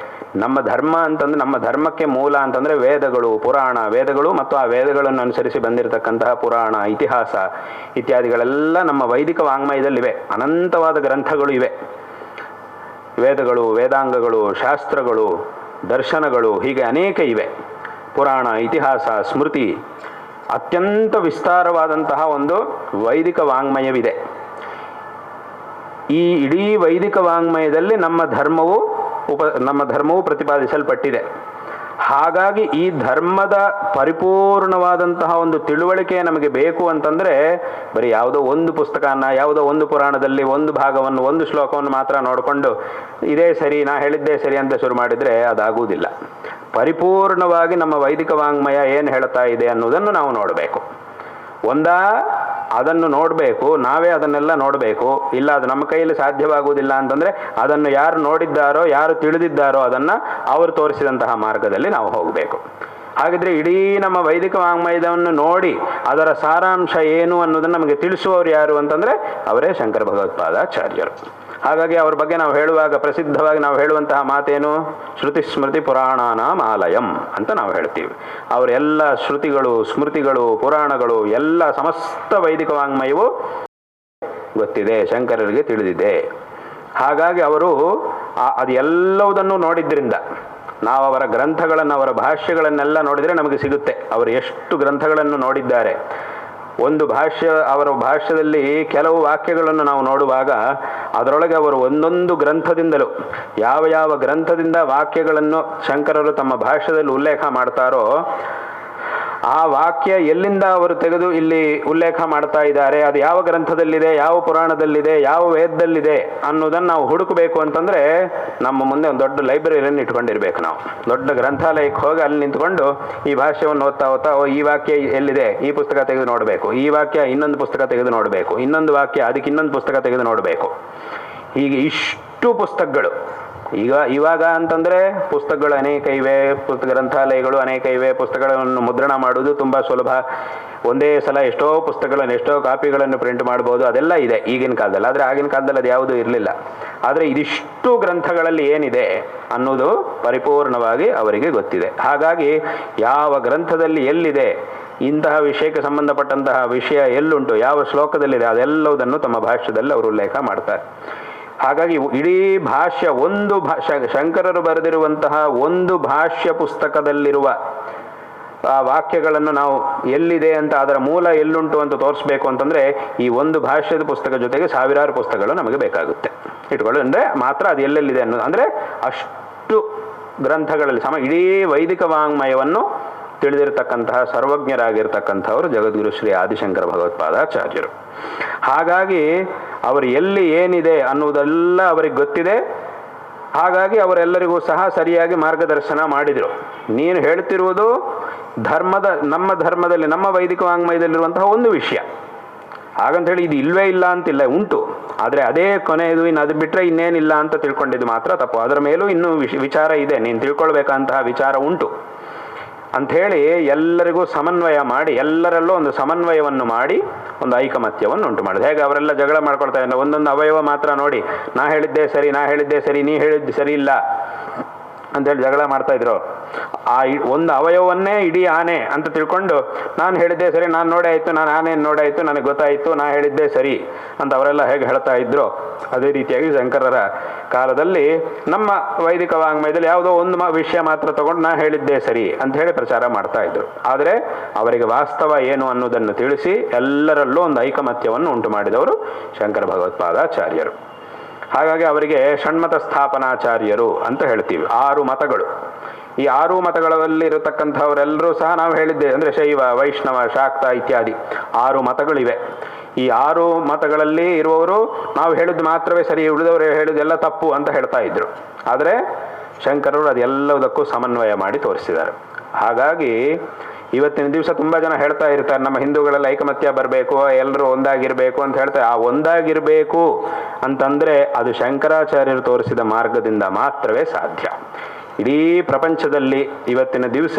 ನಮ್ಮ ಧರ್ಮ ಅಂತಂದರೆ, ನಮ್ಮ ಧರ್ಮಕ್ಕೆ ಮೂಲ ಅಂತಂದರೆ ವೇದಗಳು, ಪುರಾಣ, ವೇದಗಳು ಮತ್ತು ಆ ವೇದಗಳನ್ನು ಅನುಸರಿಸಿ ಬಂದಿರತಕ್ಕಂತಹ ಪುರಾಣ, ಇತಿಹಾಸ ಇತ್ಯಾದಿಗಳೆಲ್ಲ ನಮ್ಮ ವೈದಿಕ ವಾಂಗ್ಮಯದಲ್ಲಿವೆ. ಅನಂತವಾದ ಗ್ರಂಥಗಳು ಇವೆ, ವೇದಗಳು, ವೇದಾಂಗಗಳು, ಶಾಸ್ತ್ರಗಳು, ದರ್ಶನಗಳು, ಹೀಗೆ ಅನೇಕ ಇವೆ. ಪುರಾಣ, ಇತಿಹಾಸ, ಸ್ಮೃತಿ, ಅತ್ಯಂತ ವಿಸ್ತಾರವಾದಂತಹ ಒಂದು ವೈದಿಕ ವಾಂಗ್ಮಯವಿದೆ. ಈ ಇಡೀ ವೈದಿಕ ವಾಂಗ್ಮಯದಲ್ಲಿ ನಮ್ಮ ಧರ್ಮವು ಪ್ರತಿಪಾದಿಸಲ್ಪಟ್ಟಿದೆ. ಹಾಗಾಗಿ ಈ ಧರ್ಮದ ಪರಿಪೂರ್ಣವಾದಂತಹ ಒಂದು ತಿಳುವಳಿಕೆ ನಮಗೆ ಬೇಕು ಅಂತಂದರೆ ಬರೀ ಯಾವುದೋ ಒಂದು ಪುಸ್ತಕನ, ಯಾವುದೋ ಒಂದು ಪುರಾಣದಲ್ಲಿ ಒಂದು ಭಾಗವನ್ನು, ಒಂದು ಶ್ಲೋಕವನ್ನು ಮಾತ್ರ ನೋಡಿಕೊಂಡು ಇದೇ ಸರಿ, ನಾ ಹೇಳಿದ್ದೇ ಸರಿ ಅಂತ ಶುರು ಮಾಡಿದರೆ ಅದಾಗುವುದಿಲ್ಲ. ಪರಿಪೂರ್ಣವಾಗಿ ನಮ್ಮ ವೈದಿಕ ವಾಂಗ್ಮಯ ಏನು ಹೇಳ್ತಾ ಇದೆ ಅನ್ನೋದನ್ನು ನಾವು ನೋಡಬೇಕು. ಅದನ್ನು ನೋಡಬೇಕು, ನಾವೇ ಅದನ್ನೆಲ್ಲ ನೋಡಬೇಕು. ಇಲ್ಲ ಅದು ನಮ್ಮ ಕೈಯಲ್ಲಿ ಸಾಧ್ಯವಾಗುವುದಿಲ್ಲ ಅಂತಂದರೆ ಅದನ್ನು ಯಾರು ನೋಡಿದ್ದಾರೋ, ಯಾರು ತಿಳಿದಿದ್ದಾರೋ ಅದನ್ನು ಅವರು ತೋರಿಸಿದಂತಹ ಮಾರ್ಗದಲ್ಲಿ ನಾವು ಹೋಗಬೇಕು. ಹಾಗಿದ್ರೆ ಇಡೀ ನಮ್ಮ ವೈದಿಕ ವಾಂಗ್ಮಯವನ್ನು ನೋಡಿ ಅದರ ಸಾರಾಂಶ ಏನು ಅನ್ನೋದನ್ನು ನಮಗೆ ತಿಳಿಸುವವರು ಯಾರು ಅಂತಂದರೆ ಅವರೇ ಶಂಕರ ಭಗವತ್ಪಾದಾಚಾರ್ಯರು. ಹಾಗಾಗಿ ಅವ್ರ ಬಗ್ಗೆ ನಾವು ಹೇಳುವಾಗ ಪ್ರಸಿದ್ಧವಾಗಿ ನಾವು ಹೇಳುವಂತಹ ಮಾತೇನು? ಶ್ರುತಿ ಸ್ಮೃತಿ ಪುರಾಣಾನಾಂ ಆಲಯಂ ಅಂತ ನಾವು ಹೇಳ್ತೀವಿ. ಅವರೆಲ್ಲ ಶ್ರುತಿಗಳು, ಸ್ಮೃತಿಗಳು, ಪುರಾಣಗಳು ಎಲ್ಲ ಸಮಸ್ತ ವೈದಿಕ ವಾಂಗ್ಮಯವು ಗೊತ್ತಿದೆ, ಶಂಕರರಿಗೆ ತಿಳಿದಿದೆ. ಹಾಗಾಗಿ ಅವರು ಅದು ಎಲ್ಲವುದನ್ನು ನೋಡಿದ್ರಿಂದ ನಾವು ಅವರ ಗ್ರಂಥಗಳನ್ನು, ಅವರ ಭಾಷ್ಯಗಳನ್ನೆಲ್ಲ ನೋಡಿದರೆ ನಮಗೆ ಸಿಗುತ್ತೆ ಅವರು ಎಷ್ಟು ಗ್ರಂಥಗಳನ್ನು ನೋಡಿದ್ದಾರೆ. ಒಂದು ಅವರ ಭಾಷ್ಯದಲ್ಲಿ ಕೆಲವು ವಾಕ್ಯಗಳನ್ನು ನಾವು ನೋಡುವಾಗ ಅದರೊಳಗೆ ಅವರು ಒಂದೊಂದು ಗ್ರಂಥದಿಂದಲೂ ಯಾವ ಯಾವ ಗ್ರಂಥದಿಂದ ವಾಕ್ಯಗಳನ್ನು ಶಂಕರರು ತಮ್ಮ ಭಾಷ್ಯದಲ್ಲಿ ಉಲ್ಲೇಖ ಮಾಡ್ತಾರೋ ಆ ವಾಕ್ಯ ಎಲ್ಲಿಂದ ಅವರು ತೆಗೆದು ಇಲ್ಲಿ ಉಲ್ಲೇಖ ಮಾಡ್ತಾ ಇದ್ದಾರೆ, ಅದು ಯಾವ ಗ್ರಂಥದಲ್ಲಿದೆ, ಯಾವ ಪುರಾಣದಲ್ಲಿದೆ, ಯಾವ ವೇದದಲ್ಲಿದೆ ಅನ್ನೋದನ್ನು ನಾವು ಹುಡುಕಬೇಕು ಅಂತಂದರೆ ನಮ್ಮ ಮುಂದೆ ಒಂದು ದೊಡ್ಡ ಲೈಬ್ರರಿಯನ್ನು ಇಟ್ಕೊಂಡಿರ್ಬೇಕು. ನಾವು ದೊಡ್ಡ ಗ್ರಂಥಾಲಯಕ್ಕೆ ಹೋಗಿ ಅಲ್ಲಿ ನಿಂತ್ಕೊಂಡು ಈ ಭಾಷ್ಯವನ್ನು ಓದ್ತಾ ಓದ್ತಾ ಈ ವಾಕ್ಯ ಎಲ್ಲಿದೆ, ಈ ಪುಸ್ತಕ ತೆಗೆದು ನೋಡಬೇಕು, ಈ ವಾಕ್ಯ ಇನ್ನೊಂದು ಪುಸ್ತಕ ತೆಗೆದು ನೋಡಬೇಕು, ಇನ್ನೊಂದು ವಾಕ್ಯ ಅದಕ್ಕೆ ಇನ್ನೊಂದು ಪುಸ್ತಕ ತೆಗೆದು ನೋಡಬೇಕು. ಹೀಗೆ ಇಷ್ಟು ಪುಸ್ತಕಗಳು ಇವಾಗ ಅಂತಂದರೆ ಪುಸ್ತಕಗಳು ಅನೇಕ ಇವೆ, ಗ್ರಂಥಾಲಯಗಳು ಅನೇಕ ಇವೆ, ಪುಸ್ತಕಗಳನ್ನು ಮುದ್ರಣ ಮಾಡೋದು ತುಂಬ ಸುಲಭ. ಒಂದೇ ಸಲ ಎಷ್ಟೋ ಪುಸ್ತಕಗಳನ್ನು ಎಷ್ಟೋ ಕಾಪಿಗಳನ್ನು ಪ್ರಿಂಟ್ ಮಾಡ್ಬೋದು, ಅದೆಲ್ಲ ಇದೆ ಈಗಿನ ಕಾಲದಲ್ಲಿ. ಆದರೆ ಆಗಿನ ಕಾಲದಲ್ಲಿ ಅದು ಯಾವುದೂ ಇರಲಿಲ್ಲ. ಆದರೆ ಇದಿಷ್ಟು ಗ್ರಂಥಗಳಲ್ಲಿ ಏನಿದೆ ಅನ್ನೋದು ಪರಿಪೂರ್ಣವಾಗಿ ಅವರಿಗೆ ಗೊತ್ತಿದೆ. ಹಾಗಾಗಿ ಯಾವ ಗ್ರಂಥದಲ್ಲಿ ಎಲ್ಲಿದೆ, ಇಂತಹ ವಿಷಯಕ್ಕೆ ಸಂಬಂಧಪಟ್ಟಂತಹ ವಿಷಯ ಎಲ್ಲುಂಟು, ಯಾವ ಶ್ಲೋಕದಲ್ಲಿದೆ, ಅದೆಲ್ಲವುದನ್ನು ತಮ್ಮ ಭಾಷ್ಯದಲ್ಲಿ ಅವರು ಉಲ್ಲೇಖ ಮಾಡ್ತಾರೆ. ಹಾಗಾಗಿ ಇಡೀ ಭಾಷ್ಯ ಒಂದು ಶಂಕರರು ಬರೆದಿರುವಂತಹ ಒಂದು ಭಾಷ್ಯ ಪುಸ್ತಕದಲ್ಲಿರುವ ಆ ವಾಕ್ಯಗಳನ್ನು ನಾವು ಎಲ್ಲಿದೆ ಅಂತ, ಅದರ ಮೂಲ ಎಲ್ಲುಂಟು ಅಂತ ತೋರಿಸ್ಬೇಕು ಅಂತಂದರೆ ಈ ಒಂದು ಭಾಷ್ಯದ ಪುಸ್ತಕ ಜೊತೆಗೆ ಸಾವಿರಾರು ಪುಸ್ತಕಗಳು ನಮಗೆ ಬೇಕಾಗುತ್ತೆ. ಇಟ್ಕೊಳ್ಳಿ ಅಂದರೆ ಮಾತ್ರ ಅದು ಎಲ್ಲೆಲ್ಲಿದೆ ಅನ್ನೋದು. ಅಂದರೆ ಅಷ್ಟು ಗ್ರಂಥಗಳಲ್ಲಿ ಇಡೀ ವೈದಿಕ ವಾಂಗ್ಮಯವನ್ನು ತಿಳಿದಿರತಕ್ಕಂತಹ ಸರ್ವಜ್ಞರಾಗಿರ್ತಕ್ಕಂಥವರು ಜಗದ್ಗುರು ಶ್ರೀ ಆದಿಶಂಕರ ಭಗವತ್ಪಾದಾಚಾರ್ಯರು. ಹಾಗಾಗಿ ಅವರು ಎಲ್ಲಿ ಏನಿದೆ ಅನ್ನುವುದೆಲ್ಲ ಅವರಿಗೆ ಗೊತ್ತಿದೆ. ಹಾಗಾಗಿ ಅವರೆಲ್ಲರಿಗೂ ಸಹ ಸರಿಯಾಗಿ ಮಾರ್ಗದರ್ಶನ ಮಾಡಿದರು. ನೀನು ಹೇಳ್ತಿರುವುದು ನಮ್ಮ ಧರ್ಮದಲ್ಲಿ, ನಮ್ಮ ವೈದಿಕ ವಾಂಗ್ಮಯದಲ್ಲಿರುವಂತಹ ಒಂದು ವಿಷಯ. ಹಾಗಂತೇಳಿ ಇದು ಇಲ್ವೇ ಇಲ್ಲ ಅಂತಿಲ್ಲ, ಉಂಟು. ಆದರೆ ಅದೇ ಕೊನೆಯದು, ಇನ್ನು ಅದು ಬಿಟ್ಟರೆ ಇನ್ನೇನಿಲ್ಲ ಅಂತ ತಿಳ್ಕೊಂಡಿದ್ದು ಮಾತ್ರ ತಪ್ಪು. ಅದರ ಮೇಲೂ ಇನ್ನೂ ವಿಚಾರ ಇದೆ, ನೀನು ತಿಳ್ಕೊಳ್ಬೇಕಂತಹ ವಿಚಾರ ಉಂಟು ಅಂಥೇಳಿ ಎಲ್ಲರಿಗೂ ಸಮನ್ವಯ ಮಾಡಿ, ಎಲ್ಲರಲ್ಲೂ ಒಂದು ಸಮನ್ವಯವನ್ನು ಮಾಡಿ ಒಂದು ಐಕಮತ್ಯವನ್ನು ಉಂಟು ಮಾಡೋದು. ಹೇಗೆ ಅವರೆಲ್ಲ ಜಗಳ ಮಾಡ್ಕೊಳ್ತಾ ಇದ್ದಾರೆ, ಒಂದೊಂದು ಅವಯವ ಮಾತ್ರ ನೋಡಿ, ನಾ ಹೇಳಿದ್ದೆ ಸರಿ, ನೀ ಹೇಳಿದ್ದು ಸರಿ ಇಲ್ಲ ಅಂತೇಳಿ ಜಗಳ ಮಾಡ್ತಾ ಇದ್ರು. ಆ ಒಂದು ಅವಯವನ್ನೇ ಇಡೀ ಆನೆ ಅಂತ ತಿಳ್ಕೊಂಡು ನಾನು ಹೇಳಿದ್ದೆ ಸರಿ, ನಾನು ನೋಡೇ ಆಯಿತು, ನಾನು ಆನೆ ನೋಡೇ ಆಯಿತು, ನನಗೆ ಗೊತ್ತಾಯಿತು, ನಾ ಹೇಳಿದ್ದೆ ಸರಿ ಅಂತ ಅವರೆಲ್ಲ ಹೇಗೆ ಹೇಳ್ತಾ ಇದ್ರು, ಅದೇ ರೀತಿಯಾಗಿ ಶಂಕರರ ಕಾಲದಲ್ಲಿ ನಮ್ಮ ವೈದಿಕ ವಾಂಗ್ಮಯದಲ್ಲಿ ಯಾವುದೋ ಒಂದು ವಿಷಯ ಮಾತ್ರ ತಗೊಂಡು ನಾ ಹೇಳಿದ್ದೆ ಸರಿ ಅಂತ ಹೇಳಿ ಪ್ರಚಾರ ಮಾಡ್ತಾ ಇದ್ರು. ಆದರೆ ಅವರಿಗೆ ವಾಸ್ತವ ಏನು ಅನ್ನೋದನ್ನು ತಿಳಿಸಿ ಎಲ್ಲರಲ್ಲೂ ಒಂದು ಐಕಮತ್ಯವನ್ನು ಉಂಟು ಮಾಡಿದವರು ಶಂಕರ ಭಗವತ್ಪಾದಾಚಾರ್ಯರು. ಹಾಗಾಗಿ ಅವರಿಗೆ ಷಣ್ಮತ ಸ್ಥಾಪನಾಚಾರ್ಯರು ಅಂತ ಹೇಳ್ತೀವಿ. 6 ಮತಗಳು. ಈ 6 ಮತಗಳಲ್ಲಿ ಇರತಕ್ಕಂಥವರೆಲ್ಲರೂ ಸಹ ನಾವು ಹೇಳಿದ್ದೆ ಅಂದರೆ ಶೈವ, ವೈಷ್ಣವ, ಶಾಕ್ತ ಇತ್ಯಾದಿ 6 ಮತಗಳಿವೆ. ಈ 6 ಮತಗಳಲ್ಲಿ ಇರುವವರು ನಾವು ಹೇಳಿದ್ದು ಮಾತ್ರವೇ ಸರಿ, ಉಳಿದವರು ಹೇಳಿದ್ದೆಲ್ಲ ತಪ್ಪು ಅಂತ ಹೇಳ್ತಾ ಇದ್ರು. ಆದರೆ ಶಂಕರರು ಅದೆಲ್ಲದಕ್ಕೂ ಸಮನ್ವಯ ಮಾಡಿ ತೋರಿಸಿದ್ದಾರೆ. ಹಾಗಾಗಿ ಇವತ್ತಿನ ದಿವಸ ತುಂಬ ಜನ ಹೇಳ್ತಾ ಇರ್ತಾರೆ, ನಮ್ಮ ಹಿಂದೂಗಳಲ್ಲಿ ಐಕಮತ್ಯ ಬರಬೇಕು, ಎಲ್ಲರೂ ಒಂದಾಗಿರಬೇಕು ಅಂತ ಹೇಳ್ತಾರೆ. ಆ ಒಂದಾಗಿರಬೇಕು ಅಂತಂದರೆ ಅದು ಶಂಕರಾಚಾರ್ಯರು ತೋರಿಸಿದ ಮಾರ್ಗದಿಂದ ಮಾತ್ರವೇ ಸಾಧ್ಯ. ಇಡೀ ಪ್ರಪಂಚದಲ್ಲಿ ಇವತ್ತಿನ ದಿವಸ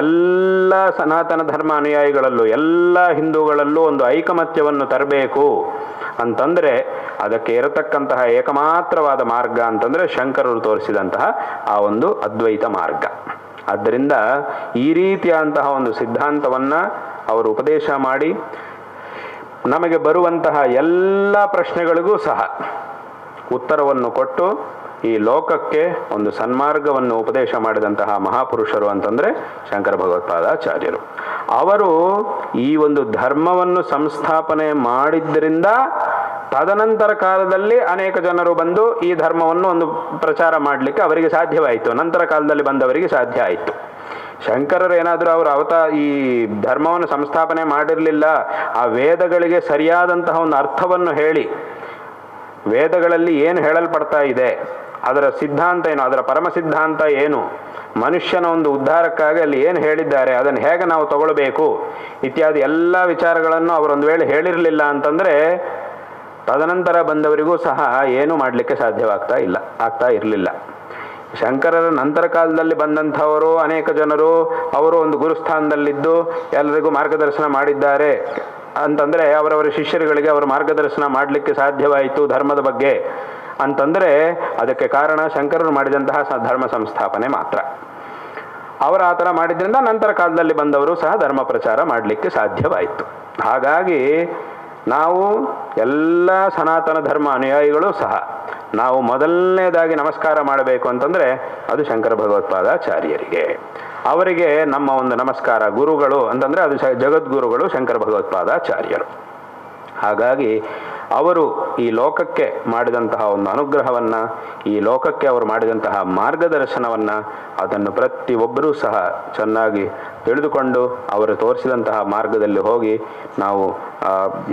ಎಲ್ಲ ಸನಾತನ ಧರ್ಮ ಅನುಯಾಯಿಗಳಲ್ಲೂ, ಎಲ್ಲ ಹಿಂದೂಗಳಲ್ಲೂ ಒಂದು ಐಕಮತ್ಯವನ್ನು ತರಬೇಕು ಅಂತಂದರೆ ಅದಕ್ಕೆ ಇರತಕ್ಕಂತಹ ಏಕಮಾತ್ರವಾದ ಮಾರ್ಗ ಅಂತಂದರೆ ಶಂಕರರು ತೋರಿಸಿದಂತಹ ಆ ಒಂದು ಅದ್ವೈತ ಮಾರ್ಗ. ಆದ್ದರಿಂದ ಈ ರೀತಿಯಾದಂತಹ ಒಂದು ಸಿದ್ಧಾಂತವನ್ನು ಅವರು ಉಪದೇಶ ಮಾಡಿ ನಮಗೆ ಬರುವಂತಹ ಎಲ್ಲ ಪ್ರಶ್ನೆಗಳಿಗೂ ಸಹ ಉತ್ತರವನ್ನು ಕೊಟ್ಟು ಈ ಲೋಕಕ್ಕೆ ಒಂದು ಸನ್ಮಾರ್ಗವನ್ನು ಉಪದೇಶ ಮಾಡಿದಂತಹ ಮಹಾಪುರುಷರು ಅಂತಂದರೆ ಶಂಕರ ಭಗವತ್ಪಾದಾಚಾರ್ಯರು. ಅವರು ಈ ಒಂದು ಧರ್ಮವನ್ನು ಸಂಸ್ಥಾಪನೆ ಮಾಡಿದ್ದರಿಂದ ತದನಂತರ ಕಾಲದಲ್ಲಿ ಅನೇಕ ಜನರು ಬಂದು ಈ ಧರ್ಮವನ್ನು ಒಂದು ಪ್ರಚಾರ ಮಾಡಲಿಕ್ಕೆ ಅವರಿಗೆ ಸಾಧ್ಯವಾಯಿತು. ನಂತರ ಕಾಲದಲ್ಲಿ ಬಂದವರಿಗೆ ಸಾಧ್ಯ ಆಯಿತು. ಶಂಕರರು ಏನಾದರೂ ಅವರು ಈ ಧರ್ಮವನ್ನು ಸಂಸ್ಥಾಪನೆ ಮಾಡಿರಲಿಲ್ಲ, ಆ ವೇದಗಳಿಗೆ ಸರಿಯಾದಂತಹ ಒಂದು ಅರ್ಥವನ್ನು ಹೇಳಿ ವೇದಗಳಲ್ಲಿ ಏನು ಹೇಳಲ್ಪಡ್ತಾ ಇದೆ, ಅದರ ಸಿದ್ಧಾಂತ ಏನು, ಅದರ ಪರಮ ಸಿದ್ಧಾಂತ ಏನು, ಮನುಷ್ಯನ ಒಂದು ಉದ್ಧಾರಕ್ಕಾಗಿ ಅಲ್ಲಿ ಏನು ಹೇಳಿದ್ದಾರೆ, ಅದನ್ನು ಹೇಗೆ ನಾವು ತಗೊಳ್ಬೇಕು ಇತ್ಯಾದಿ ಎಲ್ಲ ವಿಚಾರಗಳನ್ನು ಅವರೊಂದು ವೇಳೆ ಹೇಳಿರಲಿಲ್ಲ ಅಂತಂದರೆ ತದನಂತರ ಬಂದವರಿಗೂ ಸಹ ಏನೂ ಮಾಡಲಿಕ್ಕೆ ಆಗ್ತಾ ಇರಲಿಲ್ಲ. ಶಂಕರರ ನಂತರ ಕಾಲದಲ್ಲಿ ಬಂದಂಥವರು ಅನೇಕ ಜನರು ಅವರು ಒಂದು ಗುರುಸ್ಥಾನದಲ್ಲಿದ್ದು ಎಲ್ಲರಿಗೂ ಮಾರ್ಗದರ್ಶನ ಮಾಡಿದ್ದಾರೆ ಅಂತಂದರೆ ಅವರವರ ಶಿಷ್ಯರುಗಳಿಗೆ ಅವರು ಮಾರ್ಗದರ್ಶನ ಮಾಡಲಿಕ್ಕೆ ಸಾಧ್ಯವಾಯಿತು ಧರ್ಮದ ಬಗ್ಗೆ ಅಂತಂದರೆ ಅದಕ್ಕೆ ಕಾರಣ ಶಂಕರರು ಮಾಡಿದಂತಹ ಧರ್ಮ ಸಂಸ್ಥಾಪನೆ ಮಾತ್ರ. ಅವರು ಆ ಥರ ಮಾಡಿದ್ರಿಂದ ನಂತರ ಕಾಲದಲ್ಲಿ ಬಂದವರು ಸಹ ಧರ್ಮ ಪ್ರಚಾರ ಮಾಡಲಿಕ್ಕೆ ಸಾಧ್ಯವಾಯಿತು. ಹಾಗಾಗಿ ನಾವು ಎಲ್ಲ ಸನಾತನ ಧರ್ಮ ಅನುಯಾಯಿಗಳು ಸಹ ನಾವು ಮೊದಲನೇದಾಗಿ ನಮಸ್ಕಾರ ಮಾಡಬೇಕು ಅಂತಂದರೆ ಅದು ಶಂಕರ ಭಗವತ್ಪಾದಾಚಾರ್ಯರಿಗೆ. ಅವರಿಗೆ ನಮ್ಮ ಒಂದು ನಮಸ್ಕಾರ. ಗುರುಗಳು ಅಂತಂದರೆ ಅದು ಜಗದ್ಗುರುಗಳು ಶಂಕರ ಭಗವತ್ಪಾದಾಚಾರ್ಯರು. ಹಾಗಾಗಿ ಅವರು ಈ ಲೋಕಕ್ಕೆ ಮಾಡಿದಂತಹ ಒಂದು ಅನುಗ್ರಹವನ್ನು, ಈ ಲೋಕಕ್ಕೆ ಅವರು ಮಾಡಿದಂತಹ ಮಾರ್ಗದರ್ಶನವನ್ನು ಅದನ್ನು ಪ್ರತಿಯೊಬ್ಬರೂ ಸಹ ಚೆನ್ನಾಗಿ ತಿಳಿದುಕೊಂಡು ಅವರು ತೋರಿಸಿದಂತಹ ಮಾರ್ಗದಲ್ಲಿ ಹೋಗಿ ನಾವು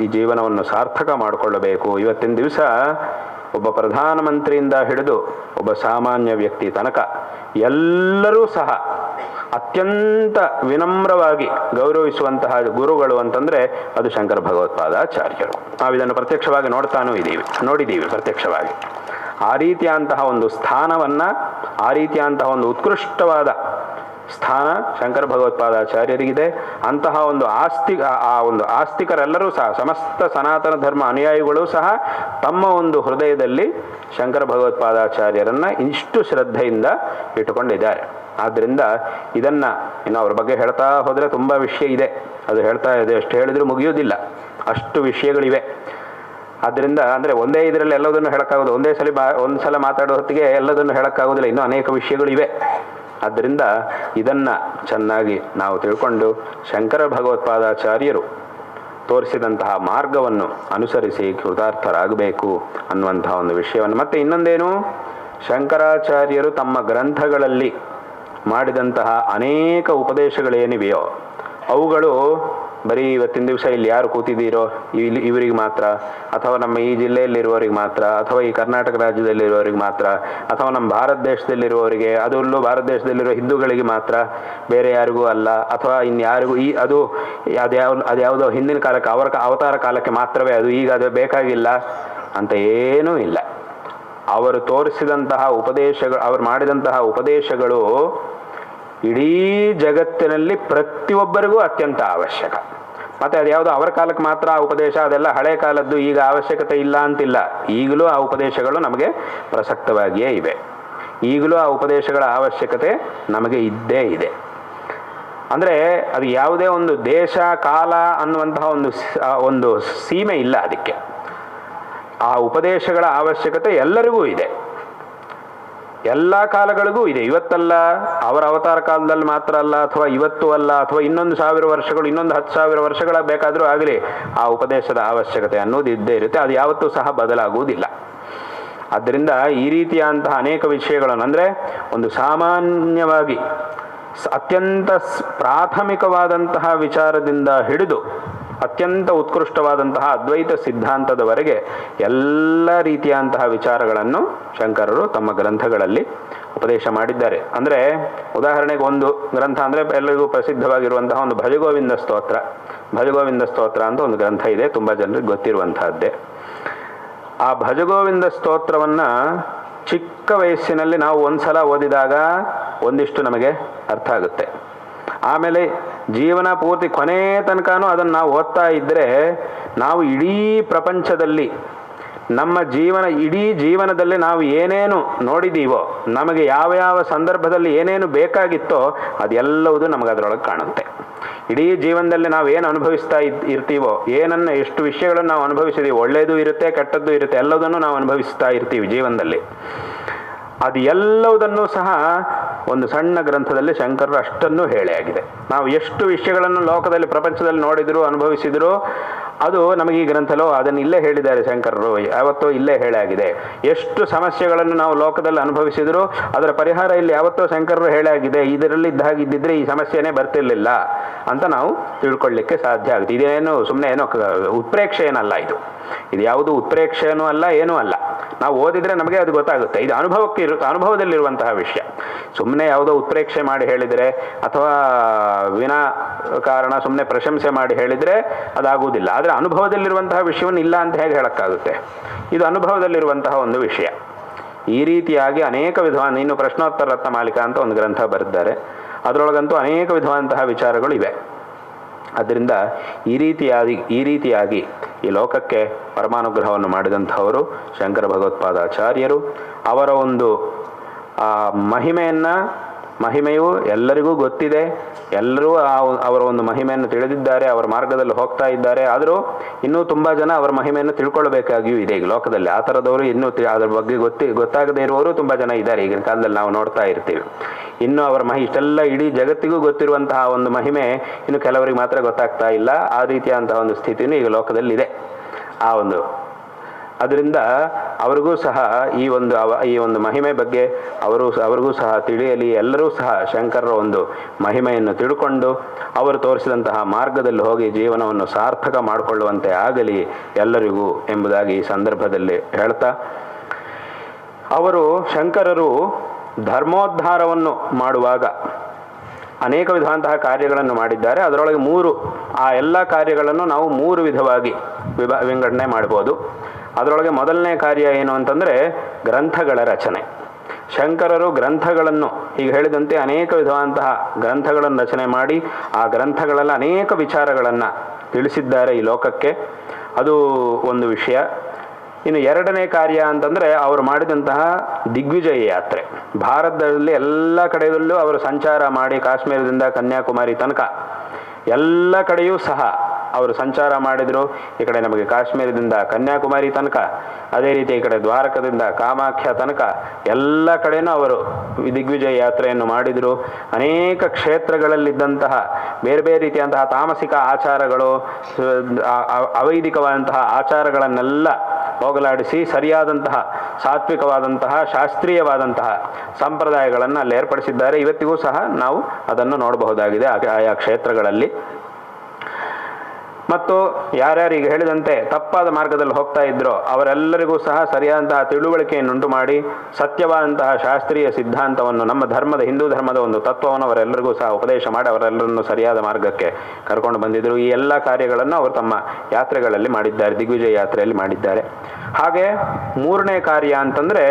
ಈ ಜೀವನವನ್ನು ಸಾರ್ಥಕ ಮಾಡಿಕೊಳ್ಳಬೇಕು. ಇವತ್ತಿನ ದಿವಸ ಒಬ್ಬ ಪ್ರಧಾನಮಂತ್ರಿಯಿಂದ ಹಿಡಿದು ಒಬ್ಬ ಸಾಮಾನ್ಯ ವ್ಯಕ್ತಿ ತನಕ ಎಲ್ಲರೂ ಸಹ ಅತ್ಯಂತ ವಿನಮ್ರವಾಗಿ ಗೌರವಿಸುವಂತಹ ಗುರುಗಳು ಅಂತಂದರೆ ಅದು ಶಂಕರ ಭಗವತ್ಪಾದಾಚಾರ್ಯರು. ನಾವು ಇದನ್ನು ಪ್ರತ್ಯಕ್ಷವಾಗಿ ನೋಡಿದ್ದೀವಿ ಪ್ರತ್ಯಕ್ಷವಾಗಿ. ಆ ರೀತಿಯಂತಹ ಒಂದು ಸ್ಥಾನವನ್ನು, ಆ ರೀತಿಯಂತಹ ಒಂದು ಉತ್ಕೃಷ್ಟವಾದ ಸ್ಥಾನ ಶಂಕರ ಭಗವತ್ಪಾದಾಚಾರ್ಯರಿಗಿದೆ. ಅಂತಹ ಒಂದು ಆಸ್ತಿಕರೆಲ್ಲರೂ ಸಹ, ಸಮಸ್ತ ಸನಾತನ ಧರ್ಮ ಅನುಯಾಯಿಗಳು ಸಹ ತಮ್ಮ ಒಂದು ಹೃದಯದಲ್ಲಿ ಶಂಕರ ಭಗವತ್ಪಾದಾಚಾರ್ಯರನ್ನು ಇಷ್ಟು ಶ್ರದ್ಧೆಯಿಂದ ಇಟ್ಟುಕೊಂಡಿದ್ದಾರೆ. ಆದ್ದರಿಂದ ಇದನ್ನು ಇನ್ನು ಅವ್ರ ಬಗ್ಗೆ ಹೇಳ್ತಾ ಹೋದರೆ ತುಂಬ ವಿಷಯ ಇದೆ. ಅದು ಹೇಳ್ತಾ ಇದೆ, ಎಷ್ಟು ಹೇಳಿದರೂ ಮುಗಿಯೋದಿಲ್ಲ, ಅಷ್ಟು ವಿಷಯಗಳಿವೆ. ಆದ್ದರಿಂದ ಅಂದರೆ ಒಂದೇ ಇದರಲ್ಲಿ ಎಲ್ಲದನ್ನು ಹೇಳೋಕ್ಕಾಗೋದು, ಒಂದು ಸಲ ಮಾತಾಡೋ ಹೊತ್ತಿಗೆ ಎಲ್ಲದನ್ನು ಹೇಳೋಕ್ಕಾಗೋದಿಲ್ಲ, ಇನ್ನೂ ಅನೇಕ ವಿಷಯಗಳಿವೆ. ಆದ್ದರಿಂದ ಇದನ್ನು ಚೆನ್ನಾಗಿ ನಾವು ತಿಳ್ಕೊಂಡು ಶಂಕರ ಭಗವತ್ಪಾದಾಚಾರ್ಯರು ತೋರಿಸಿದಂತಹ ಮಾರ್ಗವನ್ನು ಅನುಸರಿಸಿ ಕೃತಾರ್ಥರಾಗಬೇಕು ಅನ್ನುವಂತಹ ಒಂದು ವಿಷಯವನ್ನು. ಮತ್ತು ಇನ್ನೊಂದೇನು, ಶಂಕರಾಚಾರ್ಯರು ತಮ್ಮ ಗ್ರಂಥಗಳಲ್ಲಿ ಮಾಡಿದಂತಹ ಅನೇಕ ಉಪದೇಶಗಳೇನಿವೆಯೋ ಅವುಗಳು ಬರೀ ಇವತ್ತಿನ ದಿವಸ ಇಲ್ಲಿ ಯಾರು ಕೂತಿದ್ದೀರೋ ಇವರಿಗೆ ಮಾತ್ರ, ಅಥವಾ ನಮ್ಮ ಈ ಜಿಲ್ಲೆಯಲ್ಲಿರುವವರಿಗೆ ಮಾತ್ರ, ಅಥವಾ ಈ ಕರ್ನಾಟಕ ರಾಜ್ಯದಲ್ಲಿರುವವರಿಗೆ ಮಾತ್ರ, ಅಥವಾ ನಮ್ಮ ಭಾರತ ದೇಶದಲ್ಲಿರುವವರಿಗೆ, ಅದರಲ್ಲೂ ಭಾರತ ದೇಶದಲ್ಲಿರೋ ಹಿಂದೂಗಳಿಗೆ ಮಾತ್ರ, ಬೇರೆ ಯಾರಿಗೂ ಅಲ್ಲ, ಅಥವಾ ಇನ್ಯಾರಿಗೂ ಅದ್ಯಾವುದೋ ಹಿಂದಿನ ಕಾಲಕ್ಕೆ ಅವತಾರ ಕಾಲಕ್ಕೆ ಮಾತ್ರವೇ ಅದು, ಈಗ ಅದು ಬೇಕಾಗಿಲ್ಲ ಅಂತ ಏನೂ ಇಲ್ಲ. ಅವರು ತೋರಿಸಿದಂತಹ ಉಪದೇಶಗಳು, ಅವರು ಮಾಡಿದಂತಹ ಉಪದೇಶಗಳು ಇಡೀ ಜಗತ್ತಿನಲ್ಲಿ ಪ್ರತಿಯೊಬ್ಬರಿಗೂ ಅತ್ಯಂತ ಅವಶ್ಯಕ. ಮತ್ತು ಅದ್ಯಾವುದು ಅವರ ಕಾಲಕ್ಕೆ ಮಾತ್ರ ಆ ಉಪದೇಶ, ಅದೆಲ್ಲ ಹಳೆ ಕಾಲದ್ದು, ಈಗ ಅವಶ್ಯಕತೆ ಇಲ್ಲ ಅಂತಿಲ್ಲ. ಈಗಲೂ ಆ ಉಪದೇಶಗಳು ನಮಗೆ ಪ್ರಸಕ್ತವಾಗಿಯೇ ಇವೆ. ಈಗಲೂ ಆ ಉಪದೇಶಗಳ ಅವಶ್ಯಕತೆ ನಮಗೆ ಇದ್ದೇ ಇದೆ. ಅಂದರೆ ಅದು ಯಾವುದೇ ಒಂದು ದೇಶ ಕಾಲ ಅನ್ನುವಂತಹ ಒಂದು ಸೀಮೆ ಇಲ್ಲ ಅದಕ್ಕೆ. ಆ ಉಪದೇಶಗಳ ಅವಶ್ಯಕತೆ ಎಲ್ಲರಿಗೂ ಇದೆ, ಎಲ್ಲ ಕಾಲಗಳಿಗೂ ಇದೆ. ಇವತ್ತಲ್ಲ, ಅವರ ಅವತಾರ ಕಾಲದಲ್ಲಿ ಮಾತ್ರ ಅಲ್ಲ, ಅಥವಾ ಇವತ್ತು ಅಲ್ಲ, ಅಥವಾ ಇನ್ನೊಂದು 1000 ವರ್ಷಗಳು, ಇನ್ನೊಂದು 10,000 ವರ್ಷಗಳ ಬೇಕಾದರೂ ಆಗಲಿ, ಆ ಉಪದೇಶದ ಅವಶ್ಯಕತೆ ಅನ್ನೋದು ಇದ್ದೇ ಇರುತ್ತೆ. ಅದು ಯಾವತ್ತೂ ಸಹ ಬದಲಾಗುವುದಿಲ್ಲ. ಆದ್ದರಿಂದ ಈ ರೀತಿಯಾದಂತಹ ಅನೇಕ ವಿಷಯಗಳನ್ನು, ಅಂದರೆ ಒಂದು ಸಾಮಾನ್ಯವಾಗಿ ಅತ್ಯಂತ ಪ್ರಾಥಮಿಕವಾದಂತಹ ವಿಚಾರದಿಂದ ಹಿಡಿದು ಅತ್ಯಂತ ಉತ್ಕೃಷ್ಟವಾದಂತಹ ಅದ್ವೈತ ಸಿದ್ಧಾಂತದವರೆಗೆ ಎಲ್ಲ ರೀತಿಯಂತಹ ವಿಚಾರಗಳನ್ನು ಶಂಕರರು ತಮ್ಮ ಗ್ರಂಥಗಳಲ್ಲಿ ಉಪದೇಶ ಮಾಡಿದ್ದಾರೆ. ಅಂದರೆ ಉದಾಹರಣೆಗೆ ಒಂದು ಗ್ರಂಥ ಅಂದರೆ ಎಲ್ಲರಿಗೂ ಪ್ರಸಿದ್ಧವಾಗಿರುವಂತಹ ಒಂದು ಭಜಗೋವಿಂದ ಸ್ತೋತ್ರ ಅಂತ ಒಂದು ಗ್ರಂಥ ಇದೆ, ತುಂಬ ಜನರಿಗೆ ಗೊತ್ತಿರುವಂತಹದ್ದೇ. ಆ ಭಜಗೋವಿಂದ ಸ್ತೋತ್ರವನ್ನು ಚಿಕ್ಕ ವಯಸ್ಸಿನಲ್ಲಿ ನಾವು ಒಂದ್ಸಲ ಓದಿದಾಗ ಒಂದಿಷ್ಟು ನಮಗೆ ಅರ್ಥ ಆಗುತ್ತೆ. ಆಮೇಲೆ ಜೀವನ ಪೂರ್ತಿ ಕೊನೆ ತನಕನೂ ಅದನ್ನು ನಾವು ಓದ್ತಾ ಇದ್ದರೆ ನಾವು ಇಡೀ ಪ್ರಪಂಚದಲ್ಲಿ ನಮ್ಮ ಇಡೀ ಜೀವನದಲ್ಲಿ ನಾವು ಏನೇನು ನೋಡಿದ್ದೀವೋ, ನಮಗೆ ಯಾವ ಸಂದರ್ಭದಲ್ಲಿ ಏನೇನು ಬೇಕಾಗಿತ್ತೋ ಅದೆಲ್ಲವೂ ನಮಗೆ ಅದರೊಳಗೆ ಕಾಣುತ್ತೆ. ಇಡೀ ಜೀವನದಲ್ಲಿ ನಾವು ಏನು ಅನುಭವಿಸ್ತಾ ಇರ್ತೀವೋ, ಎಷ್ಟು ವಿಷಯಗಳನ್ನು ನಾವು ಅನುಭವಿಸಿದ್ದೀವಿ, ಒಳ್ಳೆಯದು ಇರುತ್ತೆ, ಕೆಟ್ಟದ್ದು ಇರುತ್ತೆ, ಎಲ್ಲದನ್ನು ನಾವು ಅನುಭವಿಸ್ತಾ ಇರ್ತೀವಿ ಜೀವನದಲ್ಲಿ. ಅದು ಎಲ್ಲವುದನ್ನು ಸಹ ಒಂದು ಸಣ್ಣ ಗ್ರಂಥದಲ್ಲಿ ಶಂಕರರು ಅಷ್ಟನ್ನು ಹೇಳೇ ಆಗಿದೆ. ನಾವು ಎಷ್ಟು ವಿಷಯಗಳನ್ನು ಲೋಕದಲ್ಲಿ ಪ್ರಪಂಚದಲ್ಲಿ ನೋಡಿದ್ರು ಅನುಭವಿಸಿದ್ರು ಅದು ನಮಗೆ ಈ ಗ್ರಂಥಲೋ ಅದನ್ನು ಇಲ್ಲೇ ಹೇಳಿದ್ದಾರೆ ಶಂಕರರು, ಯಾವತ್ತೋ ಇಲ್ಲೇ ಹೇಳೇ ಆಗಿದೆ. ಎಷ್ಟು ಸಮಸ್ಯೆಗಳನ್ನು ನಾವು ಲೋಕದಲ್ಲಿ ಅನುಭವಿಸಿದ್ರು ಅದರ ಪರಿಹಾರ ಇಲ್ಲಿ ಯಾವತ್ತೋ ಶಂಕರರು ಹೇಳೇ ಆಗಿದೆ. ಇದರಲ್ಲಿ ಇದ್ದಿದ್ರೆ ಈ ಸಮಸ್ಯೆನೇ ಬರ್ತಿರ್ಲಿಲ್ಲ ಅಂತ ನಾವು ತಿಳ್ಕೊಳ್ಳಿಕ್ಕೆ ಸಾಧ್ಯ ಆಗುತ್ತೆ. ಇದೇನು ಸುಮ್ಮನೆ ಏನೋ ಉತ್ಪ್ರೇಕ್ಷೆ ಏನಲ್ಲ, ಇದು ಯಾವುದು ಉತ್ಪ್ರೇಕ್ಷೆನೂ ಅಲ್ಲ, ಏನೂ ಅಲ್ಲ. ನಾವು ಓದಿದರೆ ನಮಗೆ ಅದು ಗೊತ್ತಾಗುತ್ತೆ. ಇದು ಅನುಭವದಲ್ಲಿರುವಂತಹ ವಿಷಯ. ಸುಮ್ಮನೆ ಯಾವುದೋ ಉತ್ಪ್ರೇಕ್ಷೆ ಮಾಡಿ ಹೇಳಿದರೆ ಅಥವಾ ವಿನಾ ಕಾರಣ ಸುಮ್ಮನೆ ಪ್ರಶಂಸೆ ಮಾಡಿ ಹೇಳಿದರೆ ಅದಾಗುವುದಿಲ್ಲ. ಆದರೆ ಅನುಭವದಲ್ಲಿರುವಂತಹ ವಿಷಯವನ್ನು ಇಲ್ಲ ಅಂತ ಹೇಗೆ ಹೇಳೋಕ್ಕಾಗುತ್ತೆ? ಇದು ಅನುಭವದಲ್ಲಿರುವಂತಹ ಒಂದು ವಿಷಯ. ಈ ರೀತಿಯಾಗಿ ಅನೇಕ ವಿಧವಾದ, ಇನ್ನು ಪ್ರಶ್ನೋತ್ತರ ರತ್ನಮಾಲಿಕಾ ಅಂತ ಒಂದು ಗ್ರಂಥ ಬರೆದಿದ್ದಾರೆ, ಅದರೊಳಗಂತೂ ಅನೇಕ ವಿಧವಾದಂತಹ ವಿಚಾರಗಳು ಇವೆ. ಆದ್ದರಿಂದ ಈ ರೀತಿಯಾಗಿ ಈ ಲೋಕಕ್ಕೆ ಪರಮಾನುಗ್ರಹವನ್ನು ಮಾಡಿದಂಥವರು ಶಂಕರ ಭಗವತ್ಪಾದಾಚಾರ್ಯರು. ಅವರ ಒಂದು ಮಹಿಮೆಯು ಎಲ್ಲರಿಗೂ ಗೊತ್ತಿದೆ. ಎಲ್ಲರೂ ಅವರ ಒಂದು ಮಹಿಮೆಯನ್ನು ತಿಳಿದಿದ್ದಾರೆ, ಅವರ ಮಾರ್ಗದಲ್ಲಿ ಹೋಗ್ತಾ ಇದ್ದಾರೆ. ಆದರೂ ಇನ್ನೂ ತುಂಬ ಜನ ಅವರ ಮಹಿಮೆಯನ್ನು ತಿಳ್ಕೊಳ್ಬೇಕಾಗಿಯೂ ಇದೆ ಈ ಲೋಕದಲ್ಲಿ. ಆ ಥರದವರು ಇನ್ನೂ ಅದರ ಬಗ್ಗೆ ಗೊತ್ತಾಗದೇ ಇರುವವರು ತುಂಬ ಜನ ಇದ್ದಾರೆ ಈಗಿನ ಕಾಲದಲ್ಲಿ, ನಾವು ನೋಡ್ತಾ ಇರ್ತೀವಿ. ಇನ್ನು ಅವರ ಇಷ್ಟೆಲ್ಲ ಇಡೀ ಜಗತ್ತಿಗೂ ಗೊತ್ತಿರುವಂತಹ ಒಂದು ಮಹಿಮೆ ಇನ್ನು ಕೆಲವರಿಗೆ ಮಾತ್ರ ಗೊತ್ತಾಗ್ತಾ ಇಲ್ಲ. ಆ ರೀತಿಯಾದಂತಹ ಒಂದು ಸ್ಥಿತಿಯೂ ಈಗ ಲೋಕದಲ್ಲಿದೆ. ಆ ಒಂದು ಅದರಿಂದ ಅವರಿಗೂ ಸಹ ಈ ಒಂದು ಮಹಿಮೆ ಬಗ್ಗೆ ಅವರಿಗೂ ಸಹ ತಿಳಿಯಲಿ, ಎಲ್ಲರೂ ಸಹ ಶಂಕರರ ಒಂದು ಮಹಿಮೆಯನ್ನು ತಿಳ್ಕೊಂಡು ಅವರು ತೋರಿಸಿದಂತಹ ಮಾರ್ಗದಲ್ಲಿ ಹೋಗಿ ಜೀವನವನ್ನು ಸಾರ್ಥಕ ಮಾಡಿಕೊಳ್ಳುವಂತೆ ಆಗಲಿ ಎಲ್ಲರಿಗೂ ಎಂಬುದಾಗಿ ಈ ಸಂದರ್ಭದಲ್ಲಿ ಹೇಳ್ತಾ, ಶಂಕರರು ಧರ್ಮೋದ್ಧಾರವನ್ನು ಮಾಡುವಾಗ ಅನೇಕ ವಿಧವಾದಂತಹ ಕಾರ್ಯಗಳನ್ನು ಮಾಡಿದ್ದಾರೆ. ಅದರೊಳಗೆ ಆ ಎಲ್ಲ ಕಾರ್ಯಗಳನ್ನು ನಾವು 3 ವಿಧವಾಗಿ ವಿಂಗಡಣೆ ಮಾಡ್ಬೋದು. ಅದರೊಳಗೆ ಮೊದಲನೇ ಕಾರ್ಯ ಏನು ಅಂತಂದರೆ ಗ್ರಂಥಗಳ ರಚನೆ. ಶಂಕರರು ಗ್ರಂಥಗಳನ್ನು ಈಗ ಹೇಳಿದಂತೆ ಅನೇಕ ವಿಧವಾದಂತಹ ಗ್ರಂಥಗಳನ್ನು ರಚನೆ ಮಾಡಿ ಆ ಗ್ರಂಥಗಳಲ್ಲಿ ಅನೇಕ ವಿಚಾರಗಳನ್ನು ತಿಳಿಸಿದ್ದಾರೆ ಈ ಲೋಕಕ್ಕೆ. ಅದು ಒಂದು ವಿಷಯ. ಇನ್ನು ಎರಡನೇ ಕಾರ್ಯ ಅಂತಂದರೆ ಅವರು ಮಾಡಿದಂತಹ ದಿಗ್ವಿಜಯ ಯಾತ್ರೆ. ಭಾರತದಲ್ಲಿ ಎಲ್ಲ ಕಡೆಯಲ್ಲೂ ಅವರು ಸಂಚಾರ ಮಾಡಿ ಕಾಶ್ಮೀರದಿಂದ ಕನ್ಯಾಕುಮಾರಿ ತನಕ ಎಲ್ಲ ಕಡೆಯೂ ಸಹ ಅವರು ಸಂಚಾರ ಮಾಡಿದರು. ಈ ಕಡೆ ನಮಗೆ ಕಾಶ್ಮೀರದಿಂದ ಕನ್ಯಾಕುಮಾರಿ ತನಕ, ಅದೇ ರೀತಿ ಈ ಕಡೆ ದ್ವಾರಕದಿಂದ ಕಾಮಾಖ್ಯ ತನಕ ಎಲ್ಲ ಕಡೆಯೂ ಅವರು ದಿಗ್ವಿಜಯ ಯಾತ್ರೆಯನ್ನು ಮಾಡಿದರು. ಅನೇಕ ಕ್ಷೇತ್ರಗಳಲ್ಲಿದ್ದಂತಹ ಬೇರೆ ಬೇರೆ ರೀತಿಯಂತಹ ತಾಮಸಿಕ ಆಚಾರಗಳು, ಅವೈದಿಕವಾದಂತಹ ಆಚಾರಗಳನ್ನೆಲ್ಲ ಹೋಗಲಾಡಿಸಿ ಸರಿಯಾದಂತಹ ಸಾತ್ವಿಕವಾದಂತಹ ಶಾಸ್ತ್ರೀಯವಾದಂತಹ ಸಂಪ್ರದಾಯಗಳನ್ನು ಅಲ್ಲಿ ಏರ್ಪಡಿಸಿದ್ದಾರೆ. ಇವತ್ತಿಗೂ ಸಹ ನಾವು ಅದನ್ನು ನೋಡಬಹುದಾಗಿದೆ ಆಯಾ ಕ್ಷೇತ್ರಗಳಲ್ಲಿ. ಮತ್ತು ಯಾರ್ಯಾರಿಗೆ ಹೇಳಿದಂತೆ ತಪ್ಪಾದ ಮಾರ್ಗದಲ್ಲಿ ಹೋಗ್ತಾ ಇದ್ರೋ ಅವರೆಲ್ಲರಿಗೂ ಸಹ ಸರಿಯಾದಂತಹ ತಿಳುವಳಿಕೆಯನ್ನುಂಟು ಮಾಡಿ ಸತ್ಯವಾದಂತಹ ಶಾಸ್ತ್ರೀಯ ಸಿದ್ಧಾಂತವನ್ನು, ನಮ್ಮ ಧರ್ಮದ, ಹಿಂದೂ ಧರ್ಮದ ಒಂದು ತತ್ವವನ್ನು ಅವರೆಲ್ಲರಿಗೂ ಸಹ ಉಪದೇಶ ಮಾಡಿ ಅವರೆಲ್ಲರನ್ನು ಸರಿಯಾದ ಮಾರ್ಗಕ್ಕೆ ಕರ್ಕೊಂಡು ಬಂದಿದ್ದರು. ಈ ಎಲ್ಲ ಕಾರ್ಯಗಳನ್ನು ಅವರು ತಮ್ಮ ಯಾತ್ರೆಗಳಲ್ಲಿ ಮಾಡಿದ್ದಾರೆ, ದಿಗ್ವಿಜಯ ಯಾತ್ರೆಯಲ್ಲಿ ಮಾಡಿದ್ದಾರೆ. ಹಾಗೆ ಮೂರನೇ ಕಾರ್ಯ ಅಂತಂದರೆ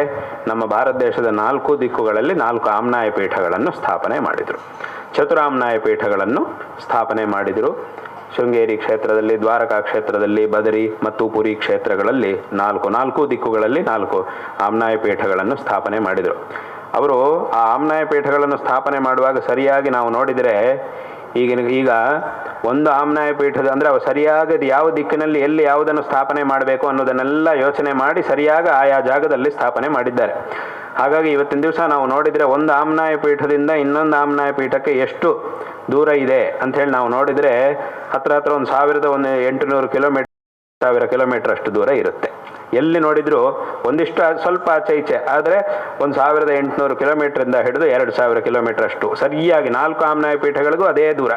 ನಮ್ಮ ಭಾರತ ದೇಶದ 4 ದಿಕ್ಕುಗಳಲ್ಲಿ 4 ಆಮ್ನಾಯ ಪೀಠಗಳನ್ನು ಸ್ಥಾಪನೆ ಮಾಡಿದರು. ಚತುರಾಮ್ನಾಯ ಪೀಠಗಳನ್ನು ಸ್ಥಾಪನೆ ಮಾಡಿದರು. ಶೃಂಗೇರಿ ಕ್ಷೇತ್ರದಲ್ಲಿ, ದ್ವಾರಕಾ ಕ್ಷೇತ್ರದಲ್ಲಿ, ಬದರಿ ಮತ್ತು ಪುರಿ ಕ್ಷೇತ್ರಗಳಲ್ಲಿ 4 ದಿಕ್ಕುಗಳಲ್ಲಿ 4 ಆಮ್ನಾಯ ಪೀಠಗಳನ್ನು ಸ್ಥಾಪನೆ ಮಾಡಿದರು. ಅವರು ಆ ಆಮ್ನಾಯ ಪೀಠಗಳನ್ನು ಸ್ಥಾಪನೆ ಮಾಡುವಾಗ ಸರಿಯಾಗಿ ನಾವು ನೋಡಿದರೆ ಈಗ ಒಂದು ಆಮ್ನಾಯ ಪೀಠದ ಅಂದರೆ ಅವು ಸರಿಯಾಗಿ ಯಾವ ದಿಕ್ಕಿನಲ್ಲಿ ಎಲ್ಲಿ ಯಾವುದನ್ನು ಸ್ಥಾಪನೆ ಮಾಡಬೇಕು ಅನ್ನೋದನ್ನೆಲ್ಲ ಯೋಚನೆ ಮಾಡಿ ಸರಿಯಾಗಿ ಆಯಾ ಜಾಗದಲ್ಲಿ ಸ್ಥಾಪನೆ ಮಾಡಿದ್ದಾರೆ. ಹಾಗಾಗಿ ಇವತ್ತಿನ ದಿವಸ ನಾವು ನೋಡಿದರೆ ಒಂದು ಆಮ್ನಾಯ ಪೀಠದಿಂದ ಇನ್ನೊಂದು ಆಮ್ನಾಯ ಪೀಠಕ್ಕೆ ಎಷ್ಟು ದೂರ ಇದೆ ಅಂಥೇಳಿ ನಾವು ನೋಡಿದರೆ ಹತ್ರ ಒಂದು 1800 ಕಿಲೋಮೀಟರ್, 1000 ಕಿಲೋಮೀಟರ್ ಅಷ್ಟು ದೂರ ಇರುತ್ತೆ. ಎಲ್ಲಿ ನೋಡಿದರೂ ಒಂದಿಷ್ಟು ಸ್ವಲ್ಪ ಆಚೆ ಈಚೆ, ಆದರೆ 1800 ಕಿಲೋಮೀಟ್ರಿಂದ ಹಿಡಿದು 2000 ಕಿಲೋಮೀಟರ್ ಅಷ್ಟು ಸರಿಯಾಗಿ 4 ಆಮ್ನಾಯ ಪೀಠಗಳಿಗೂ ಅದೇ ದೂರ.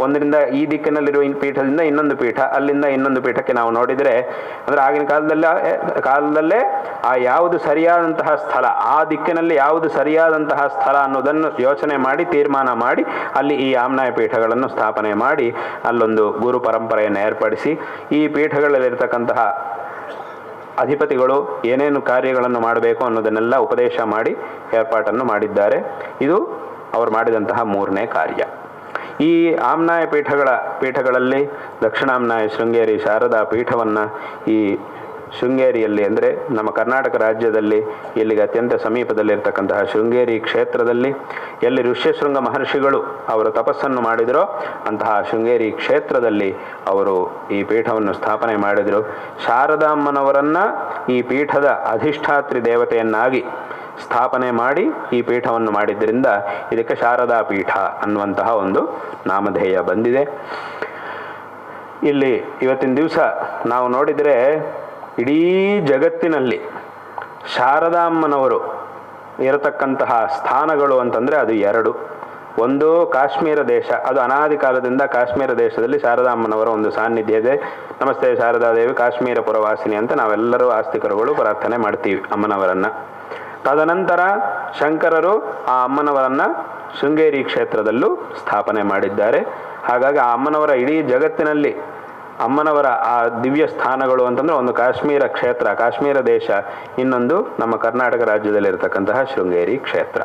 ಒಂದರಿಂದ ಈ ದಿಕ್ಕಿನಲ್ಲಿರುವ ಪೀಠದಿಂದ ಇನ್ನೊಂದು ಪೀಠ, ಅಲ್ಲಿಂದ ಇನ್ನೊಂದು ಪೀಠಕ್ಕೆ ನಾವು ನೋಡಿದರೆ ಅಂದರೆ ಆಗಿನ ಕಾಲದಲ್ಲೇ ಆ ಯಾವುದು ಸರಿಯಾದಂತಹ ಸ್ಥಳ, ಆ ದಿಕ್ಕಿನಲ್ಲಿ ಯಾವುದು ಸರಿಯಾದಂತಹ ಸ್ಥಳ ಅನ್ನೋದನ್ನು ಯೋಚನೆ ಮಾಡಿ ತೀರ್ಮಾನ ಮಾಡಿ ಅಲ್ಲಿ ಈ ಆಮ್ನಾಯ ಪೀಠಗಳನ್ನು ಸ್ಥಾಪನೆ ಮಾಡಿ ಅಲ್ಲೊಂದು ಗುರು ಪರಂಪರೆಯನ್ನು ಏರ್ಪಡಿಸಿ ಈ ಪೀಠಗಳಲ್ಲಿರ್ತಕ್ಕಂತಹ ಅಧಿಪತಿಗಳು ಏನೇನು ಕಾರ್ಯಗಳನ್ನು ಮಾಡಬೇಕು ಅನ್ನೋದನ್ನೆಲ್ಲ ಉಪದೇಶ ಮಾಡಿ ಏರ್ಪಾಟನ್ನು ಮಾಡಿದ್ದಾರೆ. ಇದು ಅವರು ಮಾಡಿದಂತಹ 3ನೇ ಕಾರ್ಯ. ಈ ಆಮ್ನಾಯ ಪೀಠಗಳಲ್ಲಿ ದಕ್ಷಿಣಾಮ್ನಾಯ ಶೃಂಗೇರಿ ಶಾರದಾ ಪೀಠವನ್ನು ಈ ಶೃಂಗೇರಿಯಲ್ಲಿ ಅಂದರೆ ನಮ್ಮ ಕರ್ನಾಟಕ ರಾಜ್ಯದಲ್ಲಿ ಇಲ್ಲಿಗೆ ಅತ್ಯಂತ ಸಮೀಪದಲ್ಲಿರ್ತಕ್ಕಂತಹ ಶೃಂಗೇರಿ ಕ್ಷೇತ್ರದಲ್ಲಿ ಎಲ್ಲಿ ಋಷ್ಯಶೃಂಗ ಮಹರ್ಷಿಗಳು ಅವರು ತಪಸ್ಸನ್ನು ಮಾಡಿದರೋ ಅಂತಹ ಶೃಂಗೇರಿ ಕ್ಷೇತ್ರದಲ್ಲಿ ಅವರು ಈ ಪೀಠವನ್ನು ಸ್ಥಾಪನೆ ಮಾಡಿದರು. ಶಾರದಾಮ್ಮನವರನ್ನು ಈ ಪೀಠದ ಅಧಿಷ್ಠಾತ್ರಿ ದೇವತೆಯನ್ನಾಗಿ ಸ್ಥಾಪನೆ ಮಾಡಿ ಈ ಪೀಠವನ್ನು ಮಾಡಿದ್ದರಿಂದ ಇದಕ್ಕೆ ಶಾರದಾ ಪೀಠ ಅನ್ನುವಂತಹ ಒಂದು ನಾಮಧೇಯ ಬಂದಿದೆ. ಇಲ್ಲಿ ಇವತ್ತಿನ ದಿವಸ ನಾವು ನೋಡಿದರೆ ಇಡೀ ಜಗತ್ತಿನಲ್ಲಿ ಶಾರದಾಮ್ಮನವರು ಇರತಕ್ಕಂತಹ ಸ್ಥಾನಗಳು ಅಂತಂದರೆ ಅದು 2. ಒಂದು ಕಾಶ್ಮೀರ ದೇಶ, ಅದು ಅನಾದಿ ಕಾಲದಿಂದ ಕಾಶ್ಮೀರ ದೇಶದಲ್ಲಿ ಶಾರದಾಮ್ಮನವರ ಒಂದು ಸಾನ್ನಿಧ್ಯ ಇದೆ. ನಮಸ್ತೆ ಶಾರದಾದೇವಿ ಕಾಶ್ಮೀರ ಪುರವಾಸಿನಿ ಅಂತ ನಾವೆಲ್ಲರೂ ಆಸ್ತಿಕರುಗಳು ಪ್ರಾರ್ಥನೆ ಮಾಡ್ತೀವಿ ಅಮ್ಮನವರನ್ನು. ತದನಂತರ ಶಂಕರರು ಆ ಅಮ್ಮನವರನ್ನು ಶೃಂಗೇರಿ ಕ್ಷೇತ್ರದಲ್ಲೂ ಸ್ಥಾಪನೆ ಮಾಡಿದ್ದಾರೆ. ಹಾಗಾಗಿ ಆ ಅಮ್ಮನವರ ಇಡೀ ಜಗತ್ತಿನಲ್ಲಿ ಅಮ್ಮನವರ ಆ ದಿವ್ಯ ಸ್ಥಾನಗಳು ಅಂತಂದರೆ ಒಂದು ಕಾಶ್ಮೀರ ಕ್ಷೇತ್ರ, ಕಾಶ್ಮೀರ ದೇಶ, ಇನ್ನೊಂದು ನಮ್ಮ ಕರ್ನಾಟಕ ರಾಜ್ಯದಲ್ಲಿರ್ತಕ್ಕಂತಹ ಶೃಂಗೇರಿ ಕ್ಷೇತ್ರ.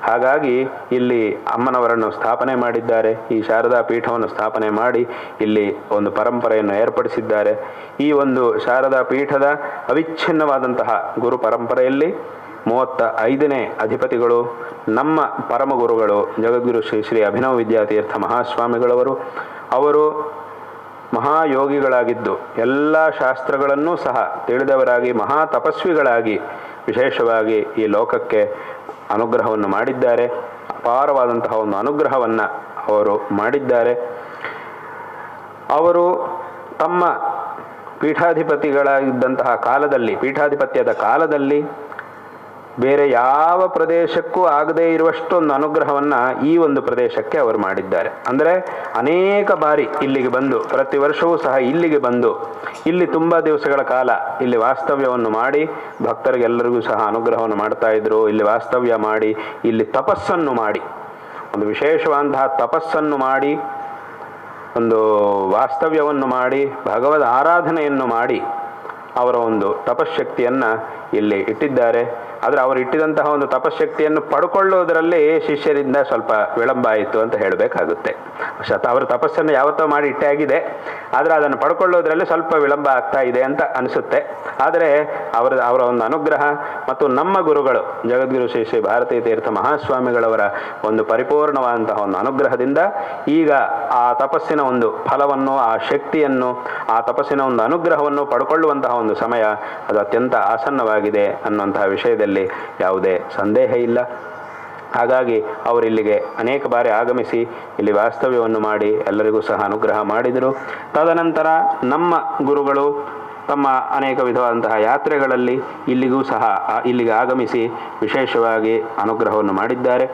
ಹಾಗಾಗಿ ಇಲ್ಲಿ ಅಮ್ಮನವರನ್ನು ಸ್ಥಾಪನೆ ಮಾಡಿದ್ದಾರೆ. ಈ ಶಾರದಾ ಪೀಠವನ್ನು ಸ್ಥಾಪನೆ ಮಾಡಿ ಇಲ್ಲಿ ಒಂದು ಪರಂಪರೆಯನ್ನು ಏರ್ಪಡಿಸಿದ್ದಾರೆ. ಈ ಒಂದು ಶಾರದಾ ಪೀಠದ ಅವಿಚ್ಛಿನ್ನವಾದಂತಹ ಗುರು ಪರಂಪರೆಯಲ್ಲಿ 35ನೇ ಅಧಿಪತಿಗಳು ನಮ್ಮ ಪರಮಗುರುಗಳು ಜಗದ್ಗುರು ಶ್ರೀ ಶ್ರೀ ಅಭಿನವ ವಿದ್ಯಾತೀರ್ಥ ಮಹಾಸ್ವಾಮಿಗಳವರು. ಅವರು ಮಹಾಯೋಗಿಗಳಾಗಿದ್ದು ಎಲ್ಲ ಶಾಸ್ತ್ರಗಳನ್ನೂ ಸಹ ತಿಳಿದವರಾಗಿ ಮಹಾ ತಪಸ್ವಿಗಳಾಗಿ ವಿಶೇಷವಾಗಿ ಈ ಲೋಕಕ್ಕೆ ಅನುಗ್ರಹವನ್ನು ಮಾಡಿದ್ದಾರೆ. ಅಪಾರವಾದಂತಹ ಒಂದು ಅನುಗ್ರಹವನ್ನು ಅವರು ಮಾಡಿದ್ದಾರೆ. ಅವರು ತಮ್ಮ ಪೀಠಾಧಿಪತಿಗಳಾಗಿದ್ದಂತಹ ಕಾಲದಲ್ಲಿ, ಪೀಠಾಧಿಪತ್ಯದ ಕಾಲದಲ್ಲಿ ಬೇರೆ ಯಾವ ಪ್ರದೇಶಕ್ಕೂ ಆಗದೇ ಇರುವಷ್ಟು ಒಂದು ಅನುಗ್ರಹವನ್ನು ಈ ಒಂದು ಪ್ರದೇಶಕ್ಕೆ ಅವರು ಮಾಡಿದ್ದಾರೆ. ಅಂದರೆ ಅನೇಕ ಬಾರಿ ಇಲ್ಲಿಗೆ ಬಂದು, ಪ್ರತಿ ವರ್ಷವೂ ಸಹ ಇಲ್ಲಿಗೆ ಬಂದು, ಇಲ್ಲಿ ತುಂಬ ದಿವಸಗಳ ಕಾಲ ಇಲ್ಲಿ ವಾಸ್ತವ್ಯವನ್ನು ಮಾಡಿ ಭಕ್ತರಿಗೆಲ್ಲರಿಗೂ ಸಹ ಅನುಗ್ರಹವನ್ನು ಮಾಡ್ತಾ ಇದ್ರು. ಇಲ್ಲಿ ವಾಸ್ತವ್ಯ ಮಾಡಿ, ಇಲ್ಲಿ ತಪಸ್ಸನ್ನು ಮಾಡಿ, ಒಂದು ವಿಶೇಷವಾದಂತಹ ತಪಸ್ಸನ್ನು ಮಾಡಿ, ಒಂದು ವಾಸ್ತವ್ಯವನ್ನು ಮಾಡಿ, ಭಗವದ್ ಆರಾಧನೆಯನ್ನು ಮಾಡಿ ಅವರ ಒಂದು ತಪಶಕ್ತಿಯನ್ನು ಇಲ್ಲಿ ಇಟ್ಟಿದ್ದಾರೆ. ಆದರೆ ಅವರು ಇಟ್ಟಿದಂತಹ ಒಂದು ತಪಶಕ್ತಿಯನ್ನು ಪಡ್ಕೊಳ್ಳೋದರಲ್ಲಿ ಶಿಷ್ಯರಿಂದ ಸ್ವಲ್ಪ ವಿಳಂಬ ಆಯಿತು ಅಂತ ಹೇಳಬೇಕಾಗುತ್ತೆ. ಅವರು ತಪಸ್ಸನ್ನು ಯಾವತ್ತೋ ಮಾಡಿ ಇಟ್ಟೇ ಆಗಿದೆ, ಆದರೆ ಅದನ್ನು ಪಡ್ಕೊಳ್ಳೋದ್ರಲ್ಲಿ ಸ್ವಲ್ಪ ವಿಳಂಬ ಆಗ್ತಾ ಇದೆ ಅಂತ ಅನಿಸುತ್ತೆ. ಆದರೆ ಅವರ ಒಂದು ಅನುಗ್ರಹ ಮತ್ತು ನಮ್ಮ ಗುರುಗಳು ಜಗದ್ಗುರು ಶ್ರೀ ಶ್ರೀ ಭಾರತೀ ತೀರ್ಥ ಮಹಾಸ್ವಾಮಿಗಳವರ ಒಂದು ಪರಿಪೂರ್ಣವಾದಂತಹ ಒಂದು ಅನುಗ್ರಹದಿಂದ ಈಗ ಆ ತಪಸ್ಸಿನ ಒಂದು ಫಲವನ್ನು, ಆ ಶಕ್ತಿಯನ್ನು, ಆ ತಪಸ್ಸಿನ ಒಂದು ಅನುಗ್ರಹವನ್ನು ಪಡ್ಕೊಳ್ಳುವಂತಹ ಒಂದು ಸಮಯ ಅದು ಅತ್ಯಂತ ಆಸನ್ನವಾಗಿದೆ ಅನ್ನುವಂತಹ ವಿಷಯದಲ್ಲಿ ಯಾವುದೇ ಸಂದೇಹ ಇಲ್ಲ. ಹಾಗಾಗಿ ಅವರಿಲ್ಲಿಗೆ ಅನೇಕ ಬಾರಿ ಆಗಮಿಸಿ ಇಲ್ಲಿ ವಾಸ್ತವ್ಯವನ್ನು ಮಾಡಿ ಎಲ್ಲರಿಗೂ ಸಹ ಅನುಗ್ರಹ ಮಾಡಿದರು. ತದನಂತರ ನಮ್ಮ ಗುರುಗಳು ತಮ್ಮ ಅನೇಕ ವಿಧವಾದಂತಹ ಯಾತ್ರೆಗಳಲ್ಲಿ ಇಲ್ಲಿಗೆ ಆಗಮಿಸಿ ವಿಶೇಷವಾಗಿ ಅನುಗ್ರಹವನ್ನು ಮಾಡಿದ್ದಾರೆ.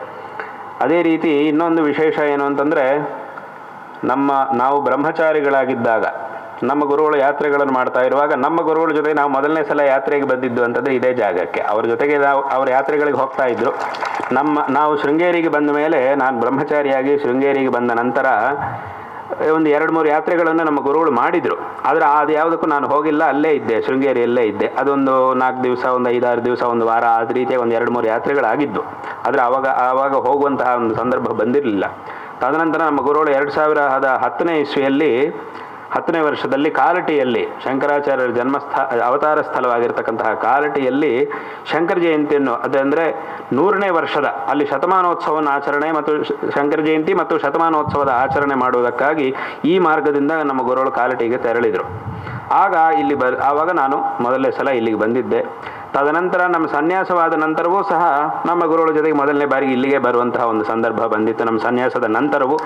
ಅದೇ ರೀತಿ ಇನ್ನೊಂದು ವಿಶೇಷ ಏನು ಅಂತಂದರೆ, ನಾವು ಬ್ರಹ್ಮಚಾರಿಗಳಾಗಿದ್ದಾಗ ನಮ್ಮ ಗುರುಗಳು ಯಾತ್ರೆಗಳನ್ನು ಮಾಡ್ತಾ ಇರುವಾಗ ನಮ್ಮ ಗುರುಗಳ ಜೊತೆ ನಾವು ಮೊದಲನೇ ಸಲ ಯಾತ್ರೆಗೆ ಬಂದಿದ್ದು ಅಂತಂದರೆ ಇದೇ ಜಾಗಕ್ಕೆ. ಅವ್ರ ಜೊತೆಗೆ ಅವ್ರ ಯಾತ್ರೆಗಳಿಗೆ ಹೋಗ್ತಾ ಇದ್ರು. ನಾವು ಶೃಂಗೇರಿಗೆ ಬಂದ ಮೇಲೆ, ನಾನು ಬ್ರಹ್ಮಚಾರಿಯಾಗಿ ಶೃಂಗೇರಿಗೆ ಬಂದ ನಂತರ ಒಂದು 2-3 ಯಾತ್ರೆಗಳನ್ನು ನಮ್ಮ ಗುರುಗಳು ಮಾಡಿದರು. ಆದರೆ ಅದು ಯಾವುದಕ್ಕೂ ನಾನು ಹೋಗಿಲ್ಲ, ಅಲ್ಲೇ ಇದ್ದೆ, ಶೃಂಗೇರಿಯಲ್ಲೇ ಇದ್ದೆ. ಅದೊಂದು 4 ದಿವಸ, ಒಂದು 5-6 ದಿವಸ, ಒಂದು ವಾರ, ಆ ರೀತಿಯಾಗಿ ಒಂದು 2-3 ಯಾತ್ರೆಗಳಾಗಿದ್ದು. ಆದರೆ ಆವಾಗ ಹೋಗುವಂತಹ ಒಂದು ಸಂದರ್ಭ ಬಂದಿರಲಿಲ್ಲ. ತದನಂತರ ನಮ್ಮ ಗುರುಗಳು 2010ನೇ ಇಸ್ವಿಯಲ್ಲಿ 10ನೇ ವರ್ಷದಲ್ಲಿ ಕಾಲಟಿಯಲ್ಲಿ, ಶಂಕರಾಚಾರ್ಯರ ಅವತಾರ ಸ್ಥಳವಾಗಿರ್ತಕ್ಕಂತಹ ಕಾಲಟಿಯಲ್ಲಿ ಶಂಕರ ಜಯಂತಿಯನ್ನು, ಅದಂದರೆ 100ನೇ ವರ್ಷದ ಅಲ್ಲಿ ಶತಮಾನೋತ್ಸವವನ್ನು ಆಚರಣೆ ಮತ್ತು ಶಂಕರ ಜಯಂತಿ ಮತ್ತು ಶತಮಾನೋತ್ಸವದ ಆಚರಣೆ ಮಾಡುವುದಕ್ಕಾಗಿ ಈ ಮಾರ್ಗದಿಂದ ನಮ್ಮ ಗುರುಗಳು ಕಾಲಟಿಗೆ ತೆರಳಿದರು. ಆವಾಗ ನಾನು ಮೊದಲನೇ ಸಲ ಇಲ್ಲಿಗೆ ಬಂದಿದ್ದೆ. ತದನಂತರ ನಮ್ಮ ಸನ್ಯಾಸವಾದ ನಂತರವೂ ಸಹ ನಮ್ಮ ಗುರುಗಳ ಜೊತೆಗೆ ಮೊದಲನೇ ಬಾರಿಗೆ ಇಲ್ಲಿಗೆ ಬರುವಂತಹ ಒಂದು ಸಂದರ್ಭ ಬಂದಿತ್ತು. ನಮ್ಮ ಸನ್ಯಾಸದ ನಂತರವೂ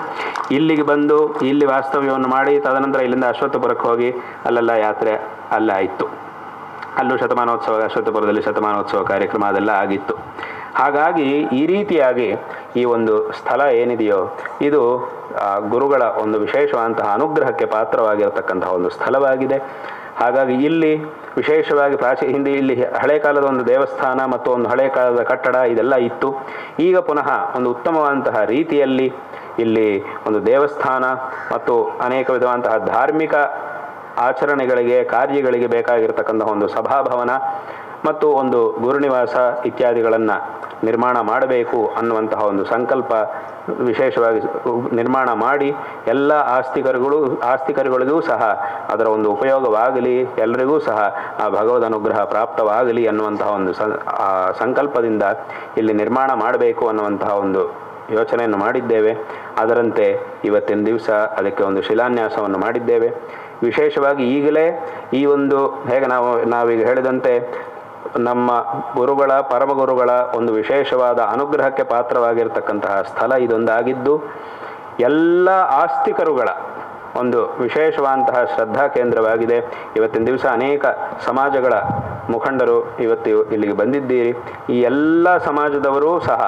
ಇಲ್ಲಿಗೆ ಬಂದು ಇಲ್ಲಿ ವಾಸ್ತವ್ಯವನ್ನು ಮಾಡಿ, ತದನಂತರ ಇಲ್ಲಿಂದ ಅಶ್ವತ್ಥಪುರಕ್ಕೆ ಹೋಗಿ ಅಲ್ಲೆಲ್ಲ ಯಾತ್ರೆ ಅಲ್ಲೇ ಆಯಿತು. ಅಲ್ಲೂ ಅಶ್ವತ್ಥಪುರದಲ್ಲಿ ಶತಮಾನೋತ್ಸವ ಕಾರ್ಯಕ್ರಮ ಅದೆಲ್ಲ ಆಗಿತ್ತು. ಹಾಗಾಗಿ ಈ ರೀತಿಯಾಗಿ ಈ ಒಂದು ಸ್ಥಳ ಏನಿದೆಯೋ ಇದು ಗುರುಗಳ ಒಂದು ವಿಶೇಷವಾದಂತಹ ಅನುಗ್ರಹಕ್ಕೆ ಪಾತ್ರವಾಗಿರತಕ್ಕಂತಹ ಒಂದು ಸ್ಥಳವಾಗಿದೆ. ಹಾಗಾಗಿ ಇಲ್ಲಿ ವಿಶೇಷವಾಗಿ ಹಿಂದೆ ಇಲ್ಲಿ ಹಳೆ ಕಾಲದ ಒಂದು ದೇವಸ್ಥಾನ ಮತ್ತು ಒಂದು ಹಳೆ ಕಾಲದ ಕಟ್ಟಡ ಇದೆಲ್ಲ ಇತ್ತು. ಈಗ ಪುನಃ ಒಂದು ಉತ್ತಮವಾದಂತಹ ರೀತಿಯಲ್ಲಿ ಇಲ್ಲಿ ಒಂದು ದೇವಸ್ಥಾನ ಮತ್ತು ಅನೇಕ ವಿಧವಾದಂತಹ ಧಾರ್ಮಿಕ ಆಚರಣೆಗಳಿಗೆ, ಕಾರ್ಯಗಳಿಗೆ ಬೇಕಾಗಿರ್ತಕ್ಕಂತಹ ಒಂದು ಸಭಾಭವನ ಮತ್ತು ಒಂದು ಗುರುನಿವಾಸ ಇತ್ಯಾದಿಗಳನ್ನು ನಿರ್ಮಾಣ ಮಾಡಬೇಕು ಅನ್ನುವಂತಹ ಒಂದು ಸಂಕಲ್ಪ ವಿಶೇಷವಾಗಿ ನಿರ್ಮಾಣ ಮಾಡಿ ಎಲ್ಲ ಆಸ್ತಿಕರುಗಳಿಗೂ ಸಹ ಅದರ ಒಂದು ಉಪಯೋಗವಾಗಲಿ, ಎಲ್ಲರಿಗೂ ಸಹ ಆ ಭಗವದ್ ಅನುಗ್ರಹ ಪ್ರಾಪ್ತವಾಗಲಿ ಅನ್ನುವಂತಹ ಒಂದು ಸಂಕಲ್ಪದಿಂದ ಇಲ್ಲಿ ನಿರ್ಮಾಣ ಮಾಡಬೇಕು ಅನ್ನುವಂತಹ ಒಂದು ಯೋಚನೆಯನ್ನು ಮಾಡಿದ್ದೇವೆ. ಅದರಂತೆ ಇವತ್ತಿನ ದಿವಸ ಅದಕ್ಕೆ ಒಂದು ಶಿಲಾನ್ಯಾಸವನ್ನು ಮಾಡಿದ್ದೇವೆ. ವಿಶೇಷವಾಗಿ ಈಗಲೇ ಈ ಒಂದು ಹೇಗೆ ನಾವೀಗ ಹೇಳಿದಂತೆ ನಮ್ಮ ಗುರುಗಳ, ಪರಮಗುರುಗಳ ಒಂದು ವಿಶೇಷವಾದ ಅನುಗ್ರಹಕ್ಕೆ ಪಾತ್ರವಾಗಿರ್ತಕ್ಕಂತಹ ಸ್ಥಳ ಇದೊಂದಾಗಿದ್ದು, ಎಲ್ಲ ಆಸ್ತಿಕರುಗಳ ಒಂದು ವಿಶೇಷವಾದಂತಹ ಶ್ರದ್ಧಾ ಕೇಂದ್ರವಾಗಿದೆ. ಇವತ್ತಿನ ದಿವಸ ಅನೇಕ ಸಮಾಜಗಳ ಮುಖಂಡರು ಇವತ್ತು ಇಲ್ಲಿಗೆ ಬಂದಿದ್ದೀರಿ. ಈ ಎಲ್ಲ ಸಮಾಜದವರೂ ಸಹ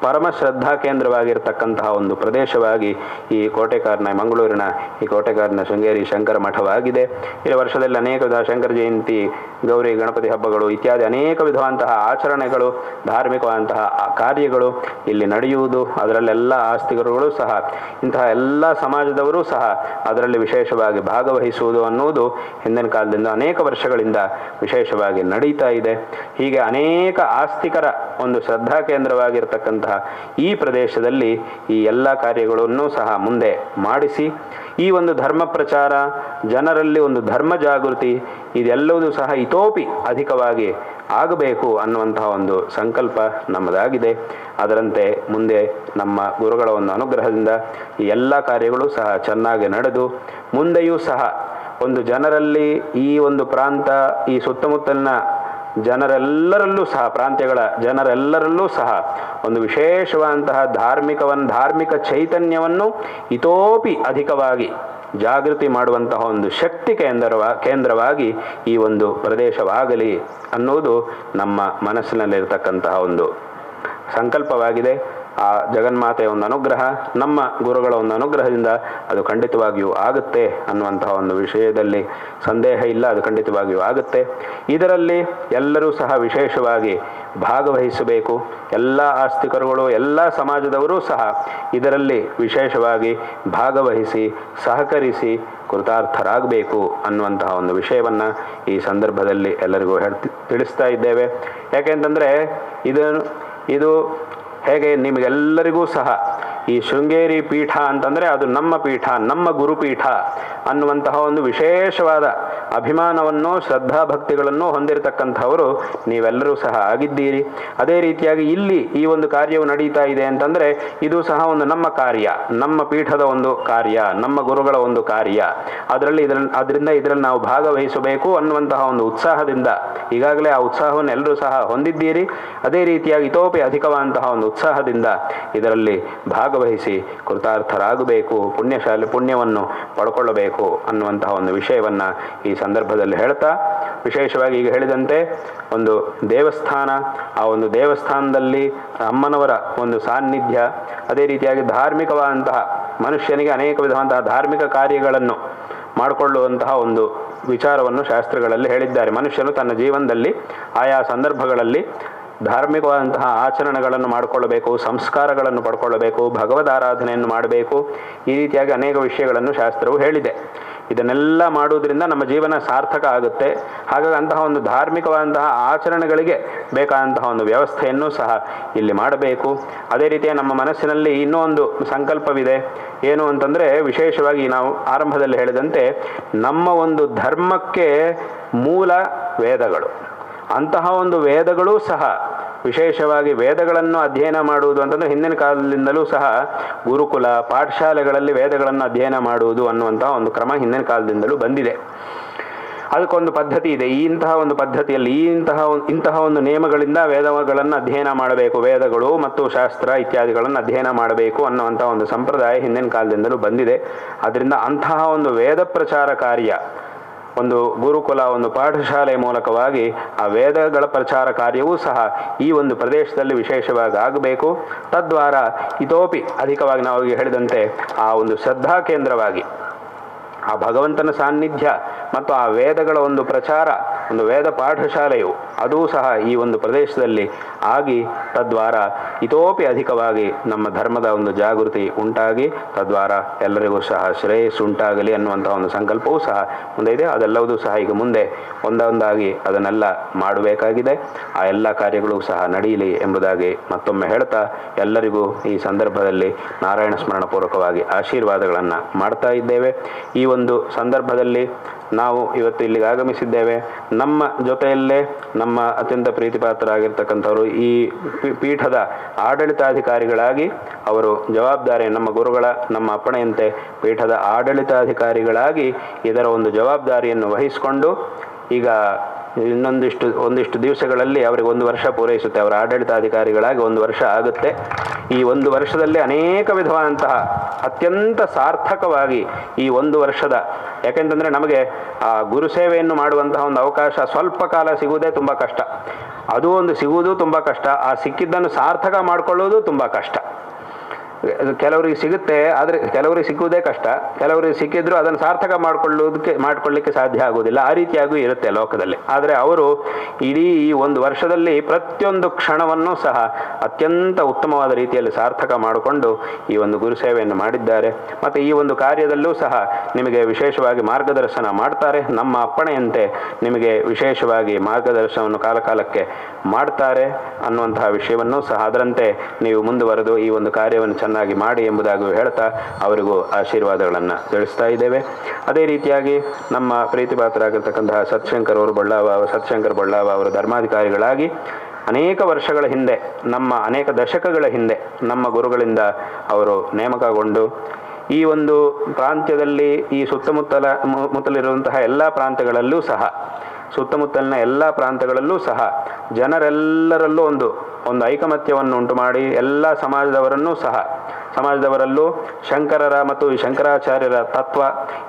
ಪರಮ ಶ್ರದ್ಧಾ ಕೇಂದ್ರವಾಗಿರ್ತಕ್ಕಂತಹ ಒಂದು ಪ್ರದೇಶವಾಗಿ ಈ ಕೋಟೆಕಾರ್ನ ಮಂಗಳೂರಿನ ಈ ಕೋಟೆಕಾರ್ನ ಶೃಂಗೇರಿ ಶಂಕರ ಮಠವಾಗಿದೆ. ಇಲ್ಲಿ ವರ್ಷದಲ್ಲಿ ಅನೇಕ ವಿಧ ಶಂಕರ ಜಯಂತಿ, ಗೌರಿ ಗಣಪತಿ ಹಬ್ಬಗಳು ಇತ್ಯಾದಿ ಅನೇಕ ವಿಧವಾದಂತಹ ಆಚರಣೆಗಳು, ಧಾರ್ಮಿಕವಾದಂತಹ ಕಾರ್ಯಗಳು ಇಲ್ಲಿ ನಡೆಯುವುದು. ಅದರಲ್ಲೆಲ್ಲ ಆಸ್ತಿಕರುಗಳು ಸಹ, ಇಂತಹ ಎಲ್ಲ ಸಮಾಜದವರೂ ಸಹ ಅದರಲ್ಲಿ ವಿಶೇಷವಾಗಿ ಭಾಗವಹಿಸುವುದು ಅನ್ನುವುದು ಹಿಂದಿನ ಕಾಲದಿಂದ ಅನೇಕ ವರ್ಷಗಳಿಂದ ವಿಶೇಷವಾಗಿ ನಡೀತಾ ಇದೆ. ಹೀಗೆ ಅನೇಕ ಆಸ್ತಿಕರ ಒಂದು ಶ್ರದ್ಧಾ ಕೇಂದ್ರವಾಗಿರ್ತಕ್ಕಂತಹ ಈ ಪ್ರದೇಶದಲ್ಲಿ ಈ ಎಲ್ಲ ಕಾರ್ಯಗಳನ್ನು ಸಹ ಮುಂದೆ ಮಾಡಿಸಿ ಈ ಒಂದು ಧರ್ಮ ಪ್ರಚಾರ, ಜನರಲ್ಲಿ ಒಂದು ಧರ್ಮ ಜಾಗೃತಿ ಇದೆಲ್ಲವೂ ಸಹ ಇತೋಪಿ ಅಧಿಕವಾಗಿ ಆಗಬೇಕು ಅನ್ನುವಂತಹ ಒಂದು ಸಂಕಲ್ಪ ನಮ್ಮದಾಗಿದೆ. ಅದರಂತೆ ಮುಂದೆ ನಮ್ಮ ಗುರುಗಳ ಒಂದು ಅನುಗ್ರಹದಿಂದ ಈ ಎಲ್ಲ ಕಾರ್ಯಗಳು ಸಹ ಚೆನ್ನಾಗಿ ನಡೆದು ಮುಂದೆಯೂ ಸಹ ಒಂದು ಜನರಲ್ಲಿ ಈ ಒಂದು ಪ್ರಾಂತ, ಈ ಸುತ್ತಮುತ್ತಲಿನ ಜನರೆಲ್ಲರಲ್ಲೂ ಸಹ, ಪ್ರಾಂತ್ಯಗಳ ಜನರೆಲ್ಲರಲ್ಲೂ ಸಹ ಒಂದು ವಿಶೇಷವಾದಂತಹ ಧಾರ್ಮಿಕ ಚೈತನ್ಯವನ್ನು ಇತೋಪಿ ಅಧಿಕವಾಗಿ ಜಾಗೃತಿ ಮಾಡುವಂತಹ ಒಂದು ಶಕ್ತಿ ಕೇಂದ್ರವಾಗಿ ಈ ಒಂದು ಪ್ರದೇಶವಾಗಲಿ ಅನ್ನೋದು ನಮ್ಮ ಮನಸ್ಸಿನಲ್ಲಿರತಕ್ಕಂತಹ ಒಂದು ಸಂಕಲ್ಪವಾಗಿದೆ. ಆ ಜಗನ್ಮಾತೆಯ ಒಂದು ಅನುಗ್ರಹ, ನಮ್ಮ ಗುರುಗಳ ಒಂದು ಅನುಗ್ರಹದಿಂದ ಅದು ಖಂಡಿತವಾಗಿಯೂ ಆಗುತ್ತೆ ಅನ್ನುವಂತಹ ಒಂದು ವಿಷಯದಲ್ಲಿ ಸಂದೇಹ ಇಲ್ಲ. ಅದು ಖಂಡಿತವಾಗಿಯೂ ಆಗುತ್ತೆ. ಇದರಲ್ಲಿ ಎಲ್ಲರೂ ಸಹ ವಿಶೇಷವಾಗಿ ಭಾಗವಹಿಸಬೇಕು. ಎಲ್ಲ ಆಸ್ತಿಕರುಗಳು, ಎಲ್ಲ ಸಮಾಜದವರೂ ಸಹ ಇದರಲ್ಲಿ ವಿಶೇಷವಾಗಿ ಭಾಗವಹಿಸಿ ಸಹಕರಿಸಿ ಕೃತಾರ್ಥರಾಗಬೇಕು ಅನ್ನುವಂತಹ ಒಂದು ವಿಷಯವನ್ನು ಈ ಸಂದರ್ಭದಲ್ಲಿ ಎಲ್ಲರಿಗೂ ತಿಳಿಸ್ತಾ ಇದ್ದೇವೆ. ಯಾಕೆಂತಂದರೆ ಇದು ಹೇಗೆ ನಿಮಗೆಲ್ಲರಿಗೂ ಸಹ ಈ ಶೃಂಗೇರಿ ಪೀಠ ಅಂತಂದರೆ ಅದು ನಮ್ಮ ಪೀಠ, ನಮ್ಮ ಗುರುಪೀಠ ಅನ್ನುವಂತಹ ಒಂದು ವಿಶೇಷವಾದ ಅಭಿಮಾನವನ್ನು, ಶ್ರದ್ಧಾಭಕ್ತಿಗಳನ್ನು ಹೊಂದಿರತಕ್ಕಂಥವರು ನೀವೆಲ್ಲರೂ ಸಹ ಆಗಿದ್ದೀರಿ. ಅದೇ ರೀತಿಯಾಗಿ ಇಲ್ಲಿ ಈ ಒಂದು ಕಾರ್ಯವು ನಡೀತಾ ಇದೆ ಅಂತಂದರೆ ಇದು ಸಹ ಒಂದು ನಮ್ಮ ಕಾರ್ಯ, ನಮ್ಮ ಪೀಠದ ಒಂದು ಕಾರ್ಯ, ನಮ್ಮ ಗುರುಗಳ ಒಂದು ಕಾರ್ಯ. ಅದರಿಂದ ಇದರಲ್ಲಿ ನಾವು ಭಾಗವಹಿಸಬೇಕು ಅನ್ನುವಂತಹ ಒಂದು ಉತ್ಸಾಹದಿಂದ ಈಗಾಗಲೇ ಆ ಉತ್ಸಾಹವನ್ನು ಎಲ್ಲರೂ ಸಹ ಹೊಂದಿದ್ದೀರಿ. ಅದೇ ರೀತಿಯಾಗಿ ಇತೋಪಿ ಅಧಿಕವಾದಂತಹ ಒಂದು ಉತ್ಸಾಹದಿಂದ ಇದರಲ್ಲಿ ಭಾಗವಹಿಸಿ ಕೃತಾರ್ಥರಾಗಬೇಕು, ಪುಣ್ಯವನ್ನು ಪಡ್ಕೊಳ್ಳಬೇಕು ಅನ್ನುವಂತಹ ಒಂದು ವಿಷಯವನ್ನು ಈ ಸಂದರ್ಭದಲ್ಲಿ ಹೇಳ್ತಾ, ವಿಶೇಷವಾಗಿ ಈಗ ಹೇಳಿದಂತೆ ಒಂದು ದೇವಸ್ಥಾನ, ಆ ಒಂದು ದೇವಸ್ಥಾನದಲ್ಲಿ ಅಮ್ಮನವರ ಒಂದು ಸಾನ್ನಿಧ್ಯ, ಅದೇ ರೀತಿಯಾಗಿ ಧಾರ್ಮಿಕವಾದಂತಹ ಮನುಷ್ಯನಿಗೆ ಅನೇಕ ವಿಧವಾದಂತಹ ಧಾರ್ಮಿಕ ಕಾರ್ಯಗಳನ್ನು ಮಾಡಿಕೊಳ್ಳುವಂತಹ ಒಂದು ವಿಚಾರವನ್ನು ಶಾಸ್ತ್ರಗಳಲ್ಲಿ ಹೇಳಿದ್ದಾರೆ. ಮನುಷ್ಯನು ತನ್ನ ಜೀವನದಲ್ಲಿ ಆಯಾ ಸಂದರ್ಭಗಳಲ್ಲಿ ಧಾರ್ಮಿಕವಾದಂತಹ ಆಚರಣೆಗಳನ್ನು ಮಾಡಿಕೊಳ್ಳಬೇಕು, ಸಂಸ್ಕಾರಗಳನ್ನು ಪಡ್ಕೊಳ್ಳಬೇಕು, ಭಗವದ್ ಆರಾಧನೆಯನ್ನು ಮಾಡಬೇಕು. ಈ ರೀತಿಯಾಗಿ ಅನೇಕ ವಿಷಯಗಳನ್ನು ಶಾಸ್ತ್ರವು ಹೇಳಿದೆ. ಇದನ್ನೆಲ್ಲ ಮಾಡುವುದರಿಂದ ನಮ್ಮ ಜೀವನ ಸಾರ್ಥಕ ಆಗುತ್ತೆ. ಹಾಗಾಗಿ ಅಂತಹ ಒಂದು ಧಾರ್ಮಿಕವಾದಂತಹ ಆಚರಣೆಗಳಿಗೆ ಬೇಕಾದಂತಹ ಒಂದು ವ್ಯವಸ್ಥೆಯನ್ನು ಸಹ ಇಲ್ಲಿ ಮಾಡಬೇಕು. ಅದೇ ರೀತಿಯ ನಮ್ಮ ಮನಸ್ಸಿನಲ್ಲಿ ಇನ್ನೂ ಒಂದು ಸಂಕಲ್ಪವಿದೆ. ಏನು ಅಂತಂದರೆ, ವಿಶೇಷವಾಗಿ ನಾವು ಆರಂಭದಲ್ಲಿ ಹೇಳಿದಂತೆ ನಮ್ಮ ಒಂದು ಧರ್ಮಕ್ಕೆ ಮೂಲ ವೇದಗಳು. ಅಂತಹ ಒಂದು ವೇದಗಳೂ ಸಹ ವಿಶೇಷವಾಗಿ ವೇದಗಳನ್ನು ಅಧ್ಯಯನ ಮಾಡುವುದು ಅಂತಂದರೆ ಹಿಂದಿನ ಕಾಲದಿಂದಲೂ ಸಹ ಗುರುಕುಲ ಪಾಠಶಾಲೆಗಳಲ್ಲಿ ವೇದಗಳನ್ನು ಅಧ್ಯಯನ ಮಾಡುವುದು ಅನ್ನುವಂತಹ ಒಂದು ಕ್ರಮ ಹಿಂದಿನ ಕಾಲದಿಂದಲೂ ಬಂದಿದೆ. ಅದಕ್ಕೊಂದು ಪದ್ಧತಿ ಇದೆ. ಇಂತಹ ಒಂದು ಪದ್ಧತಿಯಲ್ಲಿ ಇಂತಹ ಒಂದು ನಿಯಮಗಳಿಂದ ವೇದಗಳನ್ನು ಅಧ್ಯಯನ ಮಾಡಬೇಕು, ವೇದಗಳು ಮತ್ತು ಶಾಸ್ತ್ರ ಇತ್ಯಾದಿಗಳನ್ನು ಅಧ್ಯಯನ ಮಾಡಬೇಕು ಅನ್ನುವಂತಹ ಒಂದು ಸಂಪ್ರದಾಯ ಹಿಂದಿನ ಕಾಲದಿಂದಲೂ ಬಂದಿದೆ. ಅದರಿಂದ ಅಂತಹ ಒಂದು ವೇದ ಪ್ರಚಾರ ಕಾರ್ಯ, ಒಂದು ಗುರುಕುಲ, ಒಂದು ಪಾಠಶಾಲೆ ಮೂಲಕವಾಗಿ ಆ ವೇದಗಳ ಪ್ರಚಾರ ಕಾರ್ಯವೂ ಸಹ ಈ ಒಂದು ಪ್ರದೇಶದಲ್ಲಿ ವಿಶೇಷವಾಗಿ ಆಗಬೇಕು. ತದ್ವಾರ ಇತೋಪಿ ಅಧಿಕವಾಗಿ ನಾವು ಹೇಳಿದಂತೆ ಆ ಒಂದು ಶ್ರದ್ಧಾ ಕೇಂದ್ರವಾಗಿ ಆ ಭಗವಂತನ ಸಾನ್ನಿಧ್ಯ ಮತ್ತು ಆ ವೇದಗಳ ಒಂದು ಪ್ರಚಾರ, ಒಂದು ವೇದ ಪಾಠಶಾಲೆಯು ಅದೂ ಸಹ ಈ ಒಂದು ಪ್ರದೇಶದಲ್ಲಿ ಆಗಿ ತದ್ವಾರ ಇತೋಪಿ ಅಧಿಕವಾಗಿ ನಮ್ಮ ಧರ್ಮದ ಒಂದು ಜಾಗೃತಿ ಉಂಟಾಗಿ ತದ್ವಾರ ಎಲ್ಲರಿಗೂ ಸಹ ಶ್ರೇಯಸ್ಸುಂಟಾಗಲಿ ಅನ್ನುವಂಥ ಒಂದು ಸಂಕಲ್ಪವೂ ಸಹ ಮುಂದೆ ಇದೆ. ಅದೆಲ್ಲವೂ ಸಹ ಈಗ ಮುಂದೆ ಒಂದೊಂದಾಗಿ ಅದನ್ನೆಲ್ಲ ಮಾಡಬೇಕಾಗಿದೆ. ಆ ಎಲ್ಲ ಕಾರ್ಯಗಳು ಸಹ ನಡೆಯಲಿ ಎಂಬುದಾಗಿ ಮತ್ತೊಮ್ಮೆ ಹೇಳ್ತಾ ಎಲ್ಲರಿಗೂ ಈ ಸಂದರ್ಭದಲ್ಲಿ ನಾರಾಯಣ ಸ್ಮರಣ ಪೂರ್ವಕವಾಗಿ ಆಶೀರ್ವಾದಗಳನ್ನು ಮಾಡ್ತಾ ಇದ್ದೇವೆ. ಈ ಒಂದು ಸಂದರ್ಭದಲ್ಲಿ ನಾವು ಇವತ್ತು ಇಲ್ಲಿಗೆ ಆಗಮಿಸಿದ್ದೇವೆ. ನಮ್ಮ ಜೊತೆಯಲ್ಲೇ ನಮ್ಮ ಅತ್ಯಂತ ಪ್ರೀತಿಪಾತ್ರರಾಗಿರ್ತಕ್ಕಂಥವರು ಈ ಪೀಠದ ಆಡಳಿತಾಧಿಕಾರಿಗಳಾಗಿ ಅವರು ಜವಾಬ್ದಾರಿ, ನಮ್ಮ ಗುರುಗಳ ನಮ್ಮ ಅಪ್ಪಣೆಯಂತೆ ಪೀಠದ ಆಡಳಿತಾಧಿಕಾರಿಗಳಾಗಿ ಇದರ ಒಂದು ಜವಾಬ್ದಾರಿಯನ್ನು ವಹಿಸಿಕೊಂಡು ಈಗ ಒಂದಿಷ್ಟು ದಿವಸಗಳಲ್ಲಿ ಅವರಿಗೆ 1 ವರ್ಷ ಪೂರೈಸುತ್ತೆ. ಅವರ ಆಡಳಿತಾಧಿಕಾರಿಗಳಾಗಿ 1 ವರ್ಷ ಆಗುತ್ತೆ. ಈ 1 ವರ್ಷದಲ್ಲಿ ಅನೇಕ ವಿಧವಾದಂತಹ ಅತ್ಯಂತ ಸಾರ್ಥಕವಾಗಿ ಈ 1 ವರ್ಷದ, ಯಾಕೆಂತಂದರೆ ನಮಗೆ ಆ ಗುರು ಸೇವೆಯನ್ನು ಮಾಡುವಂತಹ ಒಂದು ಅವಕಾಶ ಸ್ವಲ್ಪ ಕಾಲ ಸಿಗುವುದೇ ತುಂಬ ಕಷ್ಟ. ಅದು ಒಂದು ಸಿಗುವುದು ತುಂಬ ಕಷ್ಟ. ಆ ಸಿಕ್ಕಿದ್ದನ್ನು ಸಾರ್ಥಕ ಮಾಡಿಕೊಳ್ಳುವುದು ತುಂಬ ಕಷ್ಟ. ಕೆಲವರಿಗೆ ಸಿಗುತ್ತೆ, ಆದರೆ ಕೆಲವರಿಗೆ ಸಿಕ್ಕುವುದೇ ಕಷ್ಟ. ಕೆಲವರಿಗೆ ಸಿಕ್ಕಿದ್ರು ಅದನ್ನು ಸಾರ್ಥಕ ಮಾಡಿಕೊಳ್ಳಿಕ್ಕೆ ಸಾಧ್ಯ ಆಗುವುದಿಲ್ಲ. ಆ ರೀತಿಯಾಗೂ ಇರುತ್ತೆ ಲೋಕದಲ್ಲಿ. ಆದರೆ ಅವರು ಇಡೀ ಈ 1 ವರ್ಷದಲ್ಲಿ ಪ್ರತಿಯೊಂದು ಕ್ಷಣವನ್ನು ಸಹ ಅತ್ಯಂತ ಉತ್ತಮವಾದ ರೀತಿಯಲ್ಲಿ ಸಾರ್ಥಕ ಮಾಡಿಕೊಂಡು ಈ ಒಂದು ಗುರು ಸೇವೆಯನ್ನು ಮಾಡಿದ್ದಾರೆ. ಮತ್ತು ಈ ಒಂದು ಕಾರ್ಯದಲ್ಲೂ ಸಹ ನಿಮಗೆ ವಿಶೇಷವಾಗಿ ಮಾರ್ಗದರ್ಶನ ಮಾಡ್ತಾರೆ. ನಮ್ಮ ಅಪ್ಪಣೆಯಂತೆ ನಿಮಗೆ ವಿಶೇಷವಾಗಿ ಮಾರ್ಗದರ್ಶನವನ್ನು ಕಾಲಕಾಲಕ್ಕೆ ಮಾಡ್ತಾರೆ ಅನ್ನುವಂತಹ ವಿಷಯವನ್ನು ಸಹ ಅದರಂತೆ ನೀವು ಮುಂದುವರೆದು ಈ ಒಂದು ಕಾರ್ಯವನ್ನು ಚೆನ್ನಾಗಿ ಮಾಡಿ ಎಂಬುದಾಗಿ ಹೇಳ್ತಾ ಅವರಿಗೂ ಆಶೀರ್ವಾದಗಳನ್ನು ತಿಳಿಸ್ತಾ ಇದ್ದೇವೆ. ಅದೇ ರೀತಿಯಾಗಿ ನಮ್ಮ ಪ್ರೀತಿಪಾತ್ರರಾಗಿರ್ತಕ್ಕಂತಹ ಸತ್ಶಂಕರ್ ಬಳ್ಳಾವ ಅವರು ಧರ್ಮಾಧಿಕಾರಿಗಳಾಗಿ ಅನೇಕ ವರ್ಷಗಳ ಹಿಂದೆ, ಅನೇಕ ದಶಕಗಳ ಹಿಂದೆ ನಮ್ಮ ಗುರುಗಳಿಂದ ಅವರು ನೇಮಕಗೊಂಡು ಈ ಒಂದು ಪ್ರಾಂತ್ಯದಲ್ಲಿ ಈ ಸುತ್ತಮುತ್ತಲಿರುವಂತಹ ಎಲ್ಲ ಪ್ರಾಂತ್ಯಗಳಲ್ಲೂ ಸಹ ಸುತ್ತಮುತ್ತಲಿನ ಎಲ್ಲ ಪ್ರಾಂತಗಳಲ್ಲೂ ಸಹ ಜನರೆಲ್ಲರಲ್ಲೂ ಒಂದು ಐಕಮತ್ಯವನ್ನು ಉಂಟು ಮಾಡಿ ಎಲ್ಲ ಸಮಾಜದವರಲ್ಲೂ ಶಂಕರರ ಮತ್ತು ಶಂಕರಾಚಾರ್ಯರ ತತ್ವ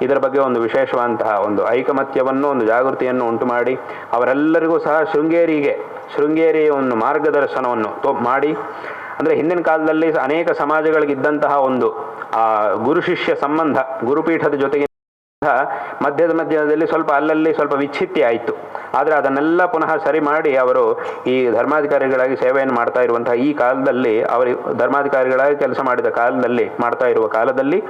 ಇದರ ಬಗ್ಗೆ ಒಂದು ವಿಶೇಷವಾದಂತಹ ಒಂದು ಐಕಮತ್ಯವನ್ನು, ಒಂದು ಜಾಗೃತಿಯನ್ನು ಉಂಟು ಮಾಡಿ ಅವರೆಲ್ಲರಿಗೂ ಸಹ ಶೃಂಗೇರಿಯ ಒಂದು ಮಾರ್ಗದರ್ಶನವನ್ನು ಮಾಡಿ, ಅಂದರೆ ಹಿಂದಿನ ಕಾಲದಲ್ಲಿ ಅನೇಕ ಸಮಾಜಗಳಿಗಿದ್ದಂತಹ ಒಂದು ಗುರು ಶಿಷ್ಯ ಸಂಬಂಧ ಗುರುಪೀಠದ ಜೊತೆಗೆ ಮಧ್ಯದಲ್ಲಿ ಅಲ್ಲಲ್ಲಿ ಸ್ವಲ್ಪ ವಿಚ್ಛಿತ್ತಿ ಆಯಿತು. ಆದರೆ ಅದನ್ನೆಲ್ಲ ಪುನಃ ಸರಿ ಮಾಡಿ ಅವರು ಈ ಧರ್ಮಾಧಿಕಾರಿಗಳಾಗಿ ಸೇವೆಯನ್ನು ಮಾಡ್ತಾ ಇರುವಂತಹ ಈ ಕಾಲದಲ್ಲಿ, ಅವರು ಧರ್ಮಾಧಿಕಾರಿಗಳಾಗಿ ಕೆಲಸ ಮಾಡ್ತಾ ಇರುವ ಕಾಲದಲ್ಲಿ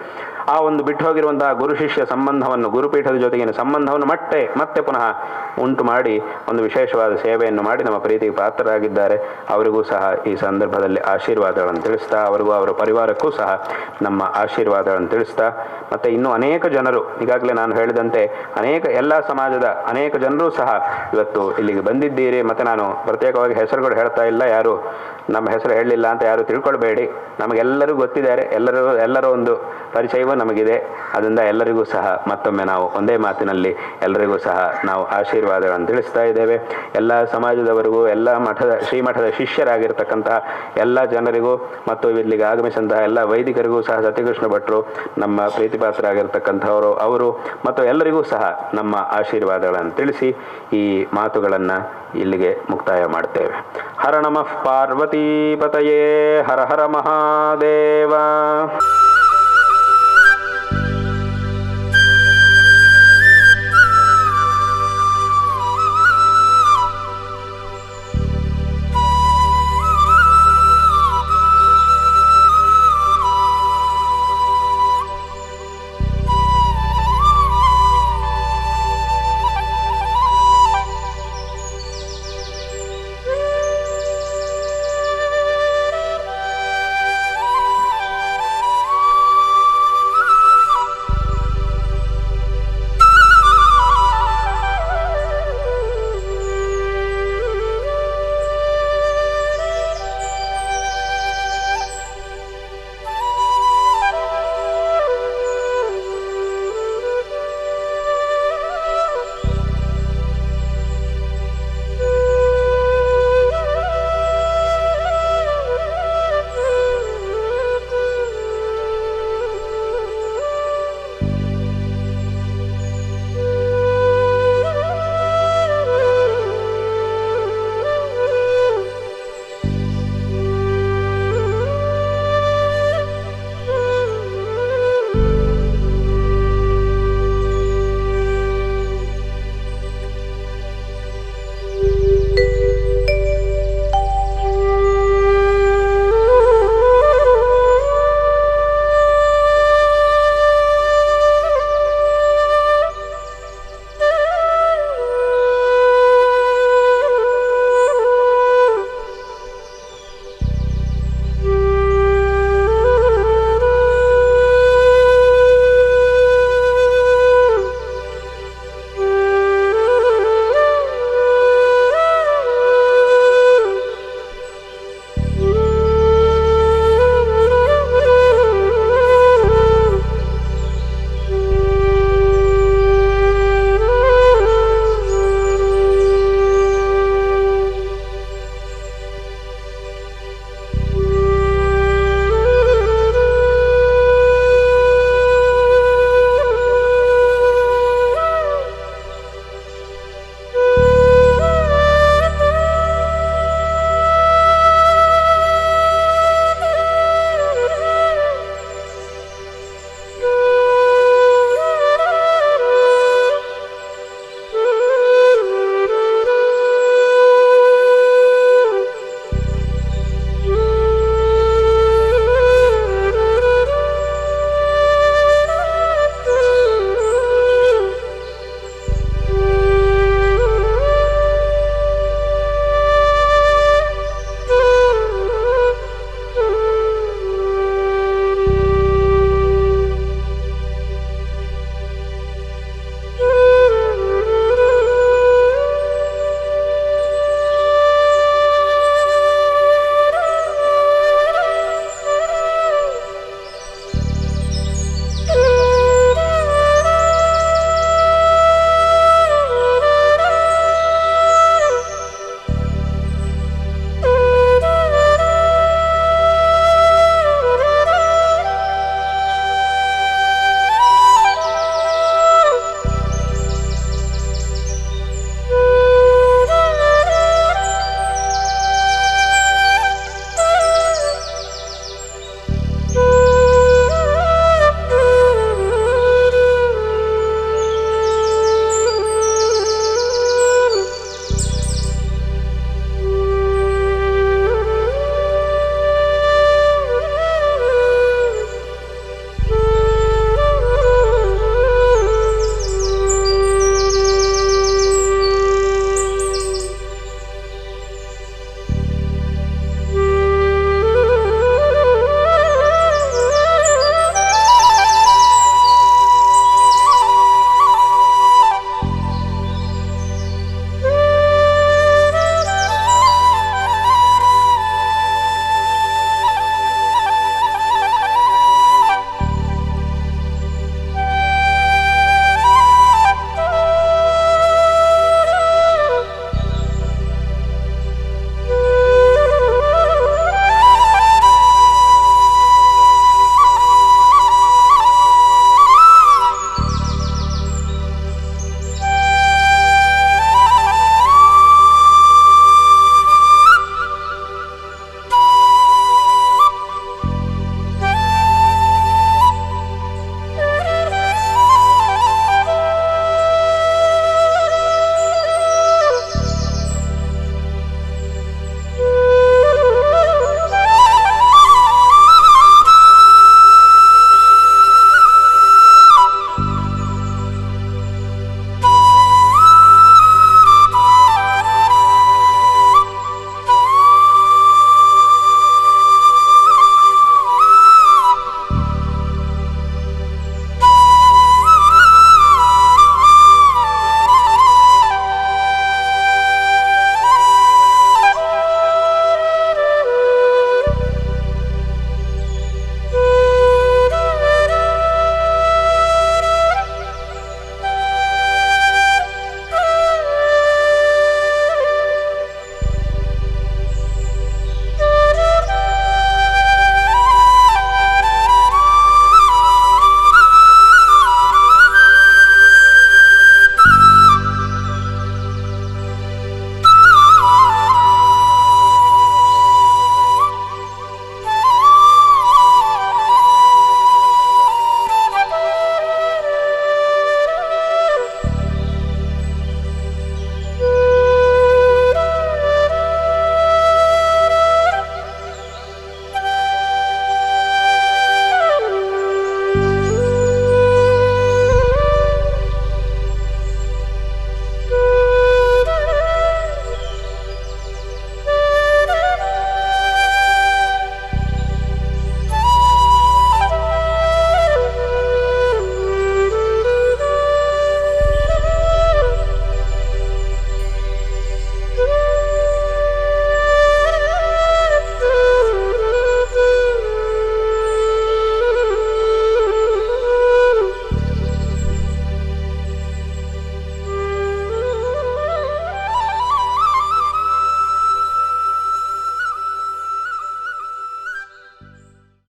ಆ ಒಂದು ಬಿಟ್ಟು ಹೋಗಿರುವಂತಹ ಗುರು ಶಿಷ್ಯ ಸಂಬಂಧವನ್ನು, ಗುರುಪೀಠದ ಜೊತೆಗಿನ ಸಂಬಂಧವನ್ನು ಮತ್ತೆ ಪುನಃ ಉಂಟು ಮಾಡಿ ಒಂದು ವಿಶೇಷವಾದ ಸೇವೆಯನ್ನು ಮಾಡಿ ನಮ್ಮ ಪ್ರೀತಿಗೆ ಪಾತ್ರರಾಗಿದ್ದಾರೆ. ಅವರಿಗೂ ಸಹ ಈ ಸಂದರ್ಭದಲ್ಲಿ ಆಶೀರ್ವಾದಗಳನ್ನು ತಿಳಿಸ್ತಾ, ಅವರಿಗೂ ಅವರ ಪರಿವಾರಕ್ಕೂ ಸಹ ನಮ್ಮ ಆಶೀರ್ವಾದಗಳನ್ನು ತಿಳಿಸ್ತಾ, ಮತ್ತು ಇನ್ನೂ ಅನೇಕ ಜನರು, ಈಗಾಗಲೇ ನಾನು ಹೇಳಿದಂತೆ ಎಲ್ಲ ಸಮಾಜದ ಅನೇಕ ಜನರು ಸಹ ಇವತ್ತು ಇಲ್ಲಿಗೆ ಬಂದಿದ್ದೀರಿ. ಮತ್ತು ನಾನು ಪ್ರತ್ಯೇಕವಾಗಿ ಹೆಸರುಗಳು ಹೇಳ್ತಾ ಇಲ್ಲ, ಯಾರು ನಮ್ಮ ಹೆಸರು ಹೇಳಲಿಲ್ಲ ಅಂತ ಯಾರು ತಿಳ್ಕೊಳ್ಬೇಡಿ. ನಮಗೆಲ್ಲರೂ ಗೊತ್ತಿದ್ದಾರೆ, ಎಲ್ಲರ ಒಂದು ಪರಿಚಯವೂ ನಮಗಿದೆ. ಅದರಿಂದ ಎಲ್ಲರಿಗೂ ಸಹ ಮತ್ತೊಮ್ಮೆ ನಾವು ಒಂದೇ ಮಾತಿನಲ್ಲಿ ಎಲ್ಲರಿಗೂ ಸಹ ನಾವು ಆಶೀರ್ವಾದಗಳನ್ನು ತಿಳಿಸ್ತಾ ಇದ್ದೇವೆ. ಎಲ್ಲ ಸಮಾಜದವರಿಗೂ, ಎಲ್ಲ ಶ್ರೀಮಠದ ಶಿಷ್ಯರಾಗಿರ್ತಕ್ಕಂತಹ ಎಲ್ಲ ಜನರಿಗೂ ಮತ್ತು ಇಲ್ಲಿಗೆ ಆಗಮಿಸಿದಂತಹ ಎಲ್ಲ ವೈದಿಕರಿಗೂ ಸಹ ಸತ್ಯಕೃಷ್ಣ ಭಟ್ರು ನಮ್ಮ ಪ್ರೀತಿಪಾತ್ರರಾಗಿರ್ತಕ್ಕಂಥವರು, ಅವರು ಮತ್ತು ಎಲ್ಲರಿಗೂ ಸಹ ನಮ್ಮ ಆಶೀರ್ವಾದಗಳನ್ನು ತಿಳಿಸಿ ಈ ಮಾತುಗಳನ್ನು ಇಲ್ಲಿಗೆ ಮುಕ್ತಾಯ ಮಾಡ್ತೇವೆ. ಹರ ನಮಃ ಪಾರ್ವತೀಪತಯೇ, ಹರ ಹರ ಮಹಾದೇವ.